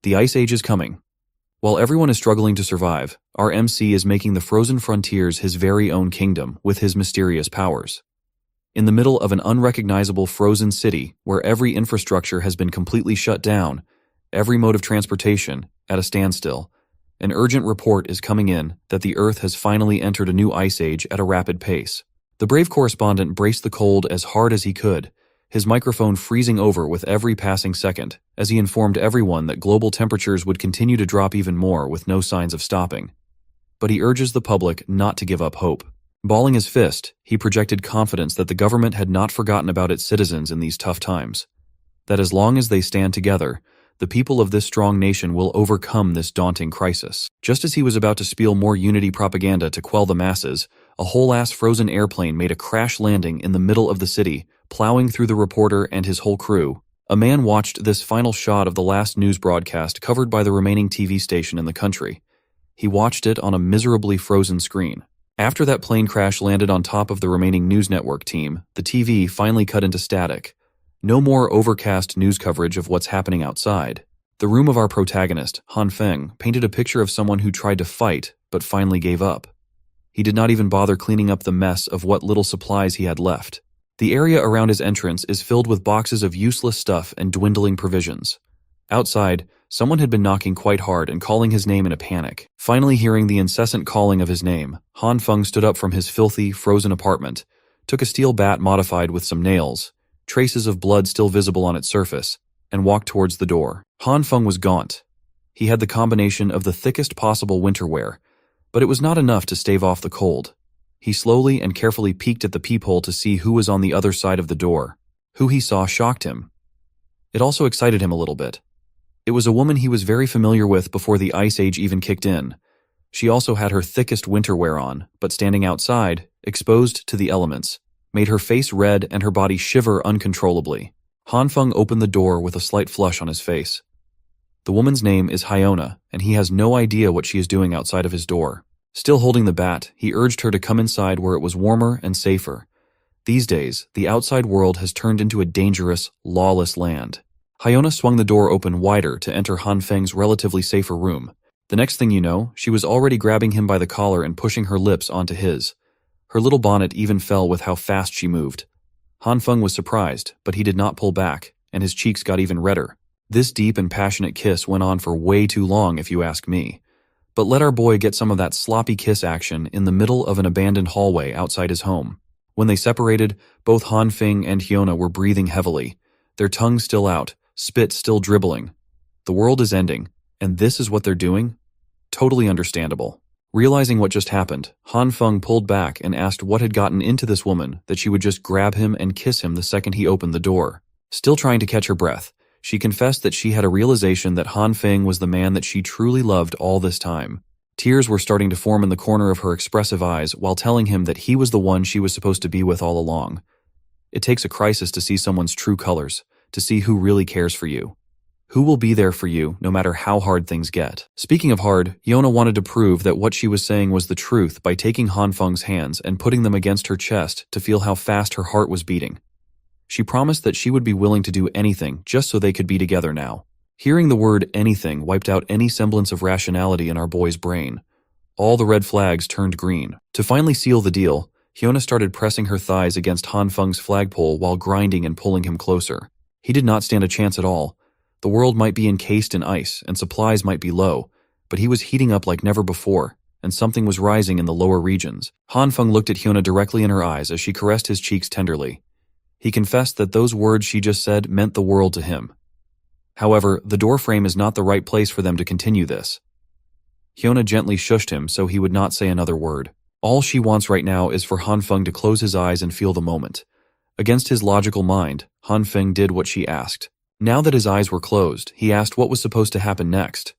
The Ice Age is coming. While everyone is struggling to survive, our MC is making the frozen frontiers his very own kingdom with his mysterious powers. In the middle of an unrecognizable frozen city where every infrastructure has been completely shut down, every mode of transportation at a standstill, an urgent report is coming in that the Earth has finally entered a new ice age at a rapid pace. The brave correspondent braced the cold as hard as he could, his microphone freezing over with every passing second, as he informed everyone that global temperatures would continue to drop even more with no signs of stopping. But he urges the public not to give up hope. Balling his fist, he projected confidence that the government had not forgotten about its citizens in these tough times. That as long as they stand together, the people of this strong nation will overcome this daunting crisis. Just as he was about to spiel more unity propaganda to quell the masses, a whole-ass frozen airplane made a crash landing in the middle of the city, plowing through the reporter and his whole crew. A man watched this final shot of the last news broadcast covered by the remaining TV station in the country. He watched it on a miserably frozen screen. After that plane crash landed on top of the remaining news network team, the TV finally cut into static. No more overcast news coverage of what's happening outside. The room of our protagonist, Han Feng, painted a picture of someone who tried to fight, but finally gave up. He did not even bother cleaning up the mess of what little supplies he had left. The area around his entrance is filled with boxes of useless stuff and dwindling provisions. Outside, someone had been knocking quite hard and calling his name in a panic. Finally hearing the incessant calling of his name, Han Feng stood up from his filthy, frozen apartment, took a steel bat modified with some nails, traces of blood still visible on its surface, and walked towards the door. Han Feng was gaunt. He had the combination of the thickest possible winter wear, but it was not enough to stave off the cold. He slowly and carefully peeked at the peephole to see who was on the other side of the door. Who he saw shocked him. It also excited him a little bit. It was a woman he was very familiar with before the Ice Age even kicked in. She also had her thickest winter wear on, but standing outside, exposed to the elements, made her face red and her body shiver uncontrollably. Han Feng opened the door with a slight flush on his face. The woman's name is Hyona, and he has no idea what she is doing outside of his door. Still holding the bat, he urged her to come inside where it was warmer and safer. These days, the outside world has turned into a dangerous, lawless land. Hyona swung the door open wider to enter Han Feng's relatively safer room. The next thing you know, she was already grabbing him by the collar and pushing her lips onto his. Her little bonnet even fell with how fast she moved. Han Feng was surprised, but he did not pull back, and his cheeks got even redder. This deep and passionate kiss went on for way too long, if you ask me. But let our boy get some of that sloppy kiss action in the middle of an abandoned hallway outside his home. When they separated, both Han Feng and Hyona were breathing heavily, their tongues still out, spit still dribbling. The world is ending, and this is what they're doing? Totally understandable. Realizing what just happened, Han Feng pulled back and asked what had gotten into this woman that she would just grab him and kiss him the second he opened the door. Still trying to catch her breath, she confessed that she had a realization that Han Feng was the man that she truly loved all this time. Tears were starting to form in the corner of her expressive eyes while telling him that he was the one she was supposed to be with all along. It takes a crisis to see someone's true colors, to see who really cares for you. Who will be there for you no matter how hard things get. Speaking of hard, Hyona wanted to prove that what she was saying was the truth by taking Han Feng's hands and putting them against her chest to feel how fast her heart was beating. She promised that she would be willing to do anything just so they could be together now. Hearing the word anything wiped out any semblance of rationality in our boy's brain. All the red flags turned green. To finally seal the deal, Hyona started pressing her thighs against Han Feng's flagpole while grinding and pulling him closer. He did not stand a chance at all. The world might be encased in ice and supplies might be low, but he was heating up like never before, and something was rising in the lower regions. Han Feng looked at Hyona directly in her eyes as she caressed his cheeks tenderly. He confessed that those words she just said meant the world to him. However, the doorframe is not the right place for them to continue this. Hyona gently shushed him so he would not say another word. All she wants right now is for Han Feng to close his eyes and feel the moment. Against his logical mind, Han Feng did what she asked. Now that his eyes were closed, he asked what was supposed to happen next.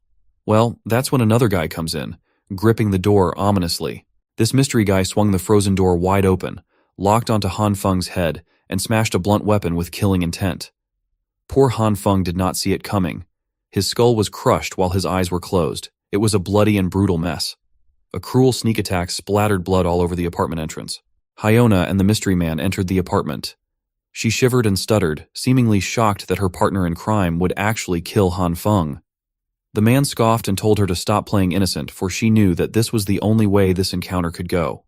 Well, that's when another guy comes in, gripping the door ominously. This mystery guy swung the frozen door wide open, locked onto Han Feng's head, and smashed a blunt weapon with killing intent. Poor Han Feng did not see it coming. His skull was crushed while his eyes were closed. It was a bloody and brutal mess. A cruel sneak attack splattered blood all over the apartment entrance. Hyona and the mystery man entered the apartment. She shivered and stuttered, seemingly shocked that her partner in crime would actually kill Han Feng. The man scoffed and told her to stop playing innocent, for she knew that this was the only way this encounter could go.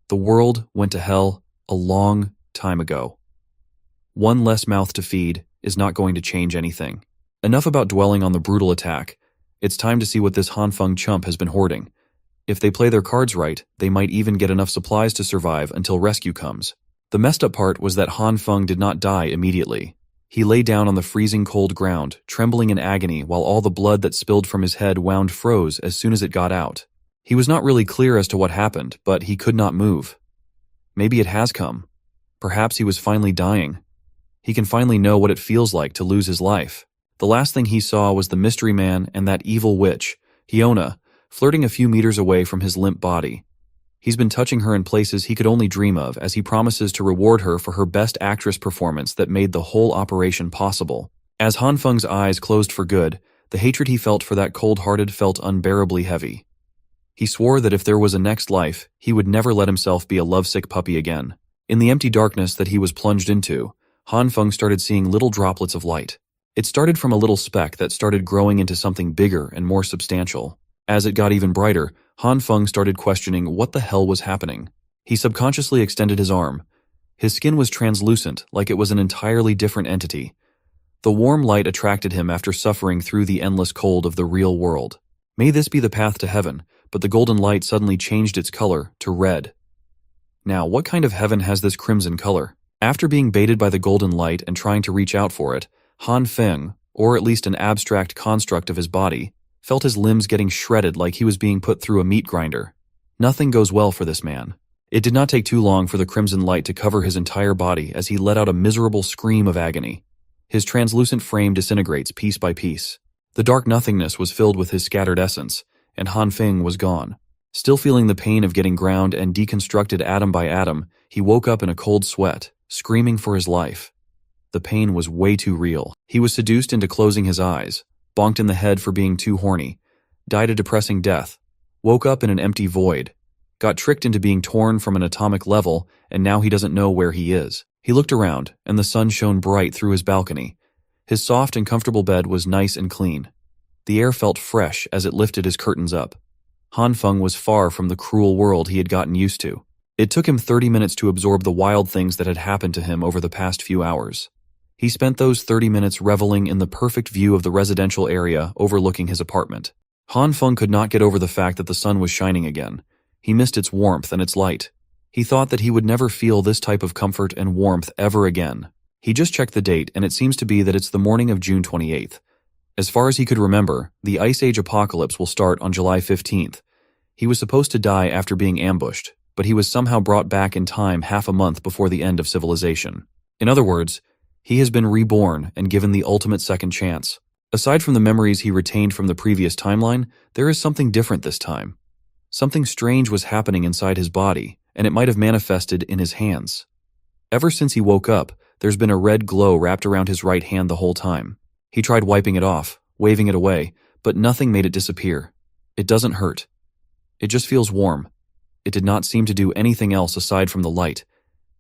The world went to hell a long time ago. One less mouth to feed is not going to change anything. Enough about dwelling on the brutal attack. It's time to see what this Hanfeng chump has been hoarding. If they play their cards right, they might even get enough supplies to survive until rescue comes. The messed up part was that Hanfeng did not die immediately. He lay down on the freezing cold ground, trembling in agony while all the blood that spilled from his head wound froze as soon as it got out. He was not really clear as to what happened, but he could not move. Maybe it has come. Perhaps he was finally dying. He can finally know what it feels like to lose his life. The last thing he saw was the mystery man and that evil witch, Hyona, flirting a few meters away from his limp body. He's been touching her in places he could only dream of as he promises to reward her for her best actress performance that made the whole operation possible. As Hanfeng's eyes closed for good, the hatred he felt for that cold-hearted felt unbearably heavy. He swore that if there was a next life, he would never let himself be a lovesick puppy again. In the empty darkness that he was plunged into, Hanfeng started seeing little droplets of light. It started from a little speck that started growing into something bigger and more substantial. As it got even brighter, Hanfeng started questioning what the hell was happening. He subconsciously extended his arm. His skin was translucent, like it was an entirely different entity. The warm light attracted him after suffering through the endless cold of the real world. May this be the path to heaven, but the golden light suddenly changed its color to red. Now, what kind of heaven has this crimson color? After being baited by the golden light and trying to reach out for it, Hanfeng, or at least an abstract construct of his body, felt his limbs getting shredded like he was being put through a meat grinder. Nothing goes well for this man. It did not take too long for the crimson light to cover his entire body as he let out a miserable scream of agony. His translucent frame disintegrates piece by piece. The dark nothingness was filled with his scattered essence, and Hanfeng was gone. Still feeling the pain of getting ground and deconstructed atom by atom, he woke up in a cold sweat, screaming for his life. The pain was way too real. He was seduced into closing his eyes, bonked in the head for being too horny, died a depressing death, woke up in an empty void, got tricked into being torn from an atomic level, and now he doesn't know where he is. He looked around, and the sun shone bright through his balcony. His soft and comfortable bed was nice and clean. The air felt fresh as it lifted his curtains up. Hanfeng was far from the cruel world he had gotten used to. It took him 30 minutes to absorb the wild things that had happened to him over the past few hours. He spent those 30 minutes reveling in the perfect view of the residential area overlooking his apartment. Hanfeng could not get over the fact that the sun was shining again. He missed its warmth and its light. He thought that he would never feel this type of comfort and warmth ever again. He just checked the date, and it seems to be that it's the morning of June 28th. As far as he could remember, the Ice Age apocalypse will start on July 15th. He was supposed to die after being ambushed, but he was somehow brought back in time half a month before the end of civilization. In other words, he has been reborn and given the ultimate second chance. Aside from the memories he retained from the previous timeline, there is something different this time. Something strange was happening inside his body, and it might have manifested in his hands. Ever since he woke up, there's been a red glow wrapped around his right hand the whole time. He tried wiping it off, waving it away, but nothing made it disappear. It doesn't hurt. It just feels warm. It did not seem to do anything else aside from the light,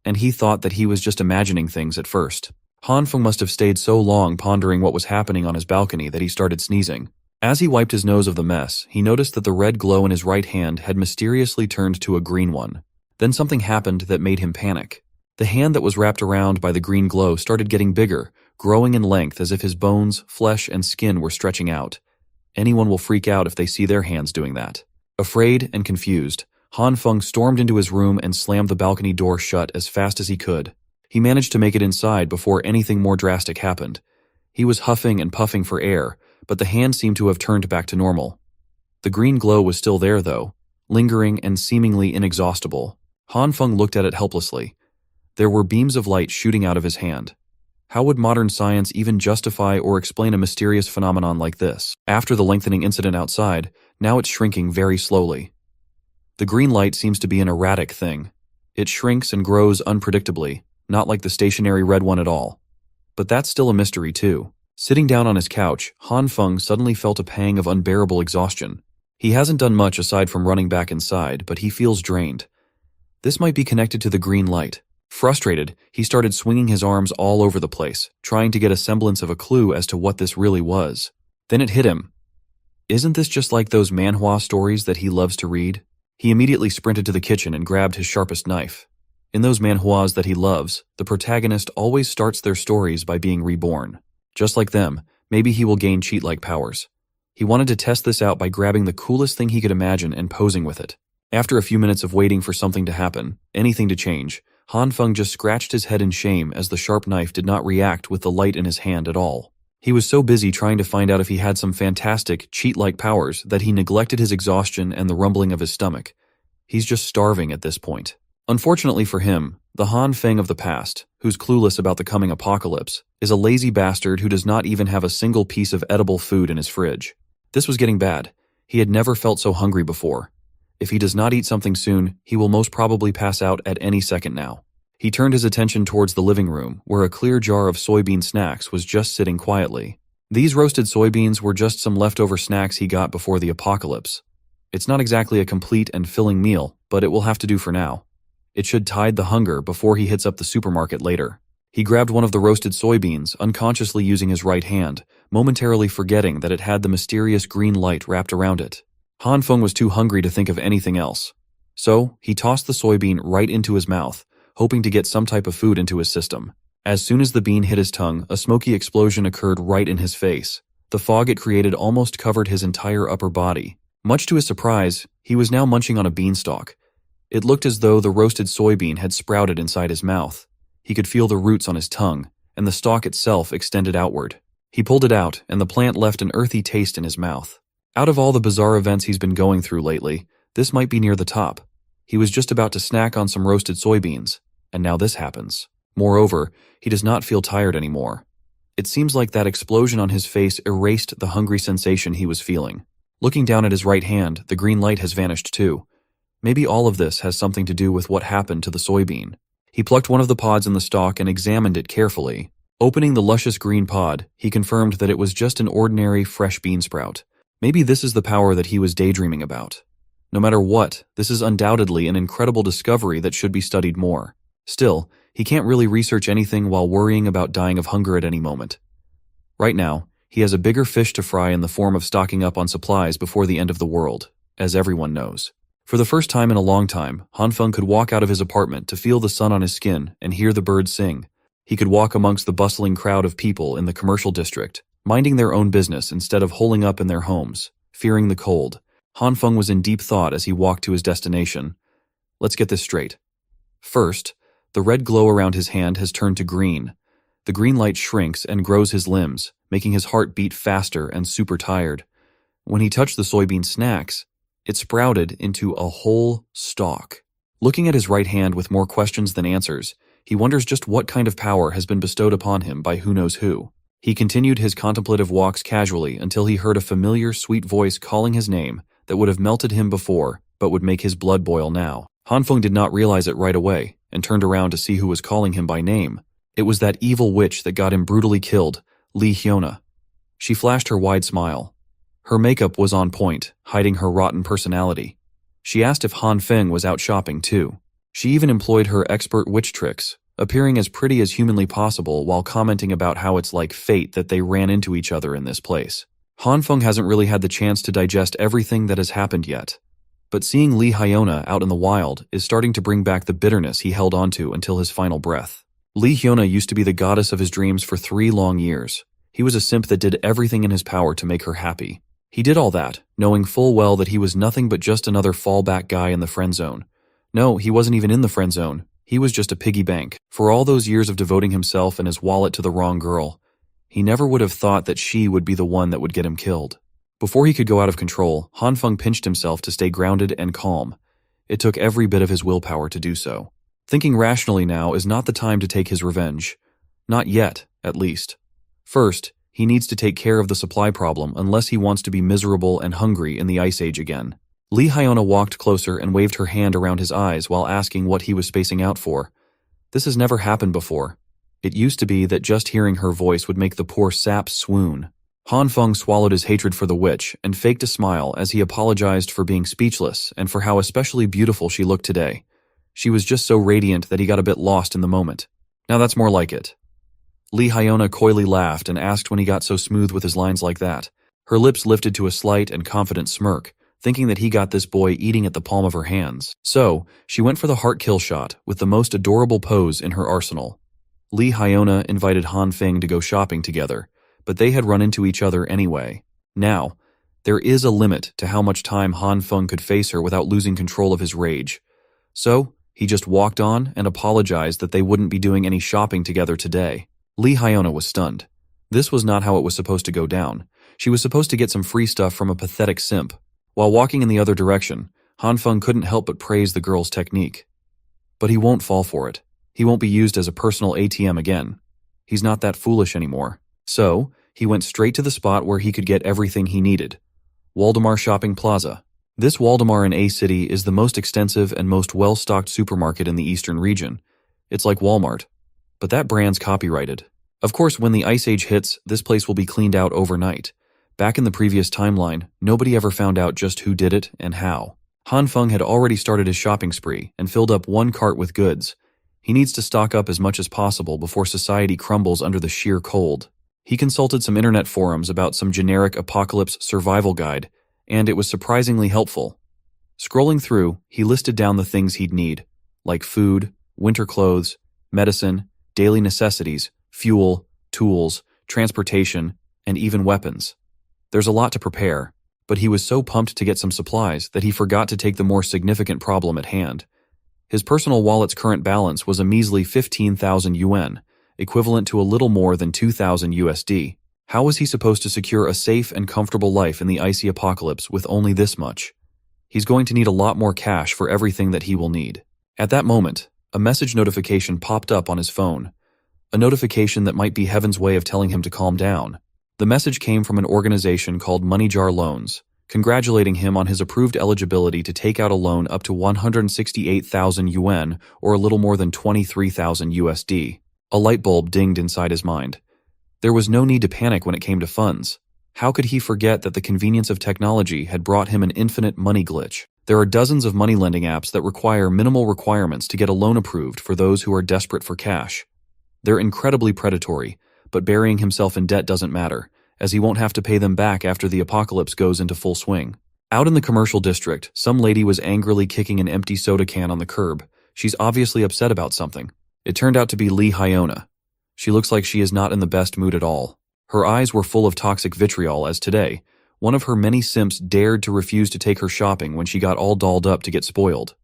and he thought that he was just imagining things at first. Hanfeng must have stayed so long pondering what was happening on his balcony that he started sneezing. As he wiped his nose of the mess, he noticed that the red glow in his right hand had mysteriously turned to a green one. Then something happened that made him panic. The hand that was wrapped around by the green glow started getting bigger, growing in length as if his bones, flesh, and skin were stretching out. Anyone will freak out if they see their hands doing that. Afraid and confused, Hanfeng stormed into his room and slammed the balcony door shut as fast as he could. He managed to make it inside before anything more drastic happened. He was huffing and puffing for air, but the hand seemed to have turned back to normal. The green glow was still there, though, lingering and seemingly inexhaustible. Hanfeng looked at it helplessly. There were beams of light shooting out of his hand. How would modern science even justify or explain a mysterious phenomenon like this? After the lengthening incident outside, now it's shrinking very slowly. The green light seems to be an erratic thing. It shrinks and grows unpredictably, not like the stationary red one at all. But that's still a mystery too. Sitting down on his couch, Hanfeng suddenly felt a pang of unbearable exhaustion. He hasn't done much aside from running back inside, but he feels drained. This might be connected to the green light. Frustrated, he started swinging his arms all over the place, trying to get a semblance of a clue as to what this really was. Then it hit him. Isn't this just like those manhwa stories that he loves to read? He immediately sprinted to the kitchen and grabbed his sharpest knife. In those manhwas that he loves, the protagonist always starts their stories by being reborn. Just like them, maybe he will gain cheat-like powers. He wanted to test this out by grabbing the coolest thing he could imagine and posing with it. After a few minutes of waiting for something to happen, anything to change, Han Feng just scratched his head in shame as the sharp knife did not react with the light in his hand at all. He was so busy trying to find out if he had some fantastic, cheat-like powers that he neglected his exhaustion and the rumbling of his stomach. He's just starving at this point. Unfortunately for him, the Han Feng of the past, who's clueless about the coming apocalypse, is a lazy bastard who does not even have a single piece of edible food in his fridge. This was getting bad. He had never felt so hungry before. If he does not eat something soon, he will most probably pass out at any second now. He turned his attention towards the living room, where a clear jar of soybean snacks was just sitting quietly. These roasted soybeans were just some leftover snacks he got before the apocalypse. It's not exactly a complete and filling meal, but it will have to do for now. It should tide the hunger before he hits up the supermarket later. He grabbed one of the roasted soybeans, unconsciously using his right hand, momentarily forgetting that it had the mysterious green light wrapped around it. Han Feng was too hungry to think of anything else. So, he tossed the soybean right into his mouth, hoping to get some type of food into his system. As soon as the bean hit his tongue, a smoky explosion occurred right in his face. The fog it created almost covered his entire upper body. Much to his surprise, he was now munching on a beanstalk. It looked as though the roasted soybean had sprouted inside his mouth. He could feel the roots on his tongue, and the stalk itself extended outward. He pulled it out, and the plant left an earthy taste in his mouth. Out of all the bizarre events he's been going through lately, this might be near the top. He was just about to snack on some roasted soybeans, and now this happens. Moreover, he does not feel tired anymore. It seems like that explosion on his face erased the hungry sensation he was feeling. Looking down at his right hand, the green light has vanished too. Maybe all of this has something to do with what happened to the soybean. He plucked one of the pods in the stalk and examined it carefully. Opening the luscious green pod, he confirmed that it was just an ordinary fresh bean sprout. Maybe this is the power that he was daydreaming about. No matter what, this is undoubtedly an incredible discovery that should be studied more. Still, he can't really research anything while worrying about dying of hunger at any moment. Right now, he has a bigger fish to fry in the form of stocking up on supplies before the end of the world, as everyone knows. For the first time in a long time, Han Feng could walk out of his apartment to feel the sun on his skin and hear the birds sing. He could walk amongst the bustling crowd of people in the commercial district, minding their own business instead of holing up in their homes, fearing the cold. Han Feng was in deep thought as he walked to his destination. Let's get this straight. First, the red glow around his hand has turned to green. The green light shrinks and grows his limbs, making his heart beat faster and super tired. When he touched the soybean snacks, it sprouted into a whole stalk. Looking at his right hand with more questions than answers, he wonders just what kind of power has been bestowed upon him by who knows who. He continued his contemplative walks casually until he heard a familiar, sweet voice calling his name that would have melted him before, but would make his blood boil now. Han Feng did not realize it right away, and turned around to see who was calling him by name. It was that evil witch that got him brutally killed, Lee Hyuna. She flashed her wide smile. Her makeup was on point, hiding her rotten personality. She asked if Han Feng was out shopping too. She even employed her expert witch tricks, appearing as pretty as humanly possible while commenting about how it's like fate that they ran into each other in this place. Han Feng hasn't really had the chance to digest everything that has happened yet. But seeing Lee Hyuna out in the wild is starting to bring back the bitterness he held onto until his final breath. Lee Hyuna used to be the goddess of his dreams for 3 long years. He was a simp that did everything in his power to make her happy. He did all that, knowing full well that he was nothing but just another fallback guy in the friend zone. No, he wasn't even in the friend zone. He was just a piggy bank. For all those years of devoting himself and his wallet to the wrong girl, he never would have thought that she would be the one that would get him killed. Before he could go out of control, Han Feng pinched himself to stay grounded and calm. It took every bit of his willpower to do so. Thinking rationally now is not the time to take his revenge. Not yet, at least. First, he needs to take care of the supply problem unless he wants to be miserable and hungry in the Ice Age again. Lee Hyuna walked closer and waved her hand around his eyes while asking what he was spacing out for. This has never happened before. It used to be that just hearing her voice would make the poor sap swoon. Han Feng swallowed his hatred for the witch and faked a smile as he apologized for being speechless and for how especially beautiful she looked today. She was just so radiant that he got a bit lost in the moment. Now that's more like it. Lee Hyuna coyly laughed and asked when he got so smooth with his lines like that. Her lips lifted to a slight and confident smirk, thinking that he got this boy eating at the palm of her hands. So, she went for the heart kill shot with the most adorable pose in her arsenal. Lee Hyona invited Han Feng to go shopping together, but they had run into each other anyway. Now, there is a limit to how much time Han Feng could face her without losing control of his rage. So, he just walked on and apologized that they wouldn't be doing any shopping together today. Lee Hyona was stunned. This was not how it was supposed to go down. She was supposed to get some free stuff from a pathetic simp. While walking in the other direction, Han Feng couldn't help but praise the girl's technique. But he won't fall for it. He won't be used as a personal ATM again. He's not that foolish anymore. So, he went straight to the spot where he could get everything he needed. Waldemar Shopping Plaza. This Waldemar in A City is the most extensive and most well-stocked supermarket in the eastern region. It's like Walmart. But that brand's copyrighted. Of course, when the Ice Age hits, this place will be cleaned out overnight. Back in the previous timeline, nobody ever found out just who did it and how. Han Feng had already started his shopping spree and filled up one cart with goods. He needs to stock up as much as possible before society crumbles under the sheer cold. He consulted some internet forums about some generic apocalypse survival guide, and it was surprisingly helpful. Scrolling through, he listed down the things he'd need, like food, winter clothes, medicine, daily necessities, fuel, tools, transportation, and even weapons. There's a lot to prepare, but he was so pumped to get some supplies that he forgot to take the more significant problem at hand. His personal wallet's current balance was a measly 15,000 yuan, equivalent to a little more than 2,000 USD. How was he supposed to secure a safe and comfortable life in the icy apocalypse with only this much? He's going to need a lot more cash for everything that he will need. At that moment, a message notification popped up on his phone. A notification that might be heaven's way of telling him to calm down. The message came from an organization called Money Jar Loans, congratulating him on his approved eligibility to take out a loan up to 168,000 yuan, or a little more than 23,000 USD. A light bulb dinged inside his mind. There was no need to panic when it came to funds. How could he forget that the convenience of technology had brought him an infinite money glitch? There are dozens of money lending apps that require minimal requirements to get a loan approved for those who are desperate for cash. They're incredibly predatory, but burying himself in debt doesn't matter, as he won't have to pay them back after the apocalypse goes into full swing. Out in the commercial district, some lady was angrily kicking an empty soda can on the curb. She's obviously upset about something. It turned out to be Lee Hyona. She looks like she is not in the best mood at all. Her eyes were full of toxic vitriol as today, one of her many simps dared to refuse to take her shopping when she got all dolled up to get spoiled.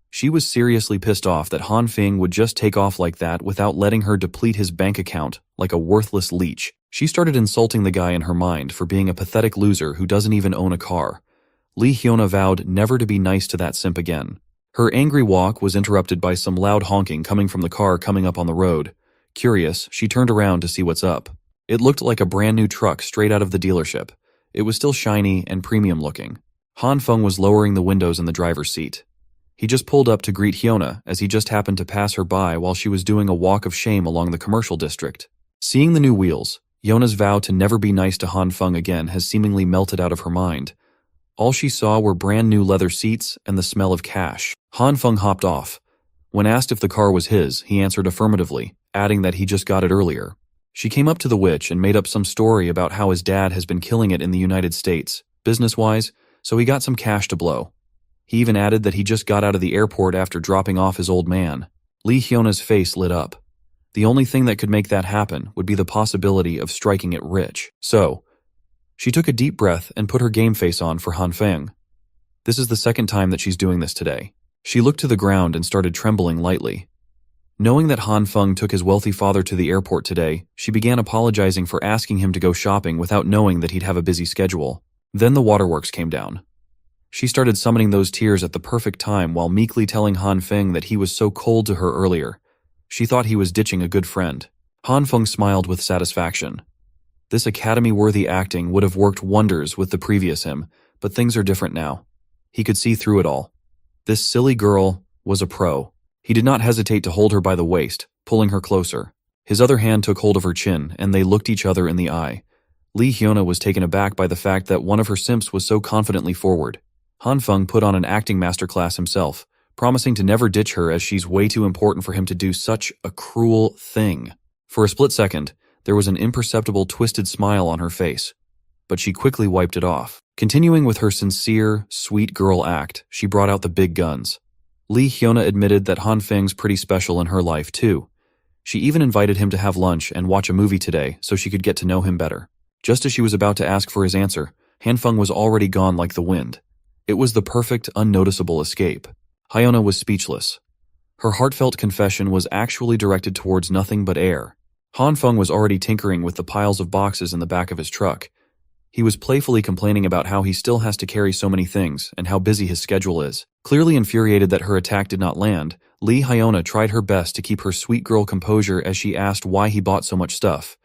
She was seriously pissed off that Han Feng would just take off like that without letting her deplete his bank account like a worthless leech. She started insulting the guy in her mind for being a pathetic loser who doesn't even own a car. Lee Hyona vowed never to be nice to that simp again. Her angry walk was interrupted by some loud honking coming from the car coming up on the road. Curious, she turned around to see what's up. It looked like a brand new truck straight out of the dealership. It was still shiny and premium looking. Han Feng was lowering the windows in the driver's seat. He just pulled up to greet Hyona as he just happened to pass her by while she was doing a walk of shame along the commercial district. Seeing the new wheels, Hyona's vow to never be nice to Han Feng again has seemingly melted out of her mind. All she saw were brand new leather seats and the smell of cash. Han Feng hopped off. When asked if the car was his, he answered affirmatively, adding that he just got it earlier. She came up to the witch and made up some story about how his dad has been killing it in the United States, business-wise, so he got some cash to blow. He even added that he just got out of the airport after dropping off his old man. Lee Hyona's face lit up. The only thing that could make that happen would be the possibility of striking it rich. So, she took a deep breath and put her game face on for Han Feng. This is the second time that she's doing this today. She looked to the ground and started trembling lightly. Knowing that Han Feng took his wealthy father to the airport today, she began apologizing for asking him to go shopping without knowing that he'd have a busy schedule. Then the waterworks came down. She started summoning those tears at the perfect time while meekly telling Han Feng that he was so cold to her earlier. She thought he was ditching a good friend. Han Feng smiled with satisfaction. This Academy-worthy acting would have worked wonders with the previous him, but things are different now. He could see through it all. This silly girl was a pro. He did not hesitate to hold her by the waist, pulling her closer. His other hand took hold of her chin, and they looked each other in the eye. Lee Hyona was taken aback by the fact that one of her simps was so confidently forward. Han Feng put on an acting masterclass himself, promising to never ditch her as she's way too important for him to do such a cruel thing. For a split second, there was an imperceptible twisted smile on her face. but she quickly wiped it off. Continuing with her sincere, sweet girl act, she brought out the big guns. Lee Hyuna admitted that Han Feng's pretty special in her life too. She even invited him to have lunch and watch a movie today so she could get to know him better. Just as she was about to ask for his answer, Han Feng was already gone like the wind. It was the perfect, unnoticeable escape. Hyuna was speechless. Her heartfelt confession was actually directed towards nothing but air. Han Feng was already tinkering with the piles of boxes in the back of his truck. He was playfully complaining about how he still has to carry so many things and how busy his schedule is. Clearly infuriated that her attack did not land, Lee Hyuna tried her best to keep her sweet girl composure as she asked why he bought so much stuff.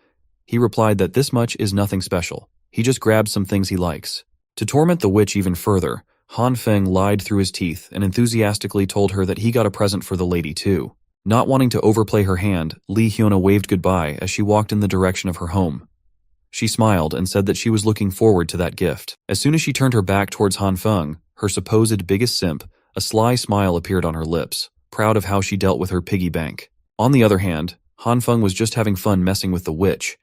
He replied that this much is nothing special. He just grabbed some things he likes. To torment the witch even further, Han Feng lied through his teeth and enthusiastically told her that he got a present for the lady too. Not wanting to overplay her hand, Lee Hyuna waved goodbye as she walked in the direction of her home. She smiled and said that she was looking forward to that gift. As soon as she turned her back towards Han Feng, her supposed biggest simp, a sly smile appeared on her lips, proud of how she dealt with her piggy bank. On the other hand, Han Feng was just having fun messing with the witch.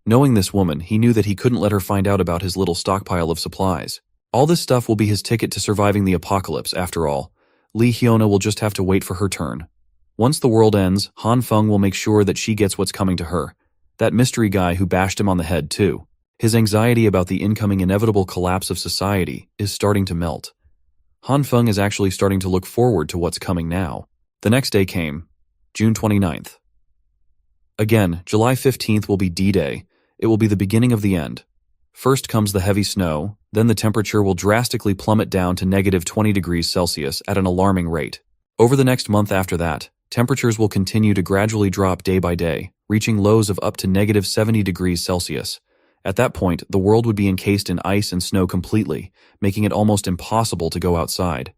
Knowing this woman, he knew that he couldn't let her find out about his little stockpile of supplies. All this stuff will be his ticket to surviving the apocalypse, after all. Lee Hyuna will just have to wait for her turn. Once the world ends, Han Feng will make sure that she gets what's coming to her. That mystery guy who bashed him on the head too. His anxiety about the incoming inevitable collapse of society is starting to melt. Han Feng is actually starting to look forward to what's coming now. The next day came, June 29th. Again, July 15th will be D-Day. It will be the beginning of the end. First comes the heavy snow, then the temperature will drastically plummet down to negative 20 degrees Celsius at an alarming rate. Over the next month after that, temperatures will continue to gradually drop day by day, reaching lows of up to negative 70 degrees Celsius. At that point, the world would be encased in ice and snow completely, making it almost impossible to go outside.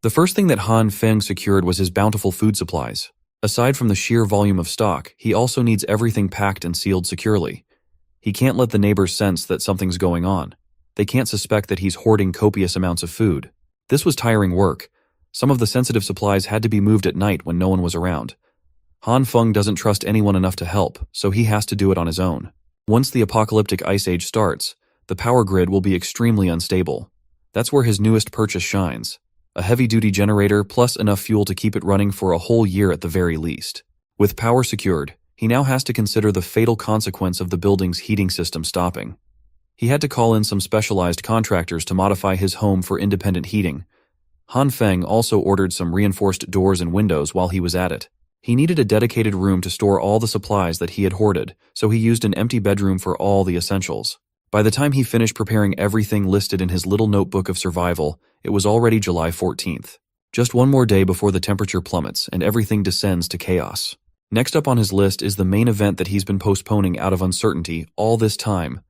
The first thing that Han Feng secured was his bountiful food supplies. Aside from the sheer volume of stock, he also needs everything packed and sealed securely. He can't let the neighbors sense that something's going on. They can't suspect that he's hoarding copious amounts of food. This was tiring work. Some of the sensitive supplies had to be moved at night when no one was around. Han Feng doesn't trust anyone enough to help, so he has to do it on his own. Once the apocalyptic ice age starts, the power grid will be extremely unstable. That's where his newest purchase shines. A heavy-duty generator plus enough fuel to keep it running for a whole year at the very least. With power secured, he now has to consider the fatal consequence of the building's heating system stopping. He had to call in some specialized contractors to modify his home for independent heating. Han Feng also ordered some reinforced doors and windows while he was at it. He needed a dedicated room to store all the supplies that he had hoarded, so he used an empty bedroom for all the essentials. By the time he finished preparing everything listed in his little notebook of survival, it was already July 14th. Just one more day before the temperature plummets and everything descends to chaos. Next up on his list is the main event that he's been postponing out of uncertainty all this time.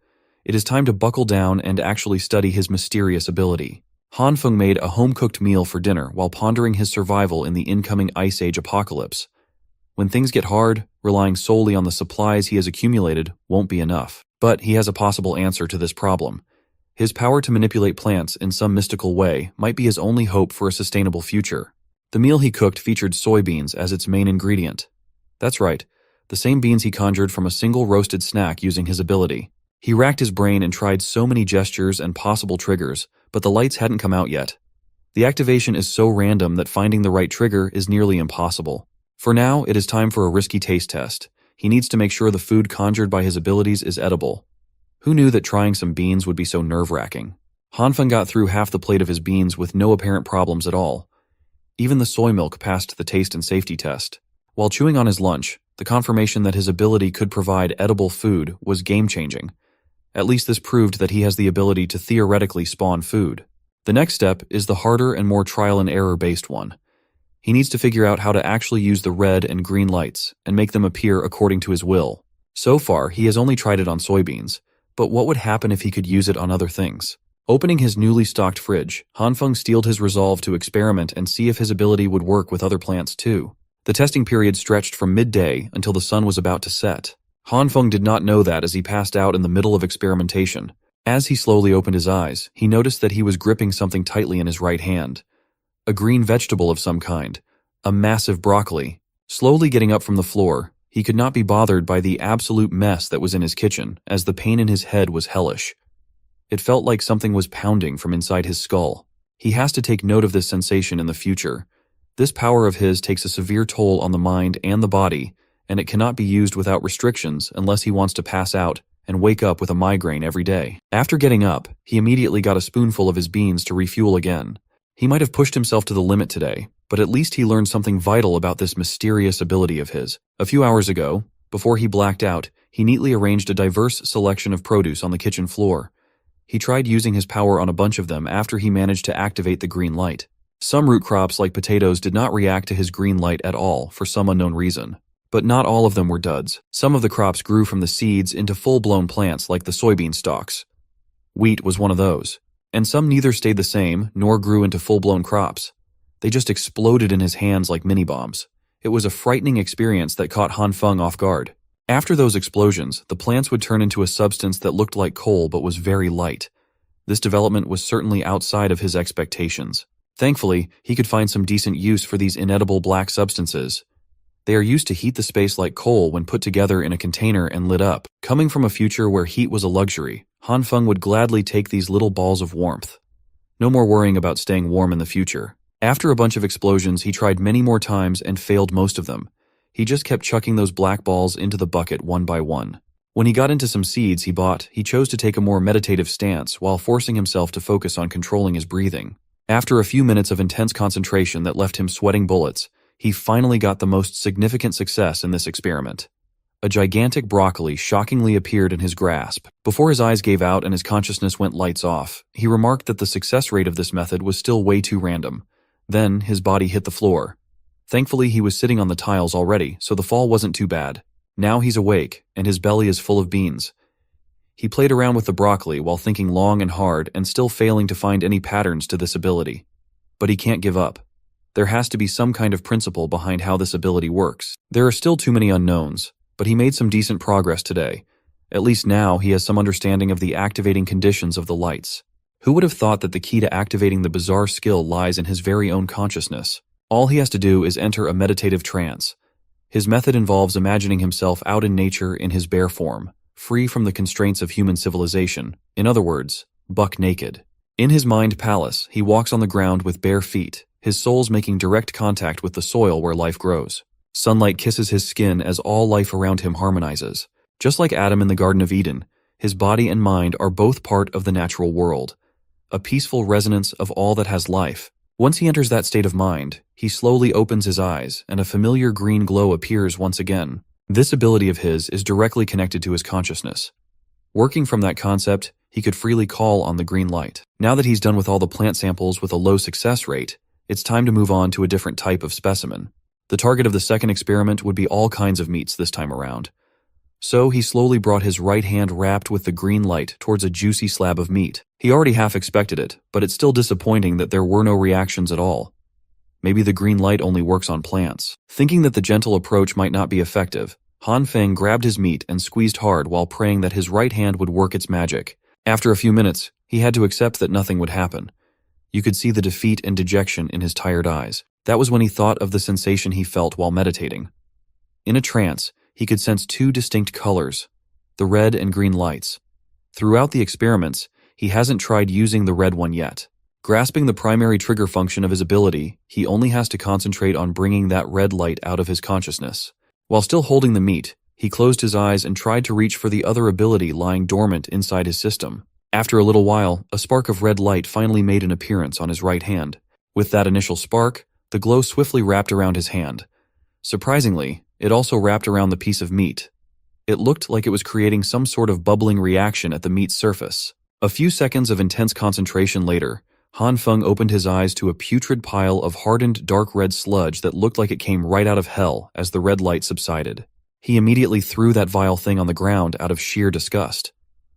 It is time to buckle down and actually study his mysterious ability. Han Feng made a home-cooked meal for dinner while pondering his survival in the incoming Ice Age apocalypse. When things get hard, relying solely on the supplies he has accumulated won't be enough. But he has a possible answer to this problem. His power to manipulate plants in some mystical way might be his only hope for a sustainable future. The meal he cooked featured soybeans as its main ingredient. That's right, the same beans he conjured from a single roasted snack using his ability. He racked his brain and tried so many gestures and possible triggers, but the lights hadn't come out yet. The activation is so random that finding the right trigger is nearly impossible. For now, it is time for a risky taste test. He needs to make sure the food conjured by his abilities is edible. Who knew that trying some beans would be so nerve-wracking? Han Feng got through half the plate of his beans with no apparent problems at all. Even the soy milk passed the taste and safety test. While chewing on his lunch, the confirmation that his ability could provide edible food was game-changing. At least this proved that he has the ability to theoretically spawn food. The next step is the harder and more trial-and-error-based one. He needs to figure out how to actually use the red and green lights and make them appear according to his will. So far, he has only tried it on soybeans, but what would happen if he could use it on other things? Opening his newly stocked fridge, Han Feng steeled his resolve to experiment and see if his ability would work with other plants too. The testing period stretched from midday until the sun was about to set. Han Feng did not know that as he passed out in the middle of experimentation. As he slowly opened his eyes, he noticed that he was gripping something tightly in his right hand. A green vegetable of some kind, a massive broccoli. Slowly getting up from the floor, He could not be bothered by the absolute mess that was in his kitchen, as the pain in his head was hellish. It felt like something was pounding from inside his skull. He has to take note of this sensation in the future. This power of his takes a severe toll on the mind and the body, and it cannot be used without restrictions unless he wants to pass out and wake up with a migraine every day. After getting up, he immediately got a spoonful of his beans to refuel again. He might have pushed himself to the limit today, but at least he learned something vital about this mysterious ability of his. A few hours ago, before he blacked out, he neatly arranged a diverse selection of produce on the kitchen floor. He tried using his power on a bunch of them after he managed to activate the green light. Some root crops like potatoes did not react to his green light at all for some unknown reason. But not all of them were duds. Some of the crops grew from the seeds into full-blown plants like the soybean stalks. Wheat was one of those. And some neither stayed the same nor grew into full-blown crops. They just exploded in his hands like mini-bombs. It was a frightening experience that caught Han Feng off guard. After those explosions, the plants would turn into a substance that looked like coal but was very light. This development was certainly outside of his expectations. Thankfully, he could find some decent use for these inedible black substances. They are used to heat the space like coal when put together in a container and lit up. Coming from a future where heat was a luxury, Han Feng would gladly take these little balls of warmth. No more worrying about staying warm in the future. After a bunch of explosions, he tried many more times and failed most of them. He just kept chucking those black balls into the bucket one by one. When he got into some seeds he bought, he chose to take a more meditative stance while forcing himself to focus on controlling his breathing. After a few minutes of intense concentration that left him sweating bullets, he finally got the most significant success in this experiment. A gigantic broccoli shockingly appeared in his grasp. Before his eyes gave out and his consciousness went lights off, he remarked that the success rate of this method was still way too random. Then his body hit the floor. Thankfully, he was sitting on the tiles already, so the fall wasn't too bad. Now he's awake, and his belly is full of beans. He played around with the broccoli while thinking long and hard and still failing to find any patterns to this ability. But he can't give up. There has to be some kind of principle behind how this ability works. There are still too many unknowns, but he made some decent progress today. At least now he has some understanding of the activating conditions of the lights. Who would have thought that the key to activating the bizarre skill lies in his very own consciousness? All he has to do is enter a meditative trance. His method involves imagining himself out in nature in his bare form, free from the constraints of human civilization. In other words, buck naked. In his mind palace, he walks on the ground with bare feet, his soles making direct contact with the soil where life grows. Sunlight kisses his skin as all life around him harmonizes. Just like Adam in the Garden of Eden, his body and mind are both part of the natural world, a peaceful resonance of all that has life. Once he enters that state of mind, he slowly opens his eyes and a familiar green glow appears once again. This ability of his is directly connected to his consciousness. Working from that concept, he could freely call on the green light. Now that he's done with all the plant samples with a low success rate, it's time to move on to a different type of specimen. The target of the second experiment would be all kinds of meats this time around. So he slowly brought his right hand wrapped with the green light towards a juicy slab of meat. He already half expected it, but it's still disappointing that there were no reactions at all. Maybe the green light only works on plants. Thinking that the gentle approach might not be effective, Han Feng grabbed his meat and squeezed hard while praying that his right hand would work its magic. After a few minutes, he had to accept that nothing would happen. You could see the defeat and dejection in his tired eyes. That was when he thought of the sensation he felt while meditating. In a trance, he could sense two distinct colors, the red and green lights. Throughout the experiments, he hasn't tried using the red one yet. Grasping the primary trigger function of his ability, he only has to concentrate on bringing that red light out of his consciousness. While still holding the meat, he closed his eyes and tried to reach for the other ability lying dormant inside his system. After a little while, a spark of red light finally made an appearance on his right hand. With that initial spark, the glow swiftly wrapped around his hand. Surprisingly, it also wrapped around the piece of meat. It looked like it was creating some sort of bubbling reaction at the meat's surface. A few seconds of intense concentration later, Han Feng opened his eyes to a putrid pile of hardened dark red sludge that looked like it came right out of hell as the red light subsided. He immediately threw that vile thing on the ground out of sheer disgust.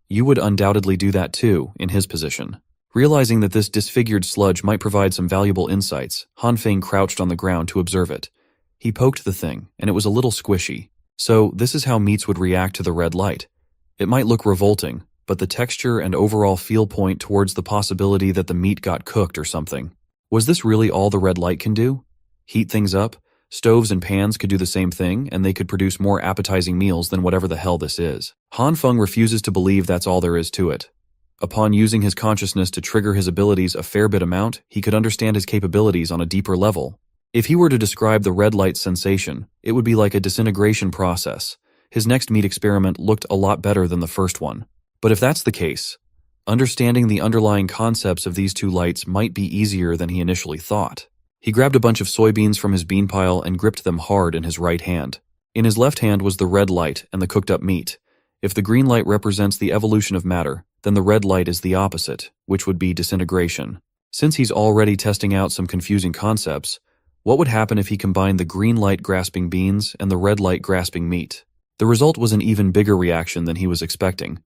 You would undoubtedly do that too, in his position. Realizing that this disfigured sludge might provide some valuable insights, Han Feng crouched on the ground to observe it. He poked the thing, and it was a little squishy. So this is how meats would react to the red light. It might look revolting, but the texture and overall feel point towards the possibility that the meat got cooked or something. Was this really all the red light can do? Heat things up, Stoves and pans could do the same thing, and they could produce more appetizing meals than whatever the hell this is. Han Feng refuses to believe that's all there is to it. Upon using his consciousness to trigger his abilities a fair bit amount, he could understand his capabilities on a deeper level. If he were to describe the red light sensation, it would be like a disintegration process. His next meat experiment looked a lot better than the first one. But if that's the case, understanding the underlying concepts of these two lights might be easier than he initially thought. He grabbed a bunch of soybeans from his bean pile and gripped them hard in his right hand. In his left hand was the red light and the cooked up meat. If the green light represents the evolution of matter, then the red light is the opposite, which would be disintegration. Since he's already testing out some confusing concepts, what would happen if he combined the green light grasping beans and the red light grasping meat? The result was an even bigger reaction than he was expecting.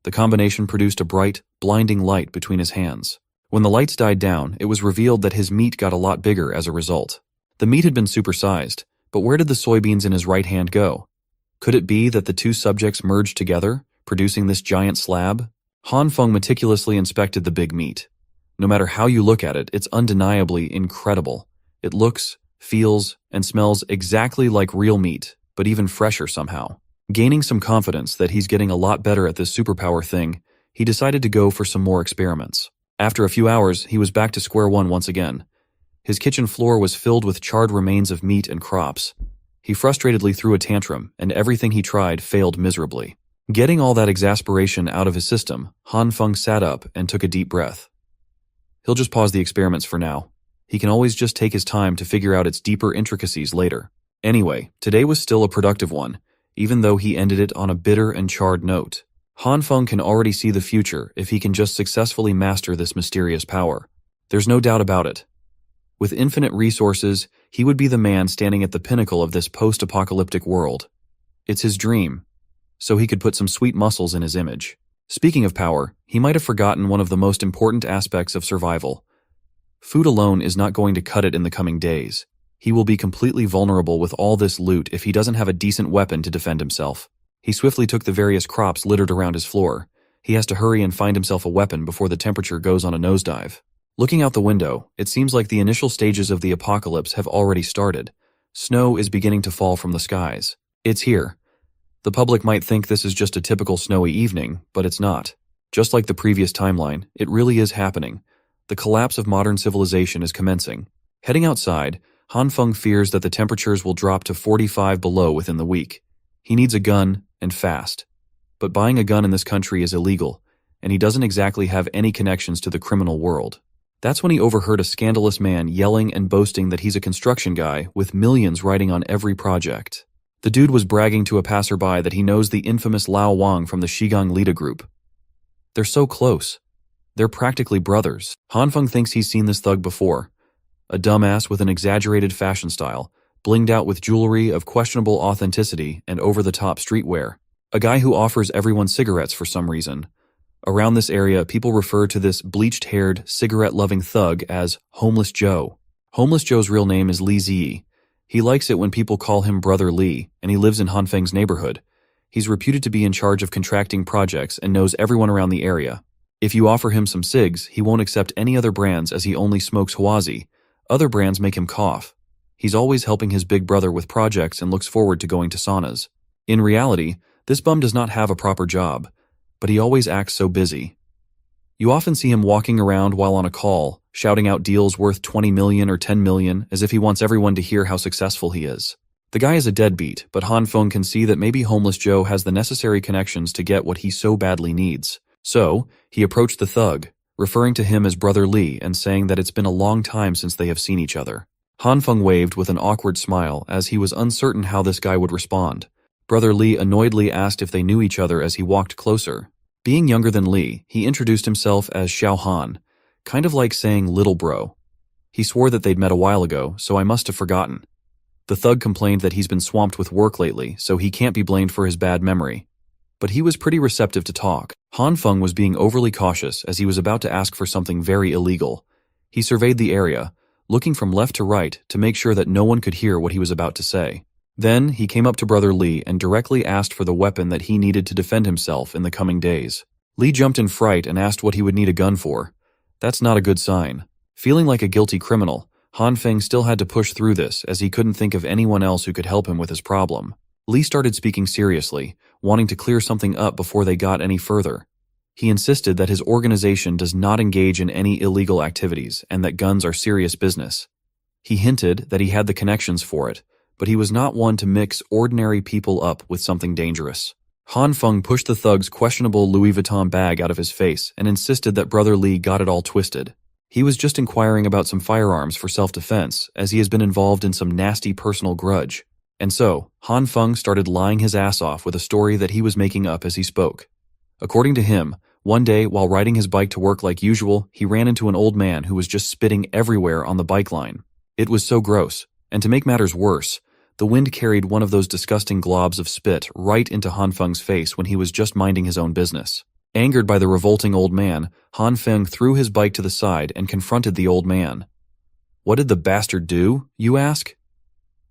The combination produced a bright, blinding light between his hands. When the lights died down, it was revealed that his meat got a lot bigger as a result. The meat had been supersized, but where did the soybeans in his right hand go? Could it be that the two subjects merged together, producing this giant slab? Han Feng meticulously inspected the big meat. No matter how you look at it, it's undeniably incredible. It looks, feels, and smells exactly like real meat, but even fresher somehow. Gaining some confidence that he's getting a lot better at this superpower thing, he decided to go for some more experiments. After a few hours, he was back to square one once again. His kitchen floor was filled with charred remains of meat and crops. He frustratedly threw a tantrum, and everything he tried failed miserably. Getting all that exasperation out of his system, Han Feng sat up and took a deep breath. He'll just pause the experiments for now. He can always just take his time to figure out its deeper intricacies later. Anyway, today was still a productive one, even though he ended it on a bitter and charred note. Han Feng can already see the future if he can just successfully master this mysterious power. There's no doubt about it. With infinite resources, he would be the man standing at the pinnacle of this post-apocalyptic world. It's his dream, so he could put some sweet muscles in his image. Speaking of power, he might have forgotten one of the most important aspects of survival. Food alone is not going to cut it in the coming days. He will be completely vulnerable with all this loot if he doesn't have a decent weapon to defend himself. He swiftly took the various crops littered around his floor. He has to hurry and find himself a weapon before the temperature goes on a nosedive. Looking out the window, it seems like the initial stages of the apocalypse have already started. Snow is beginning to fall from the skies. It's here. The public might think this is just a typical snowy evening, but it's not. Just like the previous timeline, it really is happening. The collapse of modern civilization is commencing. Heading outside, Han Feng fears that the temperatures will drop to 45 below within the week. He needs a gun, and fast. But buying a gun in this country is illegal, and he doesn't exactly have any connections to the criminal world. That's when he overheard a scandalous man yelling and boasting that he's a construction guy with millions riding on every project. The dude was bragging to a passerby that he knows the infamous Lao Wang from the Shigang Lida group. They're so close. They're practically brothers. Han Feng thinks he's seen this thug before. A dumbass with an exaggerated fashion style, blinged out with jewelry of questionable authenticity and over-the-top streetwear. A guy who offers everyone cigarettes for some reason. Around this area, people refer to this bleached-haired, cigarette-loving thug as Homeless Joe. Homeless Joe's real name is Li Ziyi. He likes it when people call him Brother Li, and he lives in Han Feng's neighborhood. He's reputed to be in charge of contracting projects and knows everyone around the area. If you offer him some cigs, he won't accept any other brands as he only smokes Huazi. Other brands make him cough. He's always helping his big brother with projects and looks forward to going to saunas. In reality, this bum does not have a proper job, but he always acts so busy. You often see him walking around while on a call, shouting out deals worth 20 million or 10 million as if he wants everyone to hear how successful he is. The guy is a deadbeat, but Han Feng can see that maybe Homeless Joe has the necessary connections to get what he so badly needs. So, he approached the thug, referring to him as Brother Li and saying that it's been a long time since they have seen each other. Han Feng waved with an awkward smile as he was uncertain how this guy would respond. Brother Li annoyedly asked if they knew each other as he walked closer. Being younger than Li, he introduced himself as Xiao Han, kind of like saying little bro. He swore that they'd met a while ago, so I must have forgotten. The thug complained that he's been swamped with work lately, so he can't be blamed for his bad memory. But he was pretty receptive to talk. Han Feng was being overly cautious as he was about to ask for something very illegal. He surveyed the area, looking from left to right to make sure that no one could hear what he was about to say. Then, he came up to Brother Li and directly asked for the weapon that he needed to defend himself in the coming days. Li jumped in fright and asked what he would need a gun for. That's not a good sign. Feeling like a guilty criminal, Han Feng still had to push through this as he couldn't think of anyone else who could help him with his problem. Li started speaking seriously, wanting to clear something up before they got any further. He insisted that his organization does not engage in any illegal activities and that guns are serious business. He hinted that he had the connections for it, but he was not one to mix ordinary people up with something dangerous. Han Feng pushed the thug's questionable Louis Vuitton bag out of his face and insisted that Brother Li got it all twisted. He was just inquiring about some firearms for self-defense, as he has been involved in some nasty personal grudge. And so, Han Feng started lying his ass off with a story that he was making up as he spoke. According to him, one day while riding his bike to work like usual, he ran into an old man who was just spitting everywhere on the bike line. It was so gross, and to make matters worse, the wind carried one of those disgusting globs of spit right into Han Feng's face when he was just minding his own business. Angered by the revolting old man, Han Feng threw his bike to the side and confronted the old man. What did the bastard do, you ask?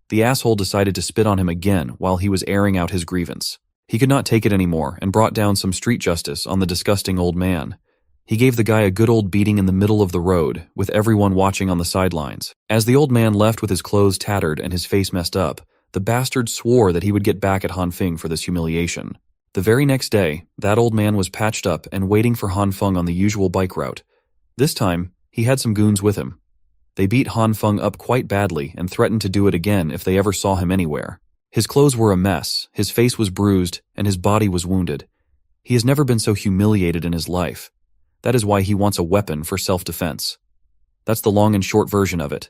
The asshole decided to spit on him again while he was airing out his grievance. He could not take it anymore and brought down some street justice on the disgusting old man. He gave the guy a good old beating in the middle of the road, with everyone watching on the sidelines. As the old man left with his clothes tattered and his face messed up, the bastard swore that he would get back at Han Feng for this humiliation. The very next day, that old man was patched up and waiting for Han Feng on the usual bike route. This time, he had some goons with him. They beat Han Feng up quite badly and threatened to do it again if they ever saw him anywhere. His clothes were a mess, his face was bruised, and his body was wounded. He has never been so humiliated in his life. That is why he wants a weapon for self-defense. That's the long and short version of it.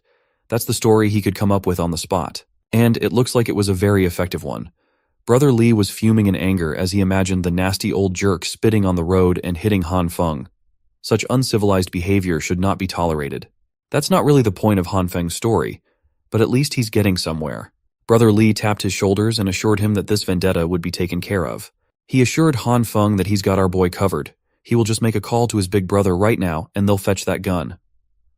That's the story he could come up with on the spot. And it looks like it was a very effective one. Brother Li was fuming in anger as he imagined the nasty old jerk spitting on the road and hitting Han Feng. Such uncivilized behavior should not be tolerated. That's not really the point of Han Feng's story, but at least he's getting somewhere. Brother Li tapped his shoulders and assured him that this vendetta would be taken care of. He assured Han Feng that he's got our boy covered. He will just make a call to his big brother right now and they'll fetch that gun.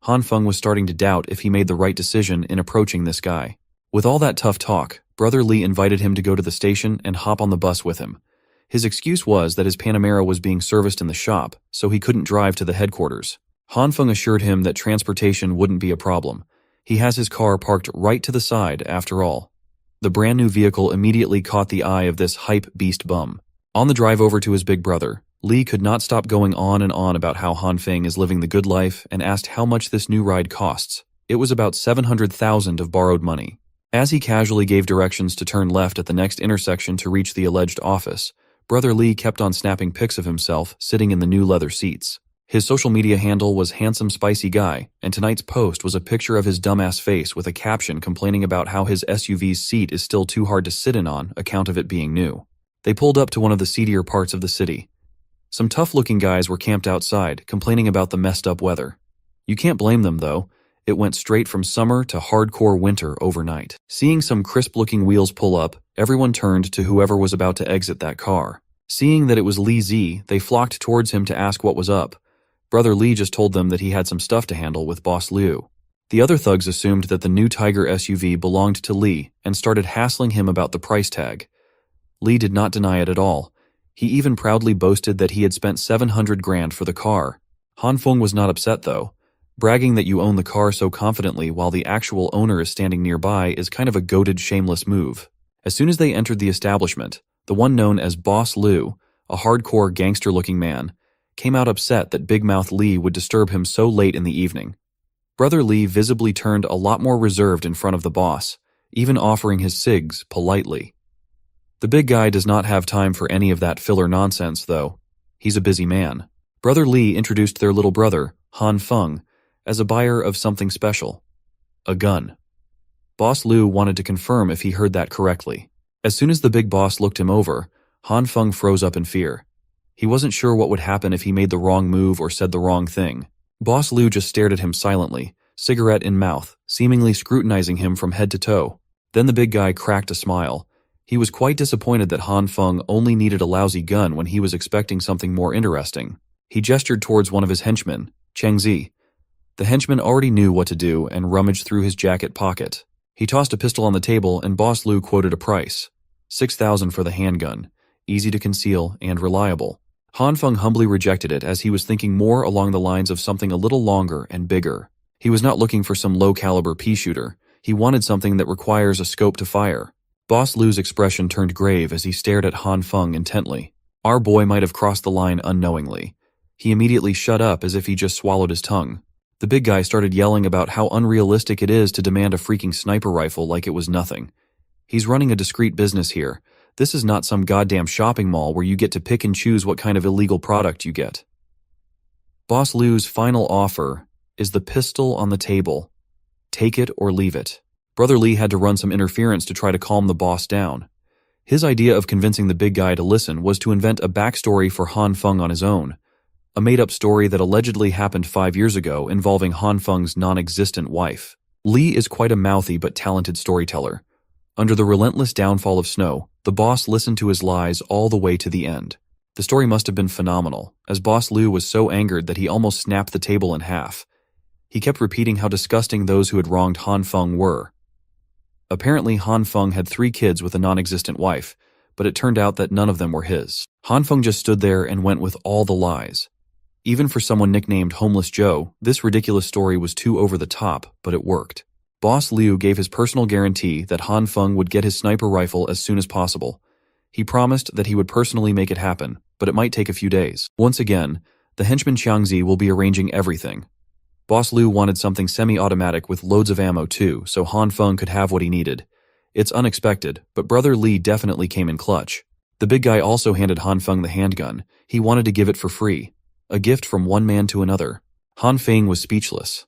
Han Feng was starting to doubt if he made the right decision in approaching this guy. With all that tough talk, Brother Li invited him to go to the station and hop on the bus with him. His excuse was that his Panamera was being serviced in the shop, so he couldn't drive to the headquarters. Han Feng assured him that transportation wouldn't be a problem. He has his car parked right to the side, after all. The brand new vehicle immediately caught the eye of this hype beast bum. On the drive over to his big brother, Li could not stop going on and on about how Han Feng is living the good life and asked how much this new ride costs. It was about 700,000 of borrowed money. As he casually gave directions to turn left at the next intersection to reach the alleged office, Brother Li kept on snapping pics of himself sitting in the new leather seats. His social media handle was Handsome Spicy Guy, and tonight's post was a picture of his dumbass face with a caption complaining about how his SUV's seat is still too hard to sit in on account of it being new. They pulled up to one of the seedier parts of the city. Some tough-looking guys were camped outside, complaining about the messed-up weather. You can't blame them, though. It went straight from summer to hardcore winter overnight. Seeing some crisp-looking wheels pull up, everyone turned to whoever was about to exit that car. Seeing that it was Li Zi, they flocked towards him to ask what was up. Brother Li just told them that he had some stuff to handle with Boss Liu. The other thugs assumed that the new Tiger SUV belonged to Li and started hassling him about the price tag. Li did not deny it at all. He even proudly boasted that he had spent 700 grand for the car. Han Feng was not upset though. Bragging that you own the car so confidently while the actual owner is standing nearby is kind of a goated, shameless move. As soon as they entered the establishment, the one known as Boss Liu, a hardcore gangster-looking man, came out upset that Big Mouth Li would disturb him so late in the evening. Brother Li visibly turned a lot more reserved in front of the boss, even offering his cigs politely. The big guy does not have time for any of that filler nonsense, though. He's a busy man. Brother Li introduced their little brother, Han Feng, as a buyer of something special. A gun. Boss Liu wanted to confirm if he heard that correctly. As soon as the big boss looked him over, Han Feng froze up in fear. He wasn't sure what would happen if he made the wrong move or said the wrong thing. Boss Liu just stared at him silently, cigarette in mouth, seemingly scrutinizing him from head to toe. Then the big guy cracked a smile. He was quite disappointed that Han Feng only needed a lousy gun when he was expecting something more interesting. He gestured towards one of his henchmen, Cheng Zi. The henchman already knew what to do and rummaged through his jacket pocket. He tossed a pistol on the table and Boss Liu quoted a price. 6,000 for the handgun, easy to conceal and reliable. Han Feng humbly rejected it as he was thinking more along the lines of something a little longer and bigger. He was not looking for some low-caliber pea shooter. He wanted something that requires a scope to fire. Boss Lu's expression turned grave as he stared at Han Feng intently. Our boy might have crossed the line unknowingly. He immediately shut up as if he just swallowed his tongue. The big guy started yelling about how unrealistic it is to demand a freaking sniper rifle like it was nothing. He's running a discreet business here. This is not some goddamn shopping mall where you get to pick and choose what kind of illegal product you get. Boss Lu's final offer is the pistol on the table. Take it or leave it. Brother Lee had to run some interference to try to calm the boss down. His idea of convincing the big guy to listen was to invent a backstory for Han Feng on his own. A made-up story that allegedly happened 5 years ago involving Han Feng's non-existent wife. Lee is quite a mouthy but talented storyteller. Under the relentless downfall of snow, the boss listened to his lies all the way to the end. The story must have been phenomenal, as Boss Lu was so angered that he almost snapped the table in half. He kept repeating how disgusting those who had wronged Han Feng were. Apparently, Han Feng had 3 kids with a non-existent wife, but it turned out that none of them were his. Han Feng just stood there and went with all the lies. Even for someone nicknamed Homeless Joe, this ridiculous story was too over the top, but it worked. Boss Liu gave his personal guarantee that Han Feng would get his sniper rifle as soon as possible. He promised that he would personally make it happen, but it might take a few days. Once again, the henchman Xiangzi will be arranging everything. Boss Liu wanted something semi-automatic with loads of ammo too, so Han Feng could have what he needed. It's unexpected, but Brother Lee definitely came in clutch. The big guy also handed Han Feng the handgun. He wanted to give it for free. A gift from one man to another. Han Feng was speechless.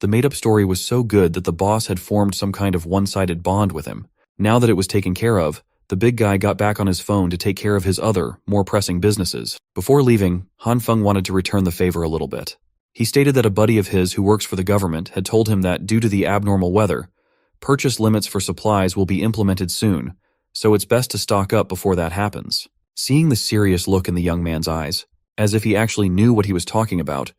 The made-up story was so good that the boss had formed some kind of one-sided bond with him. Now that it was taken care of, the big guy got back on his phone to take care of his other, more pressing businesses. Before leaving, Han Feng wanted to return the favor a little bit. He stated that a buddy of his who works for the government had told him that due to the abnormal weather, purchase limits for supplies will be implemented soon, so it's best to stock up before that happens. Seeing the serious look in the young man's eyes, as if he actually knew what he was talking about,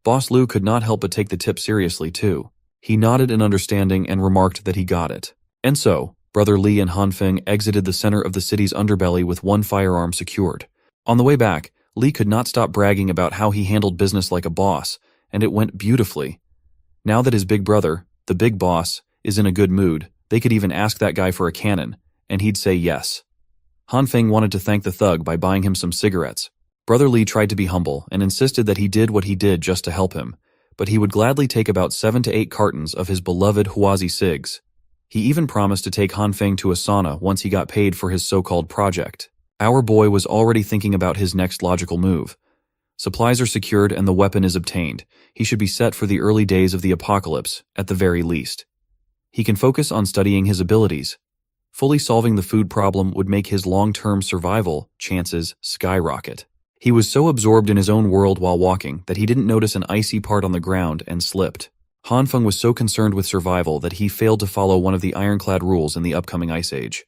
Boss Lu could not help but take the tip seriously too. He nodded in understanding and remarked that he got it. And so, Brother Lee and Han Feng exited the center of the city's underbelly with one firearm secured. On the way back, Lee could not stop bragging about how he handled business like a boss, and it went beautifully. Now that his big brother, the big boss, is in a good mood, they could even ask that guy for a cannon, and he'd say yes. Han Feng wanted to thank the thug by buying him some cigarettes. Brother Lee tried to be humble and insisted that he did what he did just to help him, but he would gladly take about 7 to 8 cartons of his beloved Huazi cigs. He even promised to take Han Feng to a sauna once he got paid for his so-called project. Our boy was already thinking about his next logical move. Supplies are secured and the weapon is obtained. He should be set for the early days of the apocalypse, at the very least. He can focus on studying his abilities. Fully solving the food problem would make his long-term survival chances skyrocket. He was so absorbed in his own world while walking that he didn't notice an icy part on the ground and slipped. Han Feng was so concerned with survival that he failed to follow one of the ironclad rules in the upcoming ice age.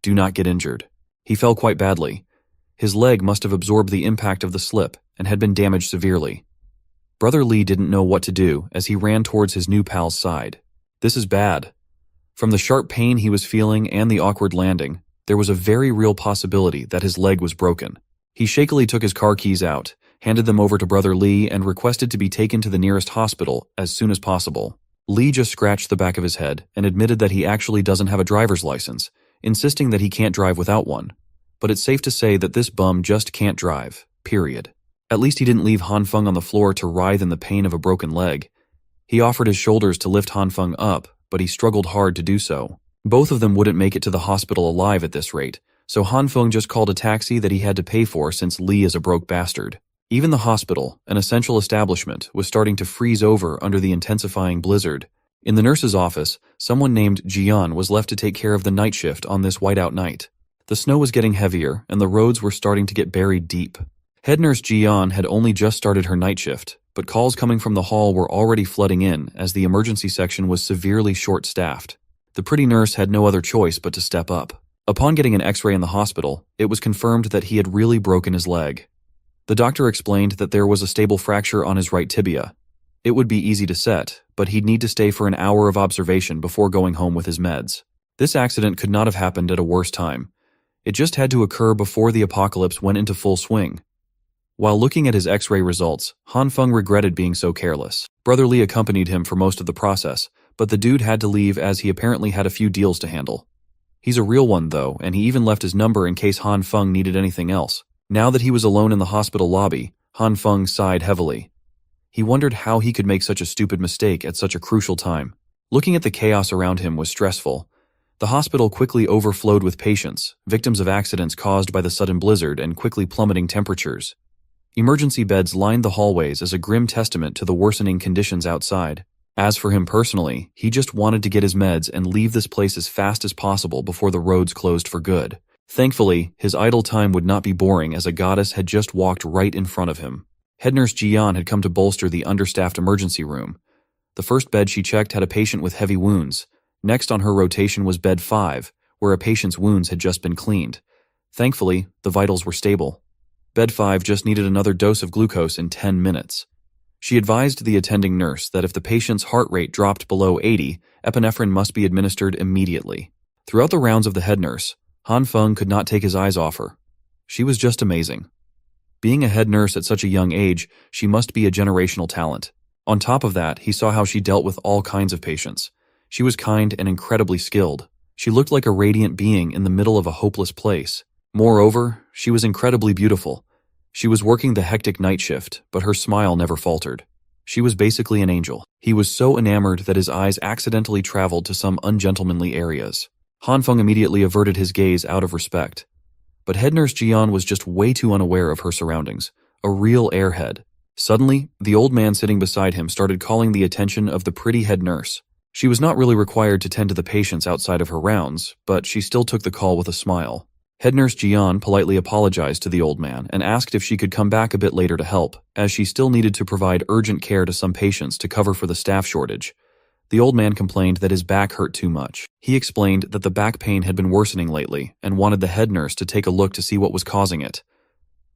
Do not get injured. He fell quite badly. His leg must have absorbed the impact of the slip and had been damaged severely. Brother Lee didn't know what to do as he ran towards his new pal's side. This is bad. From the sharp pain he was feeling and the awkward landing, there was a very real possibility that his leg was broken. He shakily took his car keys out, handed them over to Brother Lee, and requested to be taken to the nearest hospital as soon as possible. Lee just scratched the back of his head and admitted that he actually doesn't have a driver's license, insisting that he can't drive without one. But it's safe to say that this bum just can't drive, period. At least he didn't leave Han Feng on the floor to writhe in the pain of a broken leg. He offered his shoulders to lift Han Feng up, but he struggled hard to do so. Both of them wouldn't make it to the hospital alive at this rate, so Han Feng just called a taxi that he had to pay for since Lee is a broke bastard. Even the hospital, an essential establishment, was starting to freeze over under the intensifying blizzard. In the nurse's office, someone named Jian was left to take care of the night shift on this whiteout night. The snow was getting heavier, and the roads were starting to get buried deep. Head nurse Jian had only just started her night shift, but calls coming from the hall were already flooding in as the emergency section was severely short-staffed. The pretty nurse had no other choice but to step up. Upon getting an x-ray in the hospital, it was confirmed that he had really broken his leg. The doctor explained that there was a stable fracture on his right tibia. It would be easy to set, but he'd need to stay for an hour of observation before going home with his meds. This accident could not have happened at a worse time. It just had to occur before the apocalypse went into full swing. While looking at his X-ray results, Han Feng regretted being so careless. Brother Lee accompanied him for most of the process, but the dude had to leave as he apparently had a few deals to handle. He's a real one though, and he even left his number in case Han Feng needed anything else. Now that he was alone in the hospital lobby, Han Feng sighed heavily. He wondered how he could make such a stupid mistake at such a crucial time. Looking at the chaos around him was stressful. The hospital quickly overflowed with patients, victims of accidents caused by the sudden blizzard and quickly plummeting temperatures. Emergency beds lined the hallways as a grim testament to the worsening conditions outside. As for him personally, he just wanted to get his meds and leave this place as fast as possible before the roads closed for good. Thankfully, his idle time would not be boring as a goddess had just walked right in front of him. Head nurse Jian had come to bolster the understaffed emergency room. The first bed she checked had a patient with heavy wounds. Next on her rotation was bed 5, where a patient's wounds had just been cleaned. Thankfully, the vitals were stable. Bed 5 just needed another dose of glucose in 10 minutes. She advised the attending nurse that if the patient's heart rate dropped below 80, epinephrine must be administered immediately. Throughout the rounds of the head nurse, Han Feng could not take his eyes off her. She was just amazing. Being a head nurse at such a young age, she must be a generational talent. On top of that, he saw how she dealt with all kinds of patients. She was kind and incredibly skilled. She looked like a radiant being in the middle of a hopeless place. Moreover, she was incredibly beautiful. She was working the hectic night shift, but her smile never faltered. She was basically an angel. He was so enamored that his eyes accidentally traveled to some ungentlemanly areas. Han Feng immediately averted his gaze out of respect. But head nurse Jian was just way too unaware of her surroundings. A real airhead. Suddenly, the old man sitting beside him started calling the attention of the pretty head nurse. She was not really required to tend to the patients outside of her rounds, but she still took the call with a smile. Head nurse Jian politely apologized to the old man and asked if she could come back a bit later to help, as she still needed to provide urgent care to some patients to cover for the staff shortage. The old man complained that his back hurt too much. He explained that the back pain had been worsening lately and wanted the head nurse to take a look to see what was causing it.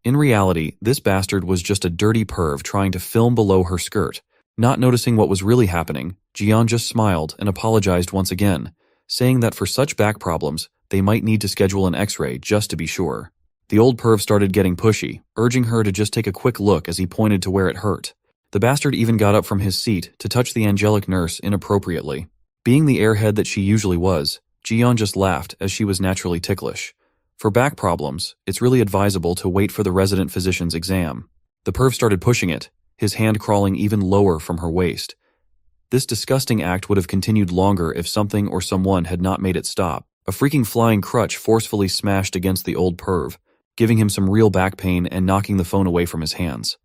In reality, this bastard was just a dirty perv trying to film below her skirt. Not noticing what was really happening, Jian just smiled and apologized once again, saying that for such back problems, they might need to schedule an X-ray just to be sure. The old perv started getting pushy, urging her to just take a quick look as he pointed to where it hurt. The bastard even got up from his seat to touch the angelic nurse inappropriately. Being the airhead that she usually was, Jian just laughed as she was naturally ticklish. For back problems, it's really advisable to wait for the resident physician's exam. The perv started pushing it, his hand crawling even lower from her waist. This disgusting act would have continued longer if something or someone had not made it stop. A freaking flying crutch forcefully smashed against the old perv, giving him some real back pain and knocking the phone away from his hands.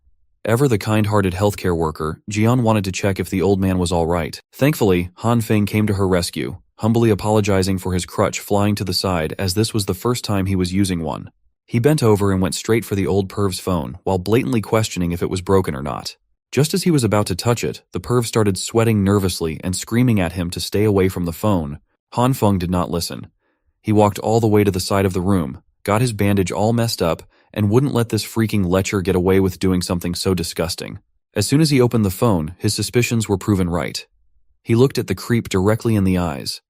Ever the kind-hearted healthcare worker, Jian wanted to check if the old man was all right. Thankfully, Han Feng came to her rescue, humbly apologizing for his crutch flying to the side as this was the first time he was using one. He bent over and went straight for the old perv's phone while blatantly questioning if it was broken or not. Just as he was about to touch it, the perv started sweating nervously and screaming at him to stay away from the phone. Han Feng did not listen. He walked all the way to the side of the room, got his bandage all messed up, and wouldn't let this freaking lecher get away with doing something so disgusting. As soon as he opened the phone, his suspicions were proven right. He looked at the creep directly in the eyes.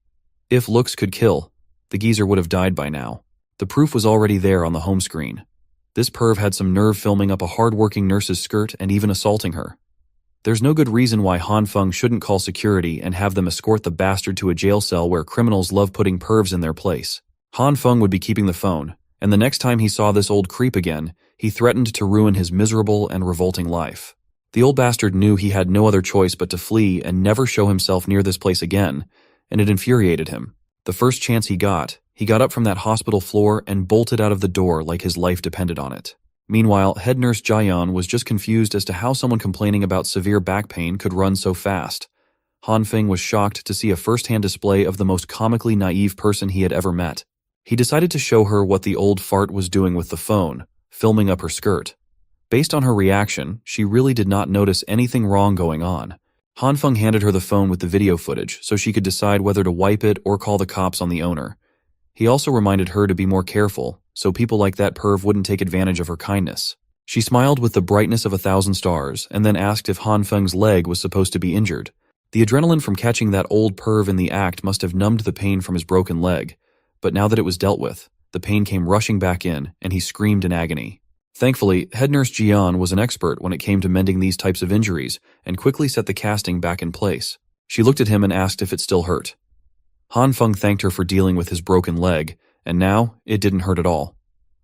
If looks could kill, the geezer would have died by now. The proof was already there on the home screen. This perv had some nerve filming up a hard-working nurse's skirt and even assaulting her. There's no good reason why Han Feng shouldn't call security and have them escort the bastard to a jail cell where criminals love putting pervs in their place. Han Feng would be keeping the phone, and the next time he saw this old creep again, he threatened to ruin his miserable and revolting life. The old bastard knew he had no other choice but to flee and never show himself near this place again, and it infuriated him. The first chance he got up from that hospital floor and bolted out of the door like his life depended on it. Meanwhile, head nurse Jian was just confused as to how someone complaining about severe back pain could run so fast. Han Feng was shocked to see a first-hand display of the most comically naive person he had ever met. He decided to show her what the old fart was doing with the phone, filming up her skirt. Based on her reaction, she really did not notice anything wrong going on. Han Feng handed her the phone with the video footage so she could decide whether to wipe it or call the cops on the owner. He also reminded her to be more careful, so people like that perv wouldn't take advantage of her kindness. She smiled with the brightness of 1,000 stars and then asked if Han Feng's leg was supposed to be injured. The adrenaline from catching that old perv in the act must have numbed the pain from his broken leg, but now that it was dealt with, the pain came rushing back in and he screamed in agony. Thankfully, head nurse Jian was an expert when it came to mending these types of injuries and quickly set the casting back in place. She looked at him and asked if it still hurt. Han Feng thanked her for dealing with his broken leg, and now it didn't hurt at all.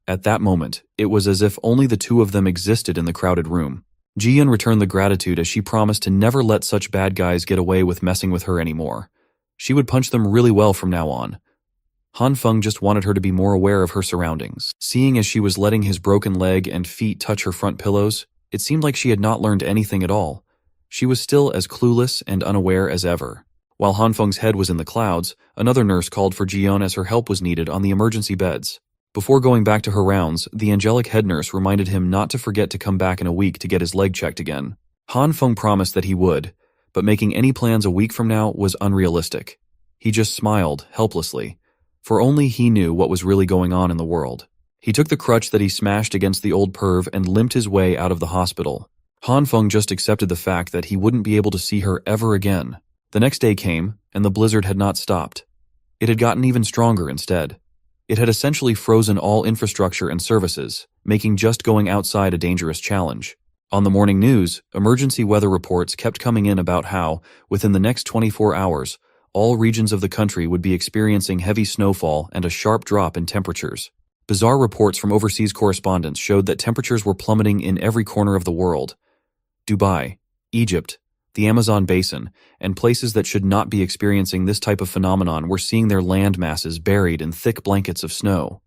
At that moment, it was as if only the two of them existed in the crowded room. Jian returned the gratitude as she promised to never let such bad guys get away with messing with her anymore. She would punch them really well from now on. Han Feng just wanted her to be more aware of her surroundings. Seeing as she was letting his broken leg and feet touch her front pillows, it seemed like she had not learned anything at all. She was still as clueless and unaware as ever. While Han Feng's head was in the clouds, another nurse called for Jian as her help was needed on the emergency beds. Before going back to her rounds, the angelic head nurse reminded him not to forget to come back in a week to get his leg checked again. Han Feng promised that he would, but making any plans a week from now was unrealistic. He just smiled, helplessly, for only he knew what was really going on in the world. He took the crutch that he smashed against the old perv and limped his way out of the hospital. Han Feng just accepted the fact that he wouldn't be able to see her ever again. The next day came, and the blizzard had not stopped. It had gotten even stronger instead. It had essentially frozen all infrastructure and services, making just going outside a dangerous challenge. On the morning news, emergency weather reports kept coming in about how, within the next 24 hours, all regions of the country would be experiencing heavy snowfall and a sharp drop in temperatures. Bizarre reports from overseas correspondents showed that temperatures were plummeting in every corner of the world. Dubai, Egypt, the Amazon basin, and places that should not be experiencing this type of phenomenon were seeing their land masses buried in thick blankets of snow.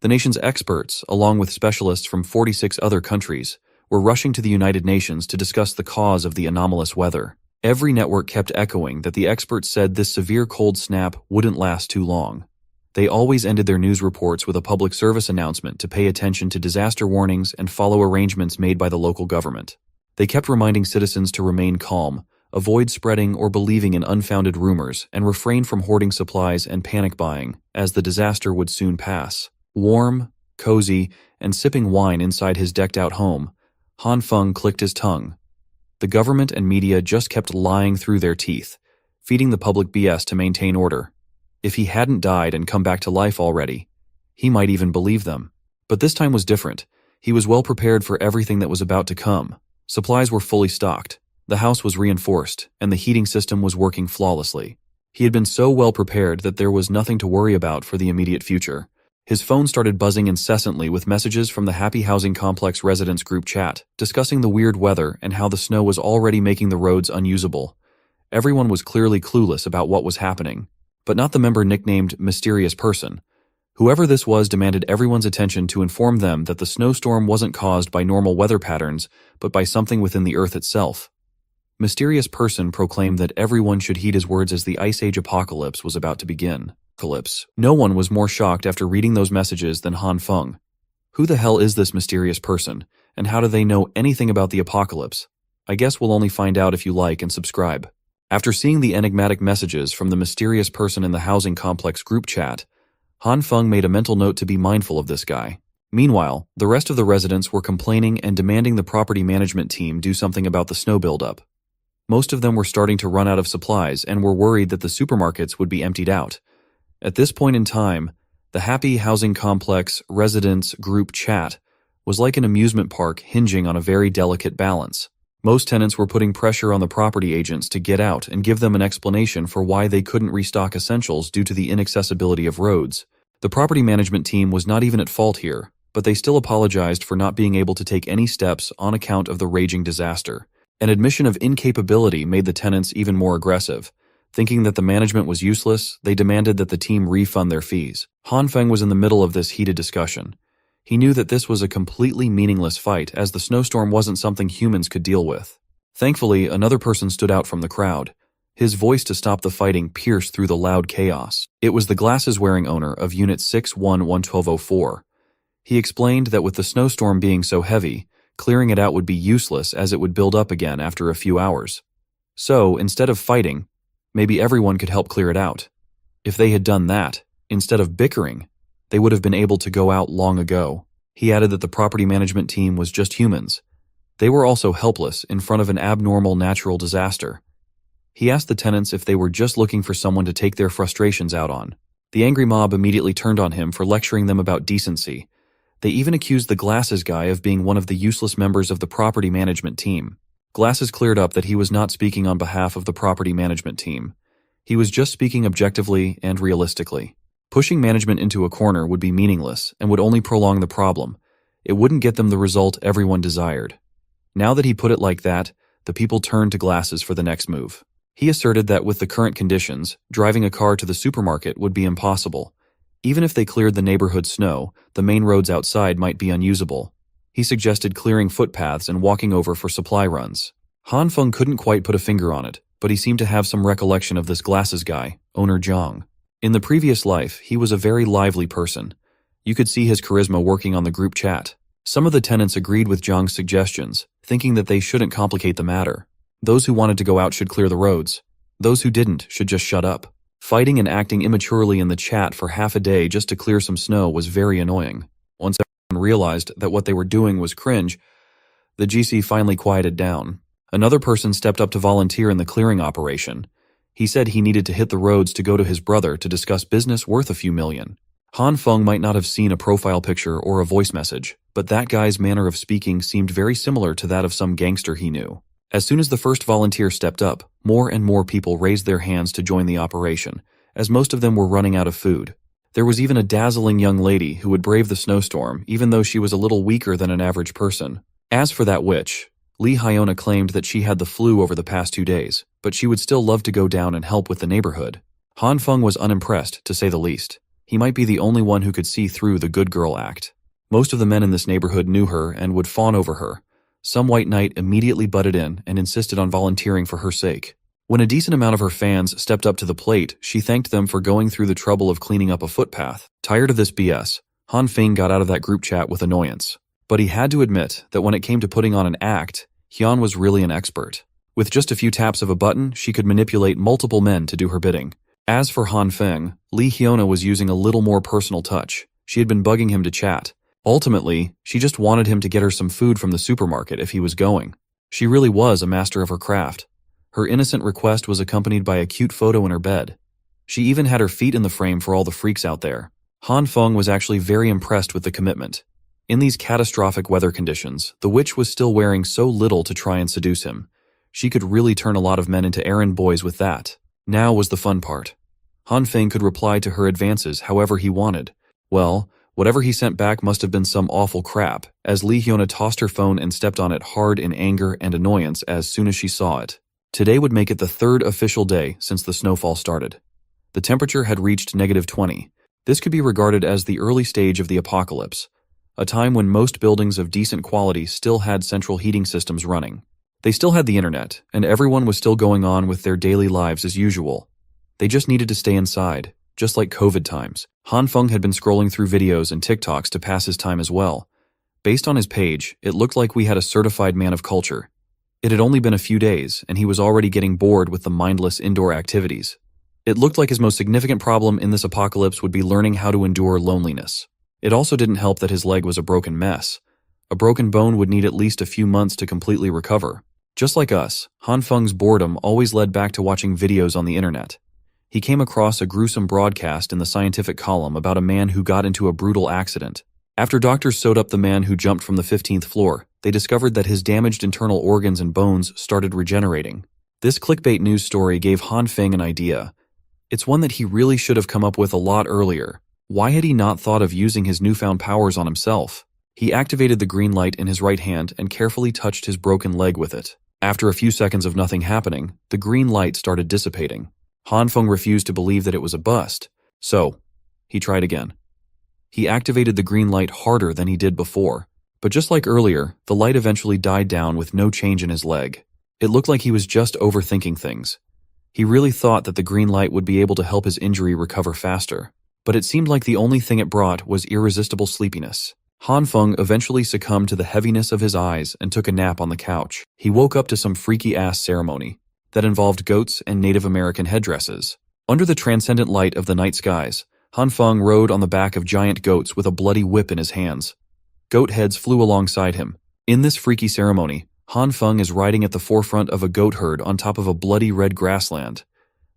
The nation's experts, along with specialists from 46 other countries, were rushing to the United Nations to discuss the cause of the anomalous weather. Every network kept echoing that the experts said this severe cold snap wouldn't last too long. They always ended their news reports with a public service announcement to pay attention to disaster warnings and follow arrangements made by the local government. They kept reminding citizens to remain calm, avoid spreading or believing in unfounded rumors, and refrain from hoarding supplies and panic buying, as the disaster would soon pass. Warm, cozy, and sipping wine inside his decked-out home, Han Feng clicked his tongue. The government and media just kept lying through their teeth, feeding the public BS to maintain order. If he hadn't died and come back to life already, he might even believe them. But this time was different. He was well prepared for everything that was about to come. Supplies were fully stocked, the house was reinforced, and the heating system was working flawlessly. He had been so well prepared that there was nothing to worry about for the immediate future. His phone started buzzing incessantly with messages from the Happy Housing Complex residents group chat, discussing the weird weather and how the snow was already making the roads unusable. Everyone was clearly clueless about what was happening, but not the member nicknamed Mysterious Person. Whoever this was demanded everyone's attention to inform them that the snowstorm wasn't caused by normal weather patterns, but by something within the Earth itself. Mysterious Person proclaimed that everyone should heed his words as the Ice Age apocalypse was about to begin. No one was more shocked after reading those messages than Han Feng. Who the hell is this mysterious person, and how do they know anything about the apocalypse? I guess we'll only find out if you like and subscribe. After seeing the enigmatic messages from the mysterious person in the housing complex group chat, Han Feng made a mental note to be mindful of this guy. Meanwhile, the rest of the residents were complaining and demanding the property management team do something about the snow buildup. Most of them were starting to run out of supplies and were worried that the supermarkets would be emptied out. At this point in time, the Happy Housing Complex residents group chat was like an amusement park hinging on a very delicate balance. Most tenants were putting pressure on the property agents to get out and give them an explanation for why they couldn't restock essentials due to the inaccessibility of roads. The property management team was not even at fault here, but they still apologized for not being able to take any steps on account of the raging disaster. An admission of incapability made the tenants even more aggressive. Thinking that the management was useless, they demanded that the team refund their fees. Han Feng was in the middle of this heated discussion. He knew that this was a completely meaningless fight, as the snowstorm wasn't something humans could deal with. Thankfully, another person stood out from the crowd. His voice to stop the fighting pierced through the loud chaos. It was the glasses-wearing owner of Unit 611-1204. He explained that with the snowstorm being so heavy, clearing it out would be useless as it would build up again after a few hours. So, instead of fighting, maybe everyone could help clear it out. If they had done that, instead of bickering, they would have been able to go out long ago. He added that the property management team was just humans. They were also helpless in front of an abnormal natural disaster. He asked the tenants if they were just looking for someone to take their frustrations out on. The angry mob immediately turned on him for lecturing them about decency. They even accused the Glasses guy of being one of the useless members of the property management team. Glasses cleared up that he was not speaking on behalf of the property management team. He was just speaking objectively and realistically. Pushing management into a corner would be meaningless and would only prolong the problem. It wouldn't get them the result everyone desired. Now that he put it like that, the people turned to Glasses for the next move. He asserted that with the current conditions, driving a car to the supermarket would be impossible. Even if they cleared the neighborhood snow, the main roads outside might be unusable. He suggested clearing footpaths and walking over for supply runs. Han Feng couldn't quite put a finger on it, but he seemed to have some recollection of this Glasses guy, owner Zhang. In the previous life, he was a very lively person. You could see his charisma working on the group chat. Some of the tenants agreed with Zhang's suggestions, thinking that they shouldn't complicate the matter. Those who wanted to go out should clear the roads. Those who didn't should just shut up. Fighting and acting immaturely in the chat for half a day just to clear some snow was very annoying. Once everyone realized that what they were doing was cringe, the GC finally quieted down. Another person stepped up to volunteer in the clearing operation. He said he needed to hit the roads to go to his brother to discuss business worth a few million. Han Feng might not have seen a profile picture or a voice message, but that guy's manner of speaking seemed very similar to that of some gangster he knew. As soon as the first volunteer stepped up, more and more people raised their hands to join the operation, as most of them were running out of food. There was even a dazzling young lady who would brave the snowstorm, even though she was a little weaker than an average person. As for that witch, Li Hyona claimed that she had the flu over the past 2 days, but she would still love to go down and help with the neighborhood. Han Feng was unimpressed, to say the least. He might be the only one who could see through the good girl act. Most of the men in this neighborhood knew her and would fawn over her. Some white knight immediately butted in and insisted on volunteering for her sake. When a decent amount of her fans stepped up to the plate, she thanked them for going through the trouble of cleaning up a footpath. Tired of this BS, Han Feng got out of that group chat with annoyance. But he had to admit that when it came to putting on an act, Hyun was really an expert. With just a few taps of a button, she could manipulate multiple men to do her bidding. As for Han Feng, Li Hyona was using a little more personal touch. She had been bugging him to chat. Ultimately, she just wanted him to get her some food from the supermarket if he was going. She really was a master of her craft. Her innocent request was accompanied by a cute photo in her bed. She even had her feet in the frame for all the freaks out there. Han Feng was actually very impressed with the commitment. In these catastrophic weather conditions, the witch was still wearing so little to try and seduce him. She could really turn a lot of men into errand boys with that. Now was the fun part. Han Feng could reply to her advances however he wanted. Well, whatever he sent back must have been some awful crap, as Li Hyona tossed her phone and stepped on it hard in anger and annoyance as soon as she saw it. Today would make it the third official day since the snowfall started. The temperature had reached -20. This could be regarded as the early stage of the apocalypse, a time when most buildings of decent quality still had central heating systems running. They still had the internet, and everyone was still going on with their daily lives as usual. They just needed to stay inside, just like COVID times. Han Feng had been scrolling through videos and TikToks to pass his time as well. Based on his page, it looked like we had a certified man of culture. It had only been a few days, and he was already getting bored with the mindless indoor activities. It looked like his most significant problem in this apocalypse would be learning how to endure loneliness. It also didn't help that his leg was a broken mess. A broken bone would need at least a few months to completely recover. Just like us, Han Feng's boredom always led back to watching videos on the internet. He came across a gruesome broadcast in the scientific column about a man who got into a brutal accident. After doctors sewed up the man who jumped from the 15th floor, they discovered that his damaged internal organs and bones started regenerating. This clickbait news story gave Han Feng an idea. It's one that he really should have come up with a lot earlier. Why had he not thought of using his newfound powers on himself? He activated the green light in his right hand and carefully touched his broken leg with it. After a few seconds of nothing happening, the green light started dissipating. Han Feng refused to believe that it was a bust, so he tried again. He activated the green light harder than he did before, but just like earlier, the light eventually died down with no change in his leg. It looked like he was just overthinking things. He really thought that the green light would be able to help his injury recover faster, but it seemed like the only thing it brought was irresistible sleepiness. Han Feng eventually succumbed to the heaviness of his eyes and took a nap on the couch. He woke up to some freaky-ass ceremony that involved goats and Native American headdresses. Under the transcendent light of the night skies, Han Feng rode on the back of giant goats with a bloody whip in his hands. Goat heads flew alongside him. In this freaky ceremony, Han Feng is riding at the forefront of a goat herd on top of a bloody red grassland.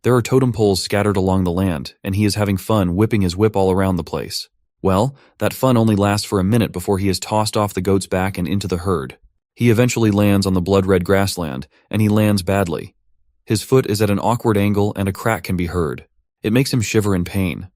There are totem poles scattered along the land, and he is having fun whipping his whip all around the place. Well, that fun only lasts for a minute before he is tossed off the goat's back and into the herd. He eventually lands on the blood-red grassland, and he lands badly. His foot is at an awkward angle and a crack can be heard. It makes him shiver in pain.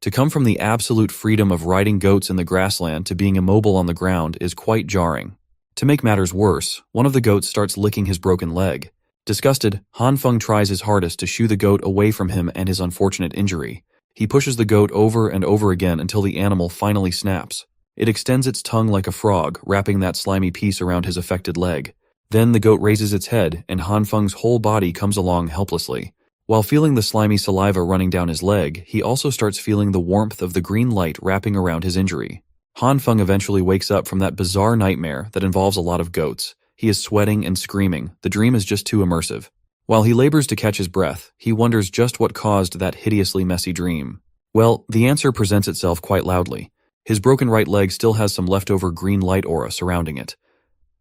To come from the absolute freedom of riding goats in the grassland to being immobile on the ground is quite jarring. To make matters worse, one of the goats starts licking his broken leg. Disgusted, Han Feng tries his hardest to shoo the goat away from him and his unfortunate injury. He pushes the goat over and over again until the animal finally snaps. It extends its tongue like a frog, wrapping that slimy piece around his affected leg. Then the goat raises its head, and Han Feng's whole body comes along helplessly. While feeling the slimy saliva running down his leg, he also starts feeling the warmth of the green light wrapping around his injury. Han Feng eventually wakes up from that bizarre nightmare that involves a lot of goats. He is sweating and screaming. The dream is just too immersive. While he labors to catch his breath, he wonders just what caused that hideously messy dream. Well, the answer presents itself quite loudly. His broken right leg still has some leftover green light aura surrounding it.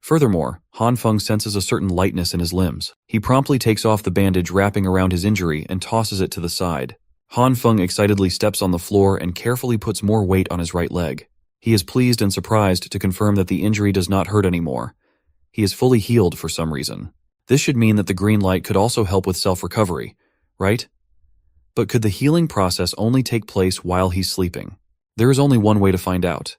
Furthermore, Han Feng senses a certain lightness in his limbs. He promptly takes off the bandage wrapping around his injury and tosses it to the side. Han Feng excitedly steps on the floor and carefully puts more weight on his right leg. He is pleased and surprised to confirm that the injury does not hurt anymore. He is fully healed for some reason. This should mean that the green light could also help with self-recovery, right? But could the healing process only take place while he's sleeping? There is only one way to find out,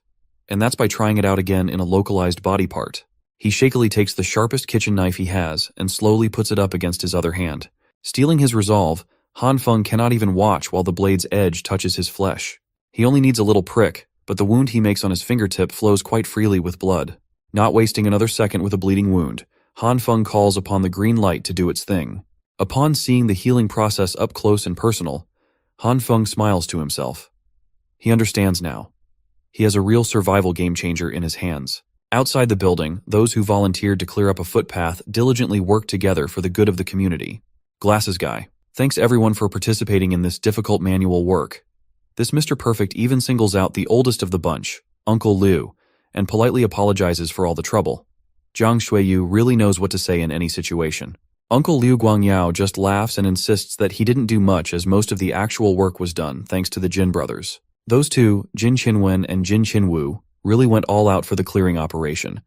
and that's by trying it out again in a localized body part. He shakily takes the sharpest kitchen knife he has and slowly puts it up against his other hand. Stealing his resolve, Han Feng cannot even watch while the blade's edge touches his flesh. He only needs a little prick, but the wound he makes on his fingertip flows quite freely with blood. Not wasting another second with a bleeding wound, Han Feng calls upon the green light to do its thing. Upon seeing the healing process up close and personal, Han Feng smiles to himself. He understands now. He has a real survival game-changer in his hands. Outside the building, those who volunteered to clear up a footpath diligently worked together for the good of the community. Glasses guy. Thanks everyone for participating in this difficult manual work. This Mr. Perfect even singles out the oldest of the bunch, Uncle Liu, and politely apologizes for all the trouble. Zhang Xueyu really knows what to say in any situation. Uncle Liu Guangyao just laughs and insists that he didn't do much as most of the actual work was done thanks to the Jin brothers. Those two, Jin Qinwen and Jin Qinwu, really went all out for the clearing operation.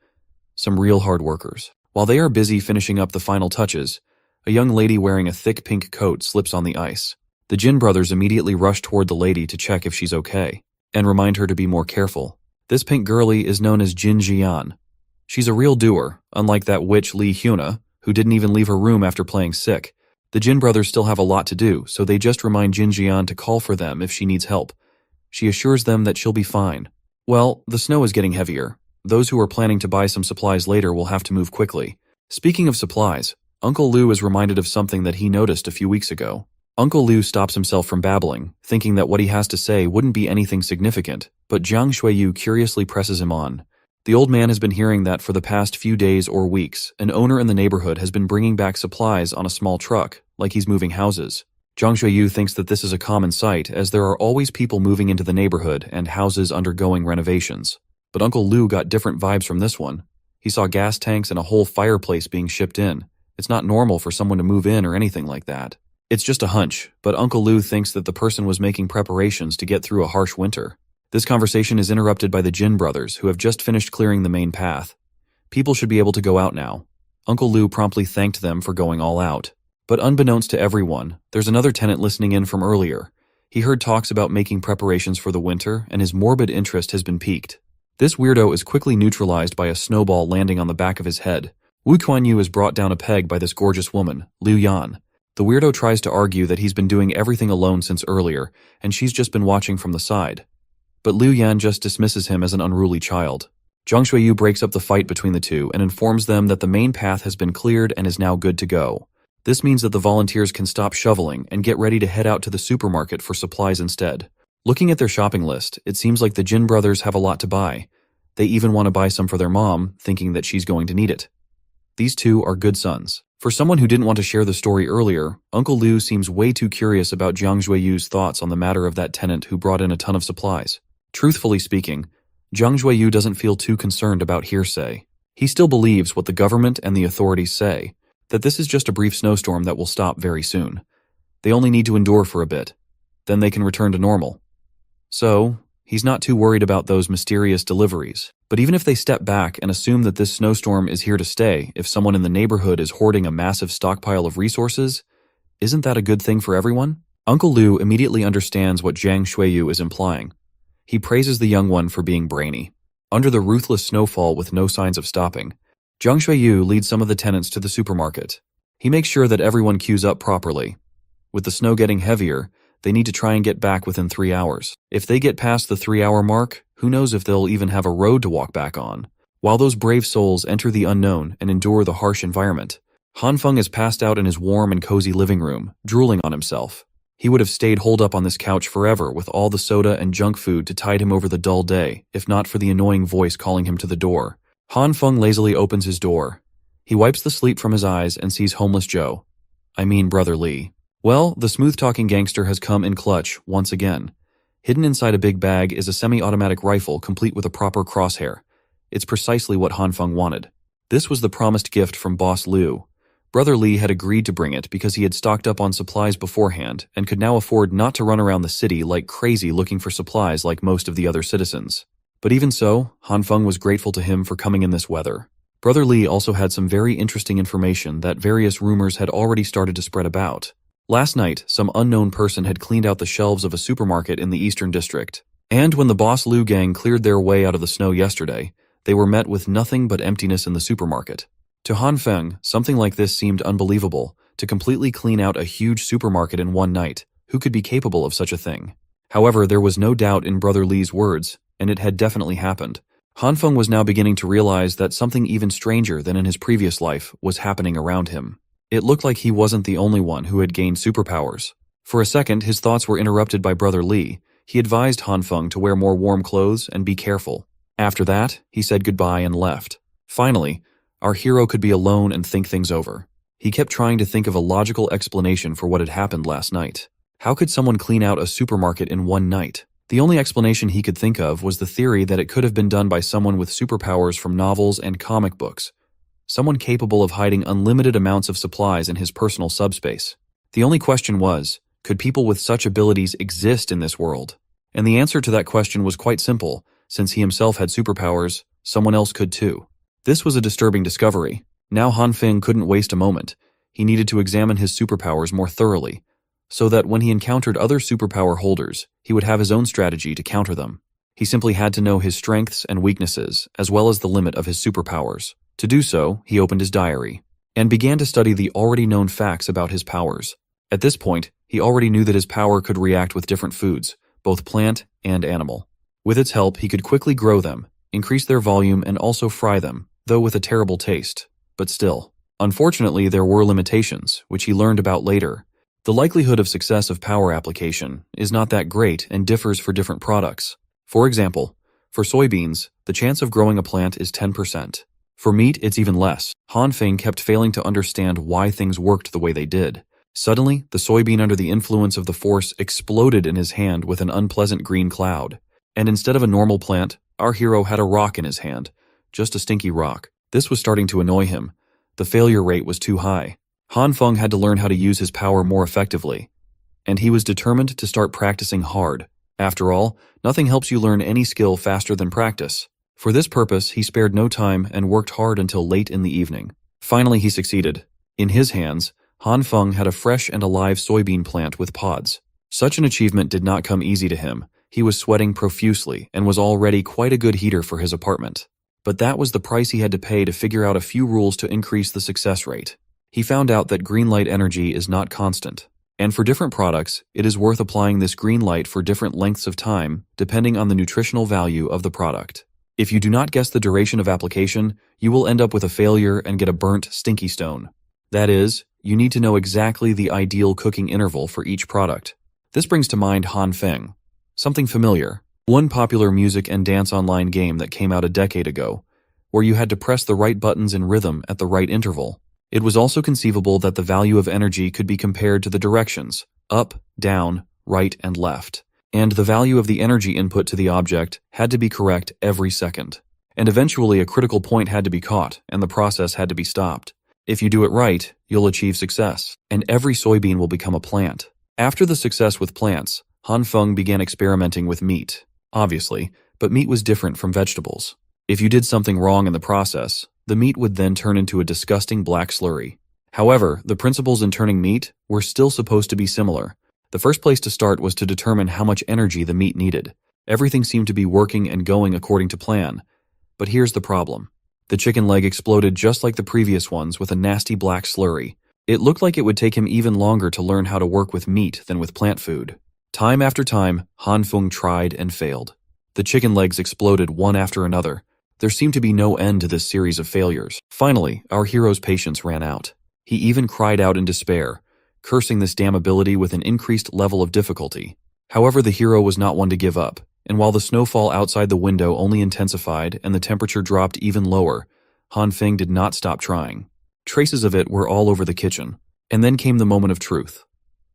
Some real hard workers. While they are busy finishing up the final touches, a young lady wearing a thick pink coat slips on the ice. The Jin brothers immediately rush toward the lady to check if she's okay, and remind her to be more careful. This pink girlie is known as Jin Jian. She's a real doer, unlike that witch Li Hyuna, who didn't even leave her room after playing sick. The Jin brothers still have a lot to do, so they just remind Jin Jian to call for them if she needs help. She assures them that she'll be fine. Well, the snow is getting heavier. Those who are planning to buy some supplies later will have to move quickly. Speaking of supplies, Uncle Liu is reminded of something that he noticed a few weeks ago. Uncle Liu stops himself from babbling, thinking that what he has to say wouldn't be anything significant, but Zhang Xueyu curiously presses him on. The old man has been hearing that for the past few days or weeks, an owner in the neighborhood has been bringing back supplies on a small truck, like he's moving houses. Zhang Xueyu thinks that this is a common sight, as there are always people moving into the neighborhood and houses undergoing renovations. But Uncle Liu got different vibes from this one. He saw gas tanks and a whole fireplace being shipped in. It's not normal for someone to move in or anything like that. It's just a hunch, but Uncle Liu thinks that the person was making preparations to get through a harsh winter. This conversation is interrupted by the Jin brothers, who have just finished clearing the main path. People should be able to go out now. Uncle Liu promptly thanked them for going all out. But unbeknownst to everyone, there's another tenant listening in from earlier. He heard talks about making preparations for the winter, and his morbid interest has been piqued. This weirdo is quickly neutralized by a snowball landing on the back of his head. Wu Kuan-yu is brought down a peg by this gorgeous woman, Liu Yan. The weirdo tries to argue that he's been doing everything alone since earlier, and she's just been watching from the side. But Liu Yan just dismisses him as an unruly child. Zhang Xueyu breaks up the fight between the two and informs them that the main path has been cleared and is now good to go. This means that the volunteers can stop shoveling and get ready to head out to the supermarket for supplies instead. Looking at their shopping list, it seems like the Jin brothers have a lot to buy. They even want to buy some for their mom, thinking that she's going to need it. These two are good sons. For someone who didn't want to share the story earlier, Uncle Liu seems way too curious about Zhang Xueyu's thoughts on the matter of that tenant who brought in a ton of supplies. Truthfully speaking, Zhang Xueyu doesn't feel too concerned about hearsay. He still believes what the government and the authorities say, that this is just a brief snowstorm that will stop very soon. They only need to endure for a bit. Then they can return to normal. So, He's not too worried about those mysterious deliveries. But even if they step back and assume that this snowstorm is here to stay, if someone in the neighborhood is hoarding a massive stockpile of resources, isn't that a good thing for everyone? Uncle Liu immediately understands what Zhang Xueyu is implying. He praises the young one for being brainy. Under the ruthless snowfall with no signs of stopping, Zhang Xueyu leads some of the tenants to the supermarket. He makes sure that everyone queues up properly. With the snow getting heavier, they need to try and get back within 3 hours. If they get past the 3-hour mark, who knows if they'll even have a road to walk back on. While those brave souls enter the unknown and endure the harsh environment, Han Feng is passed out in his warm and cozy living room, drooling on himself. He would have stayed holed up on this couch forever with all the soda and junk food to tide him over the dull day, if not for the annoying voice calling him to the door. Han Feng lazily opens his door. He wipes the sleep from his eyes and sees homeless Joe. I mean Brother Lee. Well, the smooth-talking gangster has come in clutch once again. Hidden inside a big bag is a semi-automatic rifle complete with a proper crosshair. It's precisely what Han Feng wanted. This was the promised gift from Boss Liu. Brother Lee had agreed to bring it because he had stocked up on supplies beforehand and could now afford not to run around the city like crazy looking for supplies like most of the other citizens. But even so, Han Feng was grateful to him for coming in this weather. Brother Lee also had some very interesting information that various rumors had already started to spread about. Last night, some unknown person had cleaned out the shelves of a supermarket in the Eastern District. And when the Boss Liu gang cleared their way out of the snow yesterday, they were met with nothing but emptiness in the supermarket. To Han Feng, something like this seemed unbelievable, to completely clean out a huge supermarket in one night. Who could be capable of such a thing? However, there was no doubt in Brother Lee's words, and it had definitely happened. Han Feng was now beginning to realize that something even stranger than in his previous life was happening around him. It looked like he wasn't the only one who had gained superpowers. For a second, his thoughts were interrupted by Brother Lee. He advised Han Feng to wear more warm clothes and be careful. After that, he said goodbye and left. Finally, our hero could be alone and think things over. He kept trying to think of a logical explanation for what had happened last night. How could someone clean out a supermarket in one night? The only explanation he could think of was the theory that it could have been done by someone with superpowers from novels and comic books. Someone capable of hiding unlimited amounts of supplies in his personal subspace. The only question was, could people with such abilities exist in this world? And the answer to that question was quite simple. Since he himself had superpowers, someone else could too. This was a disturbing discovery. Now Han Feng couldn't waste a moment. He needed to examine his superpowers more thoroughly, so that when he encountered other superpower holders, he would have his own strategy to counter them. He simply had to know his strengths and weaknesses, as well as the limit of his superpowers. To do so, he opened his diary, and began to study the already known facts about his powers. At this point, he already knew that his power could react with different foods, both plant and animal. With its help, he could quickly grow them, increase their volume, and also fry them, though with a terrible taste. But still. Unfortunately, there were limitations, which he learned about later. The likelihood of success of power application is not that great and differs for different products. For example, for soybeans, the chance of growing a plant is 10%. For meat, it's even less. Han Feng kept failing to understand why things worked the way they did. Suddenly, the soybean under the influence of the force exploded in his hand with an unpleasant green cloud. And instead of a normal plant, our hero had a rock in his hand. Just a stinky rock. This was starting to annoy him. The failure rate was too high. Han Feng had to learn how to use his power more effectively. And he was determined to start practicing hard. After all, nothing helps you learn any skill faster than practice. For this purpose, he spared no time and worked hard until late in the evening. Finally, he succeeded. In his hands, Han Feng had a fresh and alive soybean plant with pods. Such an achievement did not come easy to him. He was sweating profusely and was already quite a good heater for his apartment. But that was the price he had to pay to figure out a few rules to increase the success rate. He found out that green light energy is not constant. And for different products, it is worth applying this green light for different lengths of time, depending on the nutritional value of the product. If you do not guess the duration of application, you will end up with a failure and get a burnt, stinky stone. That is, you need to know exactly the ideal cooking interval for each product. This brings to mind Han Feng. Something familiar. One popular music and dance online game that came out a decade ago, where you had to press the right buttons in rhythm at the right interval. It was also conceivable that the value of energy could be compared to the directions, up, down, right, and left. And the value of the energy input to the object had to be correct every second. And eventually a critical point had to be caught, and the process had to be stopped. If you do it right, you'll achieve success, and every soybean will become a plant. After the success with plants, Han Feng began experimenting with meat. obviously, but meat was different from vegetables. If you did something wrong in the process, the meat would then turn into a disgusting black slurry. However, the principles in turning meat were still supposed to be similar. The first place to start was to determine how much energy the meat needed. Everything seemed to be working and going according to plan. But here's the problem. The chicken leg exploded just like the previous ones with a nasty black slurry. It looked like it would take him even longer to learn how to work with meat than with plant food. Time after time, Han Feng tried and failed. The chicken legs exploded one after another. There seemed to be no end to this series of failures. Finally, our hero's patience ran out. He even cried out in despair, cursing this damn ability with an increased level of difficulty. However, the hero was not one to give up, and while the snowfall outside the window only intensified and the temperature dropped even lower, Han Feng did not stop trying. Traces of it were all over the kitchen. And then came the moment of truth.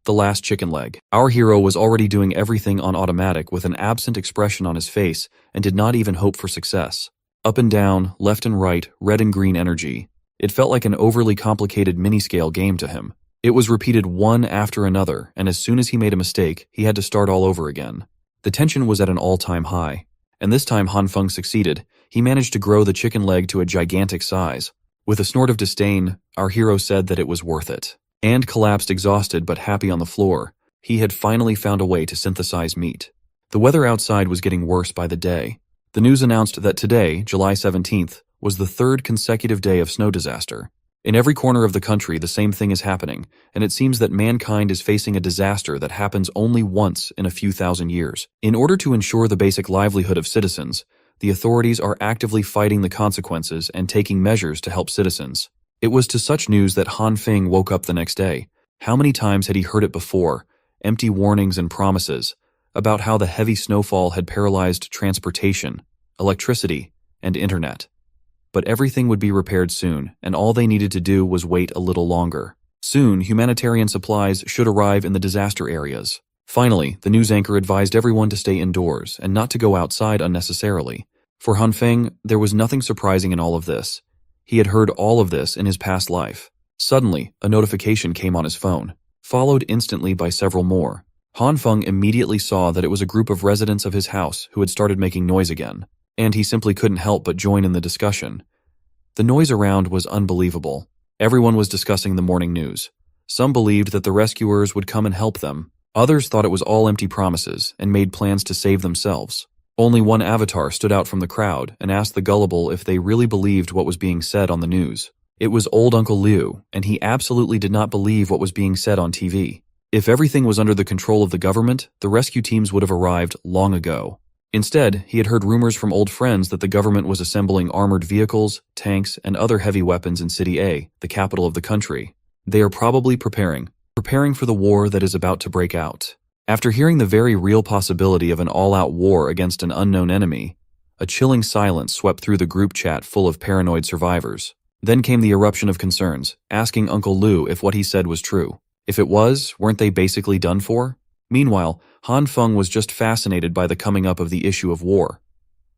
The last chicken leg. Our hero was already doing everything on automatic with an absent expression on his face and did not even hope for success. Up and down, left and right, red and green energy. It felt like an overly complicated mini-scale game to him. It was repeated one after another, and as soon as he made a mistake, he had to start all over again. The tension was at an all-time high, and this time Han Feng succeeded. He managed to grow the chicken leg to a gigantic size. With a snort of disdain, our hero said that it was worth it, and collapsed exhausted but happy on the floor. He had finally found a way to synthesize meat. The weather outside was getting worse by the day. The news announced that today, July 17th, was the third consecutive day of snow disaster. In every corner of the country, the same thing is happening, and it seems that mankind is facing a disaster that happens only once in a few thousand years. In order to ensure the basic livelihood of citizens, the authorities are actively fighting the consequences and taking measures to help citizens. It was to such news that Han Feng woke up the next day. How many times had he heard it before? Empty warnings and promises about how the heavy snowfall had paralyzed transportation, electricity, and internet. But everything would be repaired soon, and all they needed to do was wait a little longer. Soon, humanitarian supplies should arrive in the disaster areas. Finally, the news anchor advised everyone to stay indoors and not to go outside unnecessarily. For Han Feng, there was nothing surprising in all of this. He had heard all of this in his past life. Suddenly, a notification came on his phone, followed instantly by several more. Han Feng immediately saw that it was a group of residents of his house who had started making noise again, and he simply couldn't help but join in the discussion. The noise around was unbelievable. Everyone was discussing the morning news. Some believed that the rescuers would come and help them. Others thought it was all empty promises and made plans to save themselves. Only one avatar stood out from the crowd and asked the gullible if they really believed what was being said on the news. It was old Uncle Liu, and he absolutely did not believe what was being said on TV. If everything was under the control of the government, the rescue teams would have arrived long ago. Instead, he had heard rumors from old friends that the government was assembling armored vehicles, tanks, and other heavy weapons in City A, the capital of the country. They are probably preparing for the war that is about to break out. After hearing the very real possibility of an all-out war against an unknown enemy, a chilling silence swept through the group chat full of paranoid survivors. Then came the eruption of concerns, asking Uncle Liu if what he said was true. If it was, weren't they basically done for? Meanwhile, Han Feng was just fascinated by the coming up of the issue of war.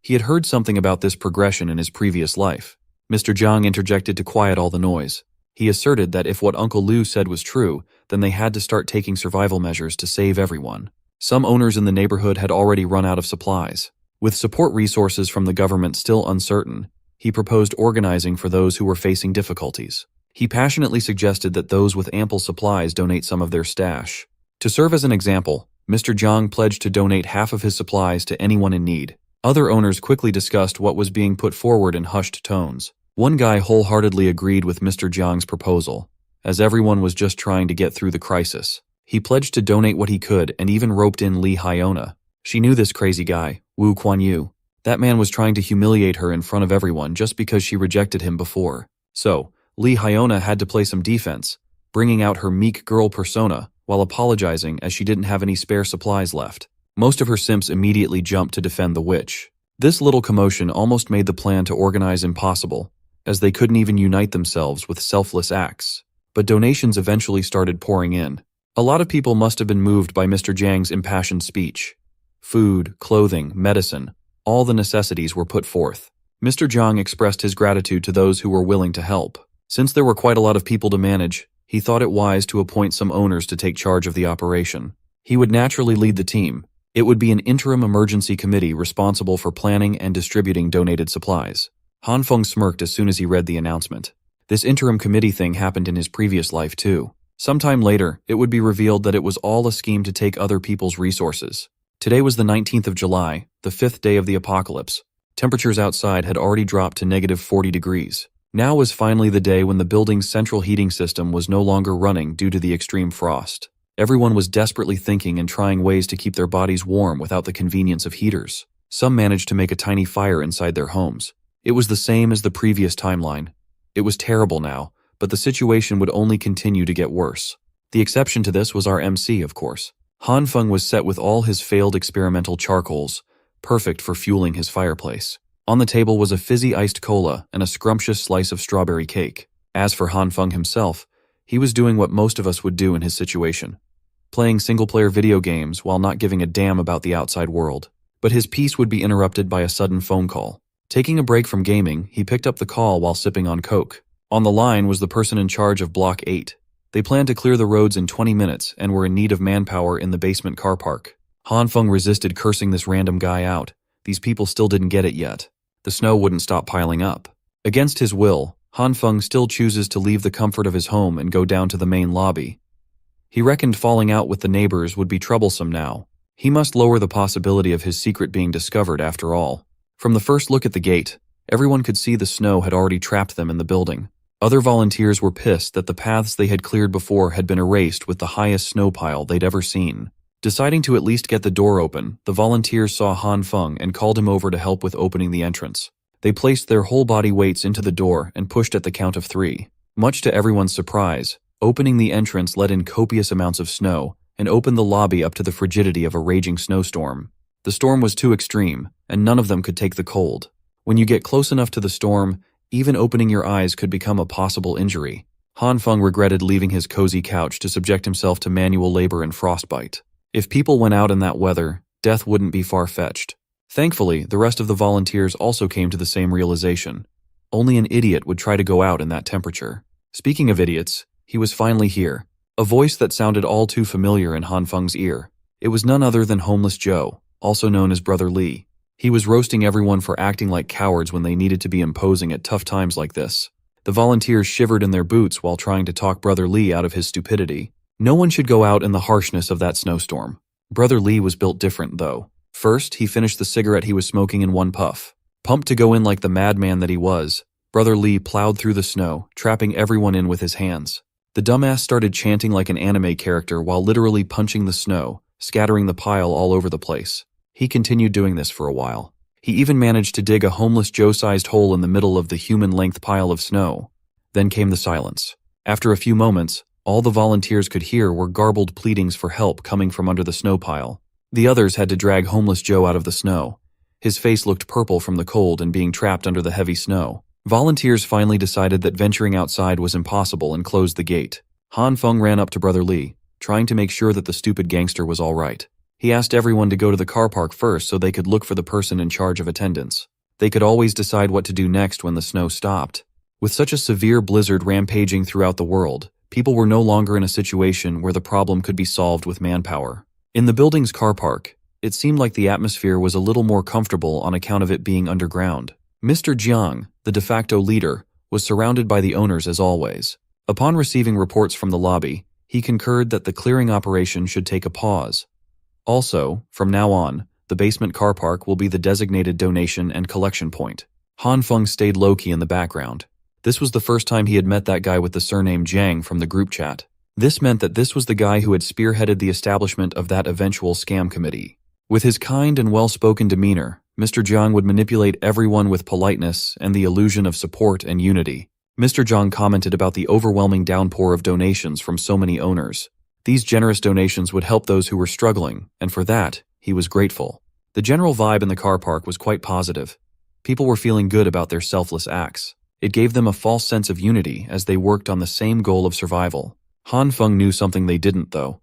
He had heard something about this progression in his previous life. Mr. Zhang interjected to quiet all the noise. He asserted that if what Uncle Liu said was true, then they had to start taking survival measures to save everyone. Some owners in the neighborhood had already run out of supplies. With support resources from the government still uncertain, he proposed organizing for those who were facing difficulties. He passionately suggested that those with ample supplies donate some of their stash. To serve as an example, Mr. Zhang pledged to donate half of his supplies to anyone in need. Other owners quickly discussed what was being put forward in hushed tones. One guy wholeheartedly agreed with Mr. Zhang's proposal, as everyone was just trying to get through the crisis. He pledged to donate what he could and even roped in Li Hyona. She knew this crazy guy, Wu Kuan-yu. That man was trying to humiliate her in front of everyone just because she rejected him before. So, Li Hyona had to play some defense, bringing out her meek girl persona while apologizing as she didn't have any spare supplies left. Most of her simps immediately jumped to defend the witch. This little commotion almost made the plan to organize impossible, as they couldn't even unite themselves with selfless acts. But donations eventually started pouring in. A lot of people must have been moved by Mr. Zhang's impassioned speech. Food, clothing, medicine, all the necessities were put forth. Mr. Zhang expressed his gratitude to those who were willing to help. Since there were quite a lot of people to manage, he thought it wise to appoint some owners to take charge of the operation. He would naturally lead the team, It would be an interim emergency committee responsible for planning and distributing donated supplies. Han Feng smirked as soon as he read the announcement. This interim committee thing happened in his previous life too. Sometime later, it would be revealed that it was all a scheme to take other people's resources. Today was the 19th of July, the 5th day of the apocalypse. Temperatures outside had already dropped to -40 degrees. Now was finally the day when the building's central heating system was no longer running due to the extreme frost. Everyone was desperately thinking and trying ways to keep their bodies warm without the convenience of heaters. Some managed to make a tiny fire inside their homes. It was the same as the previous timeline. It was terrible now, but the situation would only continue to get worse. The exception to this was our MC, of course. Han Feng was set with all his failed experimental charcoals, perfect for fueling his fireplace. On the table was a fizzy iced cola and a scrumptious slice of strawberry cake. As for Han Feng himself, he was doing what most of us would do in his situation. Playing single-player video games while not giving a damn about the outside world. But his peace would be interrupted by a sudden phone call. Taking a break from gaming, he picked up the call while sipping on Coke. On the line was the person in charge of Block 8. They planned to clear the roads in 20 minutes and were in need of manpower in the basement car park. Han Feng resisted cursing this random guy out. These people still didn't get it yet. The snow wouldn't stop piling up. Against his will, Han Feng still chooses to leave the comfort of his home and go down to the main lobby. He reckoned falling out with the neighbors would be troublesome now. He must lower the possibility of his secret being discovered after all. From the first look at the gate, everyone could see the snow had already trapped them in the building. Other volunteers were pissed that the paths they had cleared before had been erased with the highest snow pile they'd ever seen. Deciding to at least get the door open, the volunteers saw Han Feng and called him over to help with opening the entrance. They placed their whole body weights into the door and pushed at the count of 3. Much to everyone's surprise, opening the entrance let in copious amounts of snow and opened the lobby up to the frigidity of a raging snowstorm. The storm was too extreme, and none of them could take the cold. When you get close enough to the storm, even opening your eyes could become a possible injury. Han Feng regretted leaving his cozy couch to subject himself to manual labor and frostbite. If people went out in that weather, death wouldn't be far-fetched. Thankfully, the rest of the volunteers also came to the same realization. Only an idiot would try to go out in that temperature. Speaking of idiots, he was finally here. A voice that sounded all too familiar in Han Feng's ear. It was none other than Homeless Joe, also known as Brother Lee. He was roasting everyone for acting like cowards when they needed to be imposing at tough times like this. The volunteers shivered in their boots while trying to talk Brother Lee out of his stupidity. No one should go out in the harshness of that snowstorm. Brother Lee was built different, though. First, he finished the cigarette he was smoking in one puff. Pumped to go in like the madman that he was, Brother Lee plowed through the snow, trapping everyone in with his hands. The dumbass started chanting like an anime character while literally punching the snow, scattering the pile all over the place. He continued doing this for a while. He even managed to dig a Homeless Joe-sized hole in the middle of the human-length pile of snow. Then came the silence. After a few moments, all the volunteers could hear were garbled pleadings for help coming from under the snow pile. The others had to drag Homeless Joe out of the snow. His face looked purple from the cold and being trapped under the heavy snow. Volunteers finally decided that venturing outside was impossible and closed the gate. Han Feng ran up to Brother Lee, trying to make sure that the stupid gangster was all right. He asked everyone to go to the car park first so they could look for the person in charge of attendance. They could always decide what to do next when the snow stopped. With such a severe blizzard rampaging throughout the world, people were no longer in a situation where the problem could be solved with manpower. In the building's car park, it seemed like the atmosphere was a little more comfortable on account of it being underground. Mr. Jiang, the de facto leader, was surrounded by the owners as always. Upon receiving reports from the lobby, he concurred that the clearing operation should take a pause. Also, from now on, the basement car park will be the designated donation and collection point. Han Feng stayed low-key in the background. This was the first time he had met that guy with the surname Jiang from the group chat. This meant that this was the guy who had spearheaded the establishment of that eventual scam committee. With his kind and well-spoken demeanor, Mr. Jiang would manipulate everyone with politeness and the illusion of support and unity. Mr. Jiang commented about the overwhelming downpour of donations from so many owners. These generous donations would help those who were struggling, and for that, he was grateful. The general vibe in the car park was quite positive. People were feeling good about their selfless acts. It gave them a false sense of unity as they worked on the same goal of survival. Han Feng knew something they didn't, though.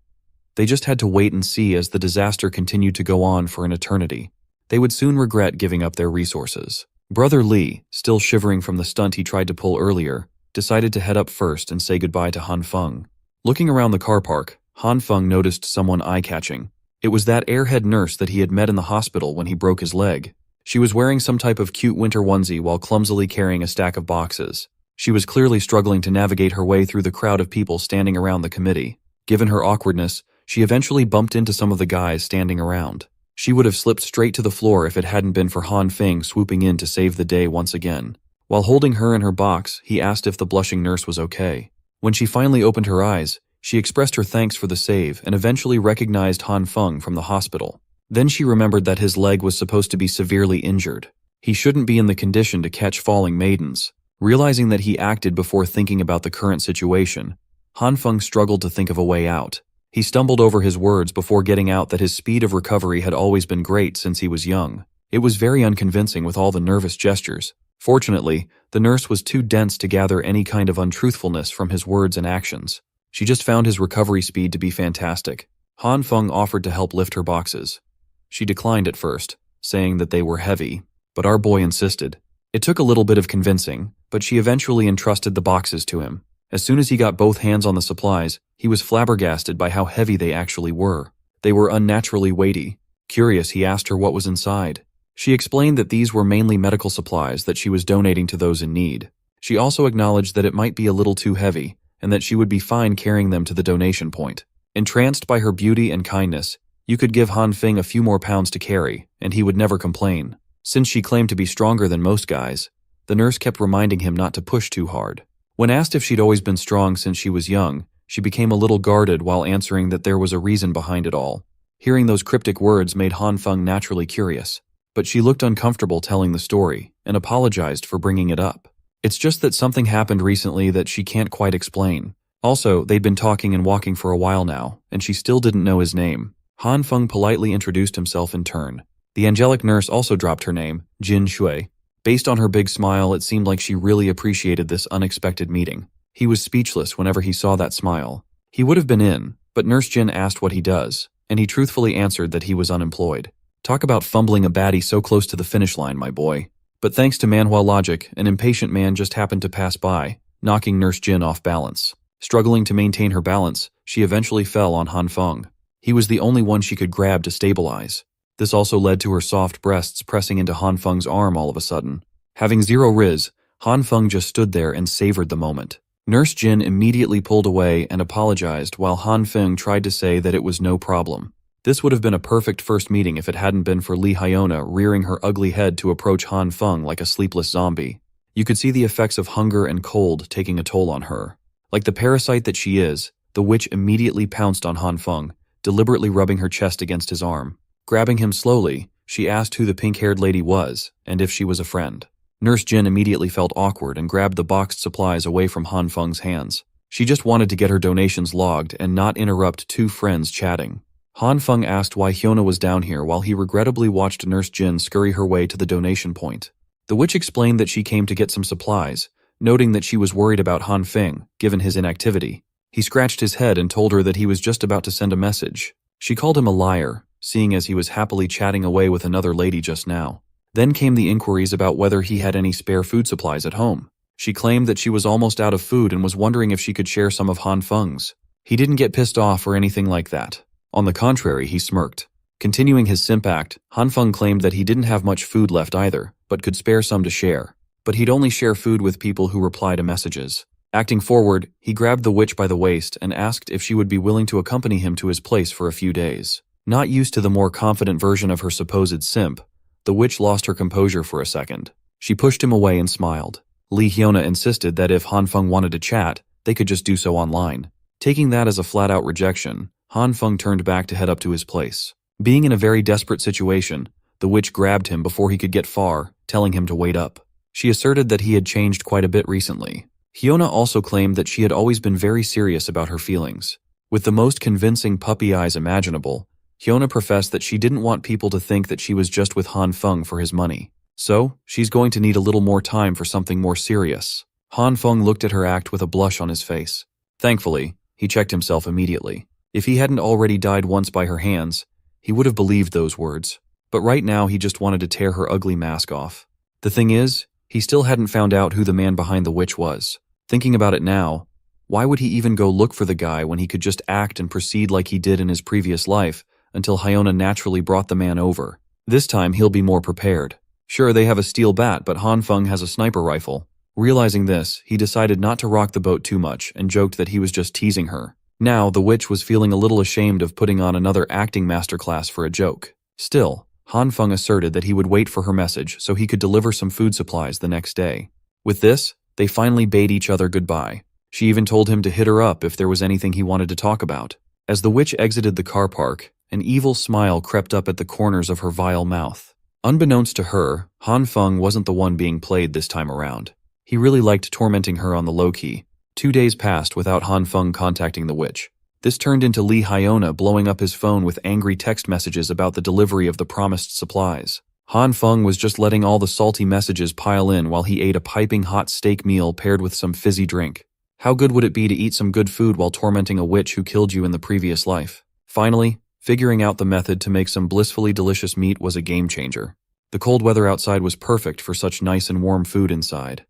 They just had to wait and see as the disaster continued to go on for an eternity. They would soon regret giving up their resources. Brother Lee, still shivering from the stunt he tried to pull earlier, decided to head up first and say goodbye to Han Feng. Looking around the car park, Han Feng noticed someone eye-catching. It was that airhead nurse that he had met in the hospital when he broke his leg. She was wearing some type of cute winter onesie while clumsily carrying a stack of boxes. She was clearly struggling to navigate her way through the crowd of people standing around the committee. Given her awkwardness, she eventually bumped into some of the guys standing around. She would have slipped straight to the floor if it hadn't been for Han Feng swooping in to save the day once again. While holding her in her box, he asked if the blushing nurse was okay. When she finally opened her eyes, she expressed her thanks for the save and eventually recognized Han Feng from the hospital. Then she remembered that his leg was supposed to be severely injured. He shouldn't be in the condition to catch falling maidens. Realizing that he acted before thinking about the current situation, Han Feng struggled to think of a way out. He stumbled over his words before getting out that his speed of recovery had always been great since he was young. It was very unconvincing with all the nervous gestures. Fortunately, the nurse was too dense to gather any kind of untruthfulness from his words and actions. She just found his recovery speed to be fantastic. Han Feng offered to help lift her boxes. She declined at first, saying that they were heavy, but our boy insisted. It took a little bit of convincing, but she eventually entrusted the boxes to him. As soon as he got both hands on the supplies, he was flabbergasted by how heavy they actually were. They were unnaturally weighty. Curious, he asked her what was inside. She explained that these were mainly medical supplies that she was donating to those in need. She also acknowledged that it might be a little too heavy, and that she would be fine carrying them to the donation point. Entranced by her beauty and kindness, you could give Han Feng a few more pounds to carry, and he would never complain. Since she claimed to be stronger than most guys, the nurse kept reminding him not to push too hard. When asked if she'd always been strong since she was young, she became a little guarded while answering that there was a reason behind it all. Hearing those cryptic words made Han Feng naturally curious, but she looked uncomfortable telling the story and apologized for bringing it up. It's just that something happened recently that she can't quite explain. Also, they'd been talking and walking for a while now, and she still didn't know his name. Han Feng politely introduced himself in turn. The angelic nurse also dropped her name, Jin Shui. Based on her big smile, it seemed like she really appreciated this unexpected meeting. He was speechless whenever he saw that smile. He would have been in, but Nurse Jin asked what he does, and he truthfully answered that he was unemployed. Talk about fumbling a baddie so close to the finish line, my boy. But thanks to Manhwa logic, an impatient man just happened to pass by, knocking Nurse Jin off balance. Struggling to maintain her balance, she eventually fell on Han Feng. He was the only one she could grab to stabilize. This also led to her soft breasts pressing into Han Feng's arm all of a sudden. Having zero riz, Han Feng just stood there and savored the moment. Nurse Jin immediately pulled away and apologized while Han Feng tried to say that it was no problem. This would have been a perfect first meeting if it hadn't been for Li Hyona rearing her ugly head to approach Han Feng like a sleepless zombie. You could see the effects of hunger and cold taking a toll on her. Like the parasite that she is, the witch immediately pounced on Han Feng, deliberately rubbing her chest against his arm. Grabbing him slowly, she asked who the pink-haired lady was and if she was a friend. Nurse Jin immediately felt awkward and grabbed the boxed supplies away from Han Feng's hands. She just wanted to get her donations logged and not interrupt two friends chatting. Han Feng asked why Hyona was down here while he regrettably watched Nurse Jin scurry her way to the donation point. The witch explained that she came to get some supplies, noting that she was worried about Han Feng, given his inactivity. He scratched his head and told her that he was just about to send a message. She called him a liar, seeing as he was happily chatting away with another lady just now. Then came the inquiries about whether he had any spare food supplies at home. She claimed that she was almost out of food and was wondering if she could share some of Han Feng's. He didn't get pissed off or anything like that. On the contrary, he smirked. Continuing his simp act, Han Feng claimed that he didn't have much food left either, but could spare some to share. But he'd only share food with people who reply to messages. Acting forward, he grabbed the witch by the waist and asked if she would be willing to accompany him to his place for a few days. Not used to the more confident version of her supposed simp, the witch lost her composure for a second. She pushed him away and smiled. Li Hyona insisted that if Han Feng wanted to chat, they could just do so online. Taking that as a flat-out rejection, Han Feng turned back to head up to his place. Being in a very desperate situation, the witch grabbed him before he could get far, telling him to wait up. She asserted that he had changed quite a bit recently. Hyona also claimed that she had always been very serious about her feelings. With the most convincing puppy eyes imaginable, Hyona professed that she didn't want people to think that she was just with Han Feng for his money. So, she's going to need a little more time for something more serious. Han Feng looked at her act with a blush on his face. Thankfully, he checked himself immediately. If he hadn't already died once by her hands, he would have believed those words. But right now he just wanted to tear her ugly mask off. The thing is, he still hadn't found out who the man behind the witch was. Thinking about it now, why would he even go look for the guy when he could just act and proceed like he did in his previous life, until Hyona naturally brought the man over. This time he'll be more prepared. Sure, they have a steel bat, but Han Feng has a sniper rifle. Realizing this, he decided not to rock the boat too much and joked that he was just teasing her. Now, the witch was feeling a little ashamed of putting on another acting masterclass for a joke. Still, Han Feng asserted that he would wait for her message so he could deliver some food supplies the next day. With this, they finally bade each other goodbye. She even told him to hit her up if there was anything he wanted to talk about. As the witch exited the car park, an evil smile crept up at the corners of her vile mouth. Unbeknownst to her, Han Feng wasn't the one being played this time around. He really liked tormenting her on the low-key. 2 days passed without Han Feng contacting the witch. This turned into Lee Hyona blowing up his phone with angry text messages about the delivery of the promised supplies. Han Feng was just letting all the salty messages pile in while he ate a piping hot steak meal paired with some fizzy drink. How good would it be to eat some good food while tormenting a witch who killed you in the previous life? Finally, figuring out the method to make some blissfully delicious meat was a game changer. The cold weather outside was perfect for such nice and warm food inside.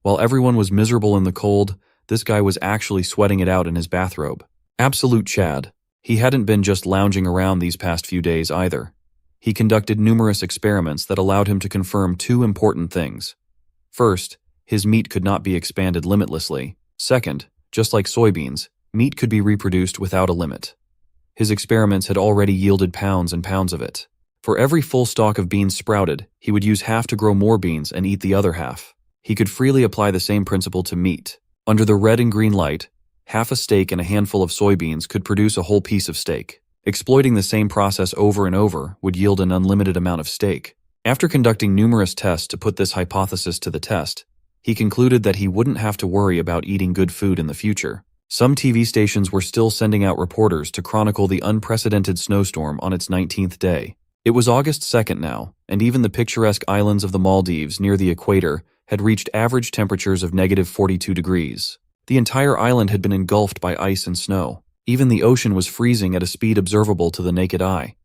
While everyone was miserable in the cold, this guy was actually sweating it out in his bathrobe. Absolute Chad. He hadn't been just lounging around these past few days either. He conducted numerous experiments that allowed him to confirm 2 important things. First, his meat could not be expanded limitlessly. Second, just like soybeans, meat could be reproduced without a limit. His experiments had already yielded pounds and pounds of it. For every full stalk of beans sprouted, he would use half to grow more beans and eat the other half. He could freely apply the same principle to meat. Under the red and green light, half a steak and a handful of soybeans could produce a whole piece of steak. Exploiting the same process over and over would yield an unlimited amount of steak. After conducting numerous tests to put this hypothesis to the test, he concluded that he wouldn't have to worry about eating good food in the future. Some TV stations were still sending out reporters to chronicle the unprecedented snowstorm on its 19th day. It was August 2nd now, and even the picturesque islands of the Maldives near the equator had reached average temperatures of -42 degrees. The entire island had been engulfed by ice and snow. Even the ocean was freezing at a speed observable to the naked eye.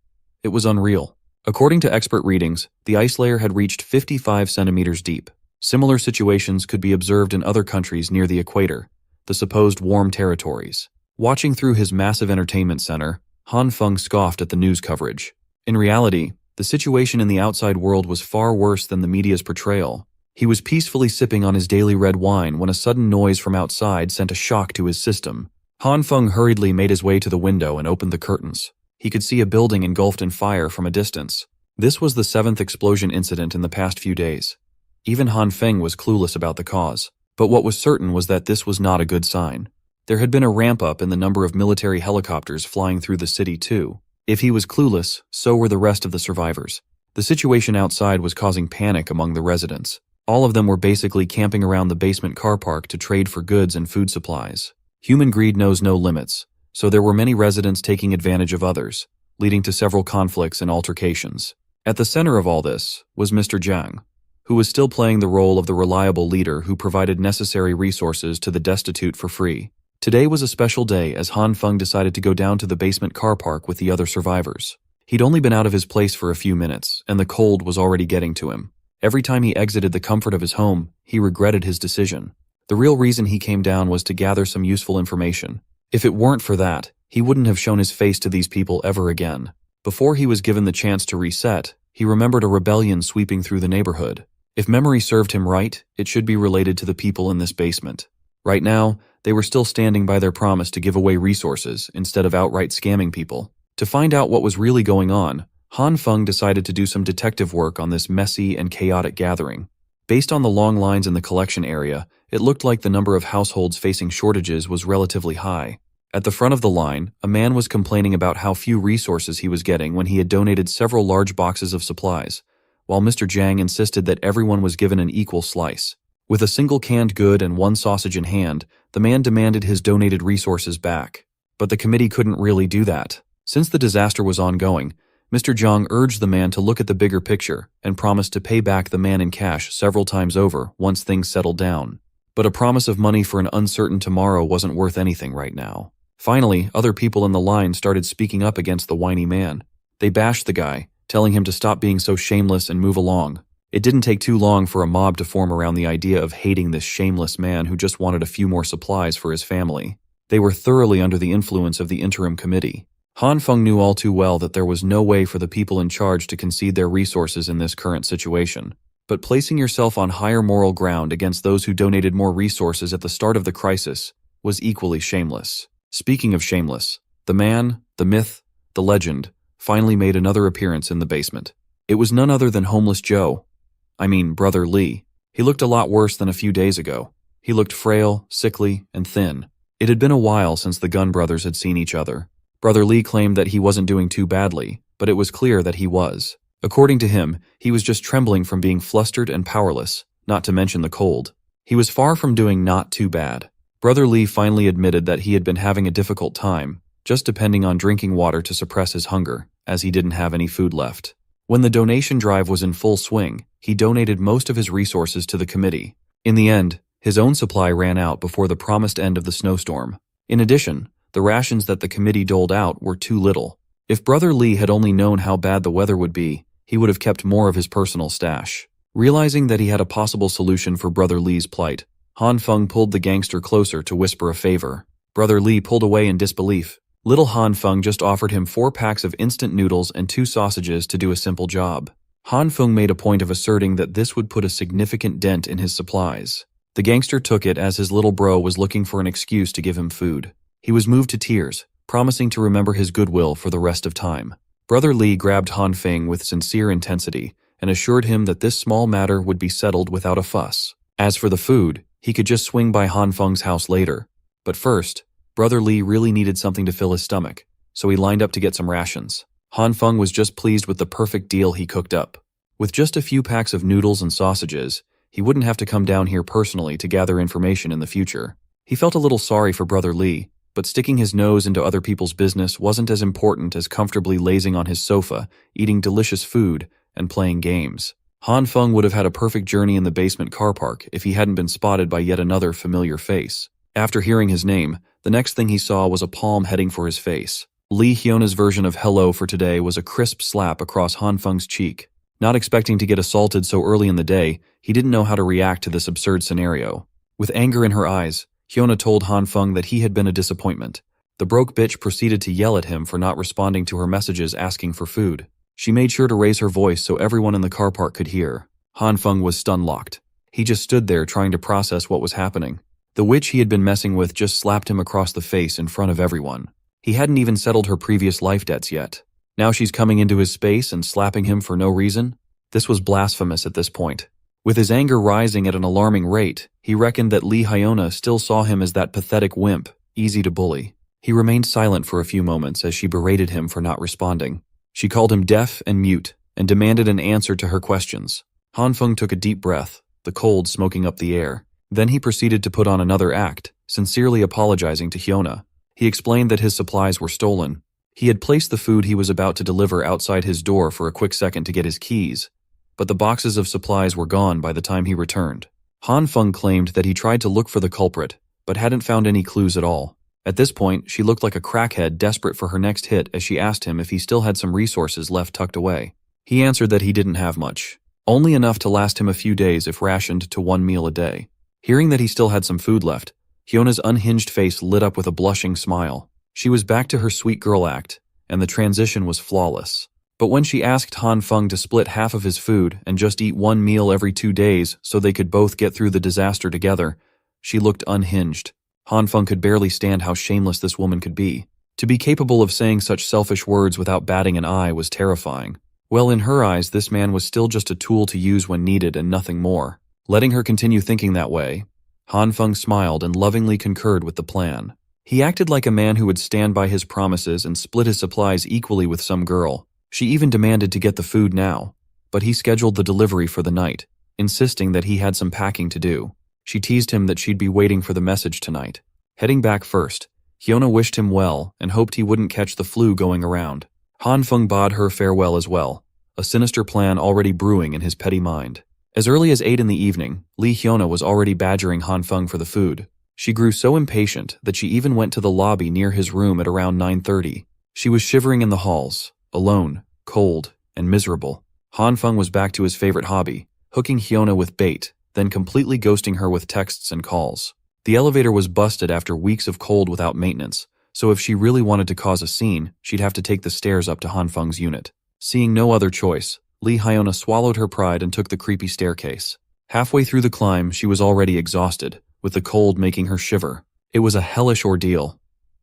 It was unreal. According to expert readings, the ice layer had reached 55 centimeters deep. Similar situations could be observed in other countries near the equator, the supposed warm territories. Watching through his massive entertainment center, Han Feng scoffed at the news coverage. In reality, the situation in the outside world was far worse than the media's portrayal. He was peacefully sipping on his daily red wine when a sudden noise from outside sent a shock to his system. Han Feng hurriedly made his way to the window and opened the curtains. He could see a building engulfed in fire from a distance. This was the 7th explosion incident in the past few days. Even Han Feng was clueless about the cause. But what was certain was that this was not a good sign. There had been a ramp-up in the number of military helicopters flying through the city too. If he was clueless, so were the rest of the survivors. The situation outside was causing panic among the residents. All of them were basically camping around the basement car park to trade for goods and food supplies. Human greed knows no limits, so there were many residents taking advantage of others, leading to several conflicts and altercations. At the center of all this was Mr. Jiang, who was still playing the role of the reliable leader who provided necessary resources to the destitute for free. Today was a special day as Han Feng decided to go down to the basement car park with the other survivors. He'd only been out of his place for a few minutes, and the cold was already getting to him. Every time he exited the comfort of his home, he regretted his decision. The real reason he came down was to gather some useful information. If it weren't for that, he wouldn't have shown his face to these people ever again. Before he was given the chance to reset, he remembered a rebellion sweeping through the neighborhood. If memory served him right, it should be related to the people in this basement. Right now, they were still standing by their promise to give away resources instead of outright scamming people. To find out what was really going on, Han Feng decided to do some detective work on this messy and chaotic gathering. Based on the long lines in the collection area, it looked like the number of households facing shortages was relatively high. At the front of the line, a man was complaining about how few resources he was getting when he had donated several large boxes of supplies, while Mr. Jiang insisted that everyone was given an equal slice. With a single canned good and one sausage in hand, the man demanded his donated resources back. But the committee couldn't really do that. Since the disaster was ongoing, Mr. Jiang urged the man to look at the bigger picture and promised to pay back the man in cash several times over once things settled down. But a promise of money for an uncertain tomorrow wasn't worth anything right now. Finally, other people in the line started speaking up against the whiny man. They bashed the guy, telling him to stop being so shameless and move along. It didn't take too long for a mob to form around the idea of hating this shameless man who just wanted a few more supplies for his family. They were thoroughly under the influence of the interim committee. Han Feng knew all too well that there was no way for the people in charge to concede their resources in this current situation. But placing yourself on higher moral ground against those who donated more resources at the start of the crisis was equally shameless. Speaking of shameless, the man, the myth, the legend, finally made another appearance in the basement. It was none other than Homeless Joe. Brother Lee. He looked a lot worse than a few days ago. He looked frail, sickly, and thin. It had been a while since the Gun brothers had seen each other. Brother Lee claimed that he wasn't doing too badly, but it was clear that he was. According to him, he was just trembling from being flustered and powerless, not to mention the cold. He was far from doing not too bad. Brother Lee finally admitted that he had been having a difficult time, just depending on drinking water to suppress his hunger, as he didn't have any food left. When the donation drive was in full swing, he donated most of his resources to the committee. In the end, his own supply ran out before the promised end of the snowstorm. In addition, the rations that the committee doled out were too little. If Brother Lee had only known how bad the weather would be, he would have kept more of his personal stash. Realizing that he had a possible solution for Brother Lee's plight, Han Feng pulled the gangster closer to whisper a favor. Brother Lee pulled away in disbelief. Little Han Feng just offered him 4 packs of instant noodles and 2 sausages to do a simple job. Han Feng made a point of asserting that this would put a significant dent in his supplies. The gangster took it as his little bro was looking for an excuse to give him food. He was moved to tears, promising to remember his goodwill for the rest of time. Brother Lee grabbed Han Feng with sincere intensity and assured him that this small matter would be settled without a fuss. As for the food, he could just swing by Han Feng's house later. But first, Brother Lee really needed something to fill his stomach, so he lined up to get some rations. Han Feng was just pleased with the perfect deal he cooked up. With just a few packs of noodles and sausages, he wouldn't have to come down here personally to gather information in the future. He felt a little sorry for Brother Lee, but sticking his nose into other people's business wasn't as important as comfortably lazing on his sofa, eating delicious food, and playing games. Han Feng would have had a perfect journey in the basement car park if he hadn't been spotted by yet another familiar face. After hearing his name, the next thing he saw was a palm heading for his face. Lee Hyona's version of hello for today was a crisp slap across Han Feng's cheek. Not expecting to get assaulted so early in the day, he didn't know how to react to this absurd scenario. With anger in her eyes, Hyuna told Han Feng that he had been a disappointment. The broke bitch proceeded to yell at him for not responding to her messages asking for food. She made sure to raise her voice so everyone in the car park could hear. Han Feng was stun-locked. He just stood there trying to process what was happening. The witch he had been messing with just slapped him across the face in front of everyone. He hadn't even settled her previous life debts yet. Now she's coming into his space and slapping him for no reason? This was blasphemous at this point. With his anger rising at an alarming rate, he reckoned that Lee Hyuna still saw him as that pathetic wimp, easy to bully. He remained silent for a few moments as she berated him for not responding. She called him deaf and mute, and demanded an answer to her questions. Han Feng took a deep breath, the cold smoking up the air. Then he proceeded to put on another act, sincerely apologizing to Hyuna. He explained that his supplies were stolen. He had placed the food he was about to deliver outside his door for a quick second to get his keys, but the boxes of supplies were gone by the time he returned. Han Feng claimed that he tried to look for the culprit, but hadn't found any clues at all. At this point, she looked like a crackhead desperate for her next hit as she asked him if he still had some resources left tucked away. He answered that he didn't have much, only enough to last him a few days if rationed to 1 meal a day. Hearing that he still had some food left, Hyona's unhinged face lit up with a blushing smile. She was back to her sweet girl act, and the transition was flawless. But when she asked Han Feng to split half of his food and just eat 1 meal every 2 days so they could both get through the disaster together, she looked unhinged. Han Feng could barely stand how shameless this woman could be. To be capable of saying such selfish words without batting an eye was terrifying. Well, in her eyes, this man was still just a tool to use when needed and nothing more. Letting her continue thinking that way, Han Feng smiled and lovingly concurred with the plan. He acted like a man who would stand by his promises and split his supplies equally with some girl. She even demanded to get the food now, but he scheduled the delivery for the night, insisting that he had some packing to do. She teased him that she'd be waiting for the message tonight. Heading back first, Hyuna wished him well and hoped he wouldn't catch the flu going around. Han Feng bade her farewell as well, a sinister plan already brewing in his petty mind. As early as 8 in the evening, Lee Hyuna was already badgering Han Feng for the food. She grew so impatient that she even went to the lobby near his room at around 9:30. She was shivering in the halls, alone, cold, and miserable. Han Feng was back to his favorite hobby, hooking Hyuna with bait, then completely ghosting her with texts and calls. The elevator was busted after weeks of cold without maintenance, so if she really wanted to cause a scene, she'd have to take the stairs up to Han Feng's unit. Seeing no other choice, Lee Hyona swallowed her pride and took the creepy staircase. Halfway through the climb, she was already exhausted, with the cold making her shiver. It was a hellish ordeal.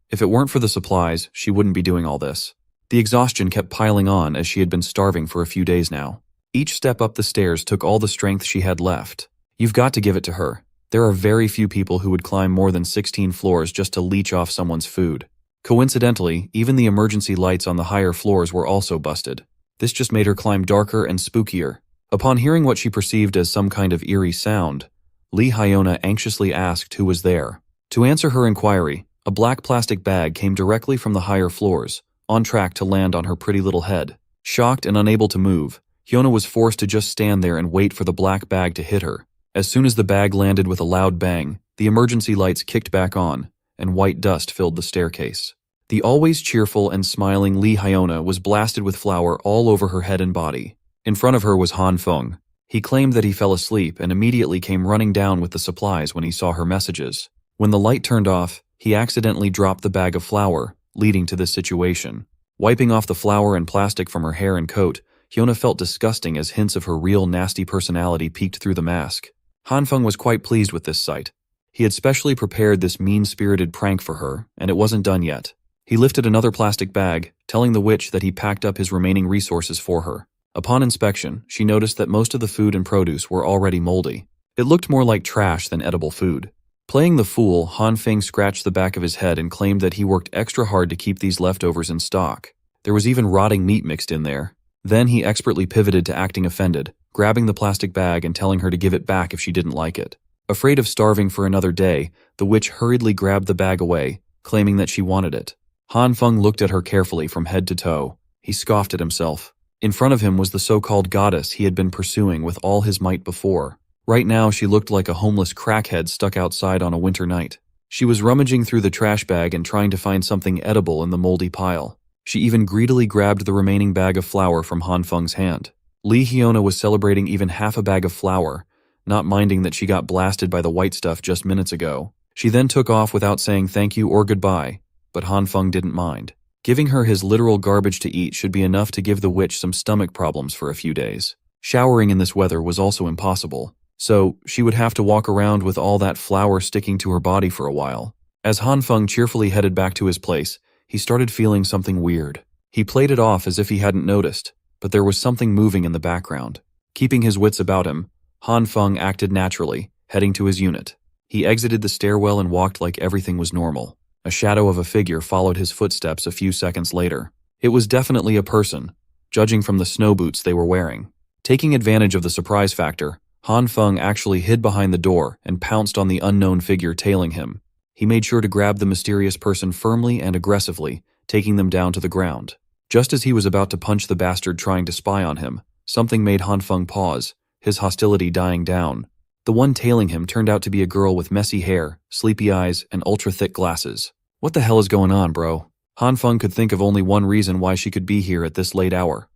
If it weren't for the supplies, she wouldn't be doing all this. The exhaustion kept piling on as she had been starving for a few days now. Each step up the stairs took all the strength she had left. You've got to give it to her. There are very few people who would climb more than 16 floors just to leech off someone's food. Coincidentally, even the emergency lights on the higher floors were also busted. This just made her climb darker and spookier. Upon hearing what she perceived as some kind of eerie sound, Lee Hyona anxiously asked who was there. To answer her inquiry, a black plastic bag came directly from the higher floors, on track to land on her pretty little head. Shocked and unable to move, Hyona was forced to just stand there and wait for the black bag to hit her. As soon as the bag landed with a loud bang, the emergency lights kicked back on, and white dust filled the staircase. The always cheerful and smiling Lee Hyona was blasted with flour all over her head and body. In front of her was Han Feng. He claimed that he fell asleep and immediately came running down with the supplies when he saw her messages. When the light turned off, he accidentally dropped the bag of flour, leading to this situation. Wiping off the flour and plastic from her hair and coat, Hyona felt disgusting as hints of her real nasty personality peeked through the mask. Han Feng was quite pleased with this sight. He had specially prepared this mean-spirited prank for her, and it wasn't done yet. He lifted another plastic bag, telling the witch that he packed up his remaining resources for her. Upon inspection, she noticed that most of the food and produce were already moldy. It looked more like trash than edible food. Playing the fool, Han Feng scratched the back of his head and claimed that he worked extra hard to keep these leftovers in stock. There was even rotting meat mixed in there. Then he expertly pivoted to acting offended, grabbing the plastic bag and telling her to give it back if she didn't like it. Afraid of starving for another day, the witch hurriedly grabbed the bag away, claiming that she wanted it. Han Feng looked at her carefully from head to toe. He scoffed at himself. In front of him was the so-called goddess he had been pursuing with all his might before. Right now she looked like a homeless crackhead stuck outside on a winter night. She was rummaging through the trash bag and trying to find something edible in the moldy pile. She even greedily grabbed the remaining bag of flour from Han Feng's hand. Lee Hyona was celebrating even half a bag of flour, not minding that she got blasted by the white stuff just minutes ago. She then took off without saying thank you or goodbye, but Han Feng didn't mind. Giving her his literal garbage to eat should be enough to give the witch some stomach problems for a few days. Showering in this weather was also impossible, so she would have to walk around with all that flour sticking to her body for a while. As Han Feng cheerfully headed back to his place, he started feeling something weird. He played it off as if he hadn't noticed, but there was something moving in the background. Keeping his wits about him, Han Feng acted naturally, heading to his unit. He exited the stairwell and walked like everything was normal. A shadow of a figure followed his footsteps a few seconds later. It was definitely a person, judging from the snow boots they were wearing. Taking advantage of the surprise factor, Han Feng actually hid behind the door and pounced on the unknown figure tailing him. He made sure to grab the mysterious person firmly and aggressively, taking them down to the ground. Just as he was about to punch the bastard trying to spy on him, something made Han Feng pause, his hostility dying down. The one tailing him turned out to be a girl with messy hair, sleepy eyes, and ultra-thick glasses. What the hell is going on, bro? Han Feng could think of only one reason why she could be here at this late hour.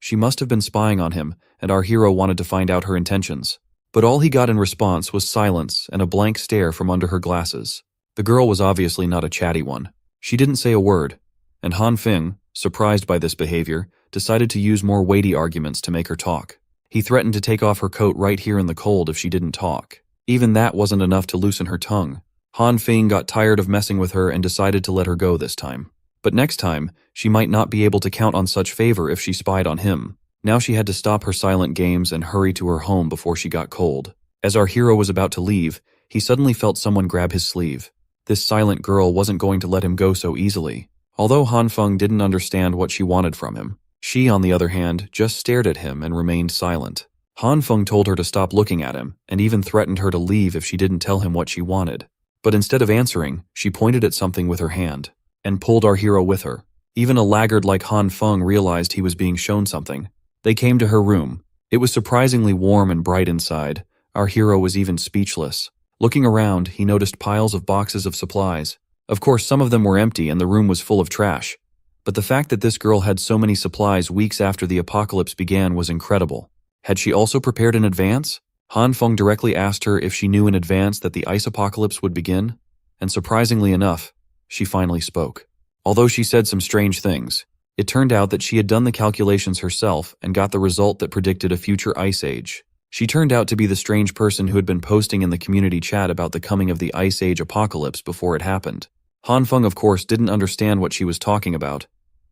She must have been spying on him, and our hero wanted to find out her intentions. But all he got in response was silence and a blank stare from under her glasses. The girl was obviously not a chatty one. She didn't say a word, and Han Feng, surprised by this behavior, decided to use more weighty arguments to make her talk. He threatened to take off her coat right here in the cold if she didn't talk. Even that wasn't enough to loosen her tongue. Han Feng got tired of messing with her and decided to let her go this time. But next time, she might not be able to count on such favor if she spied on him. Now she had to stop her silent games and hurry to her home before she got cold. As our hero was about to leave, he suddenly felt someone grab his sleeve. This silent girl wasn't going to let him go so easily. Although Han Feng didn't understand what she wanted from him, she, on the other hand, just stared at him and remained silent. Han Feng told her to stop looking at him, and even threatened her to leave if she didn't tell him what she wanted. But instead of answering, she pointed at something with her hand, and pulled our hero with her. Even a laggard like Han Feng realized he was being shown something. They came to her room. It was surprisingly warm and bright inside. Our hero was even speechless. Looking around, he noticed piles of boxes of supplies. Of course, some of them were empty and the room was full of trash. But the fact that this girl had so many supplies weeks after the apocalypse began was incredible. Had she also prepared in advance? Han Feng directly asked her if she knew in advance that the ice apocalypse would begin, and surprisingly enough, she finally spoke. Although she said some strange things, it turned out that she had done the calculations herself and got the result that predicted a future ice age. She turned out to be the strange person who had been posting in the community chat about the coming of the Ice Age apocalypse before it happened. Han Feng, of course, didn't understand what she was talking about.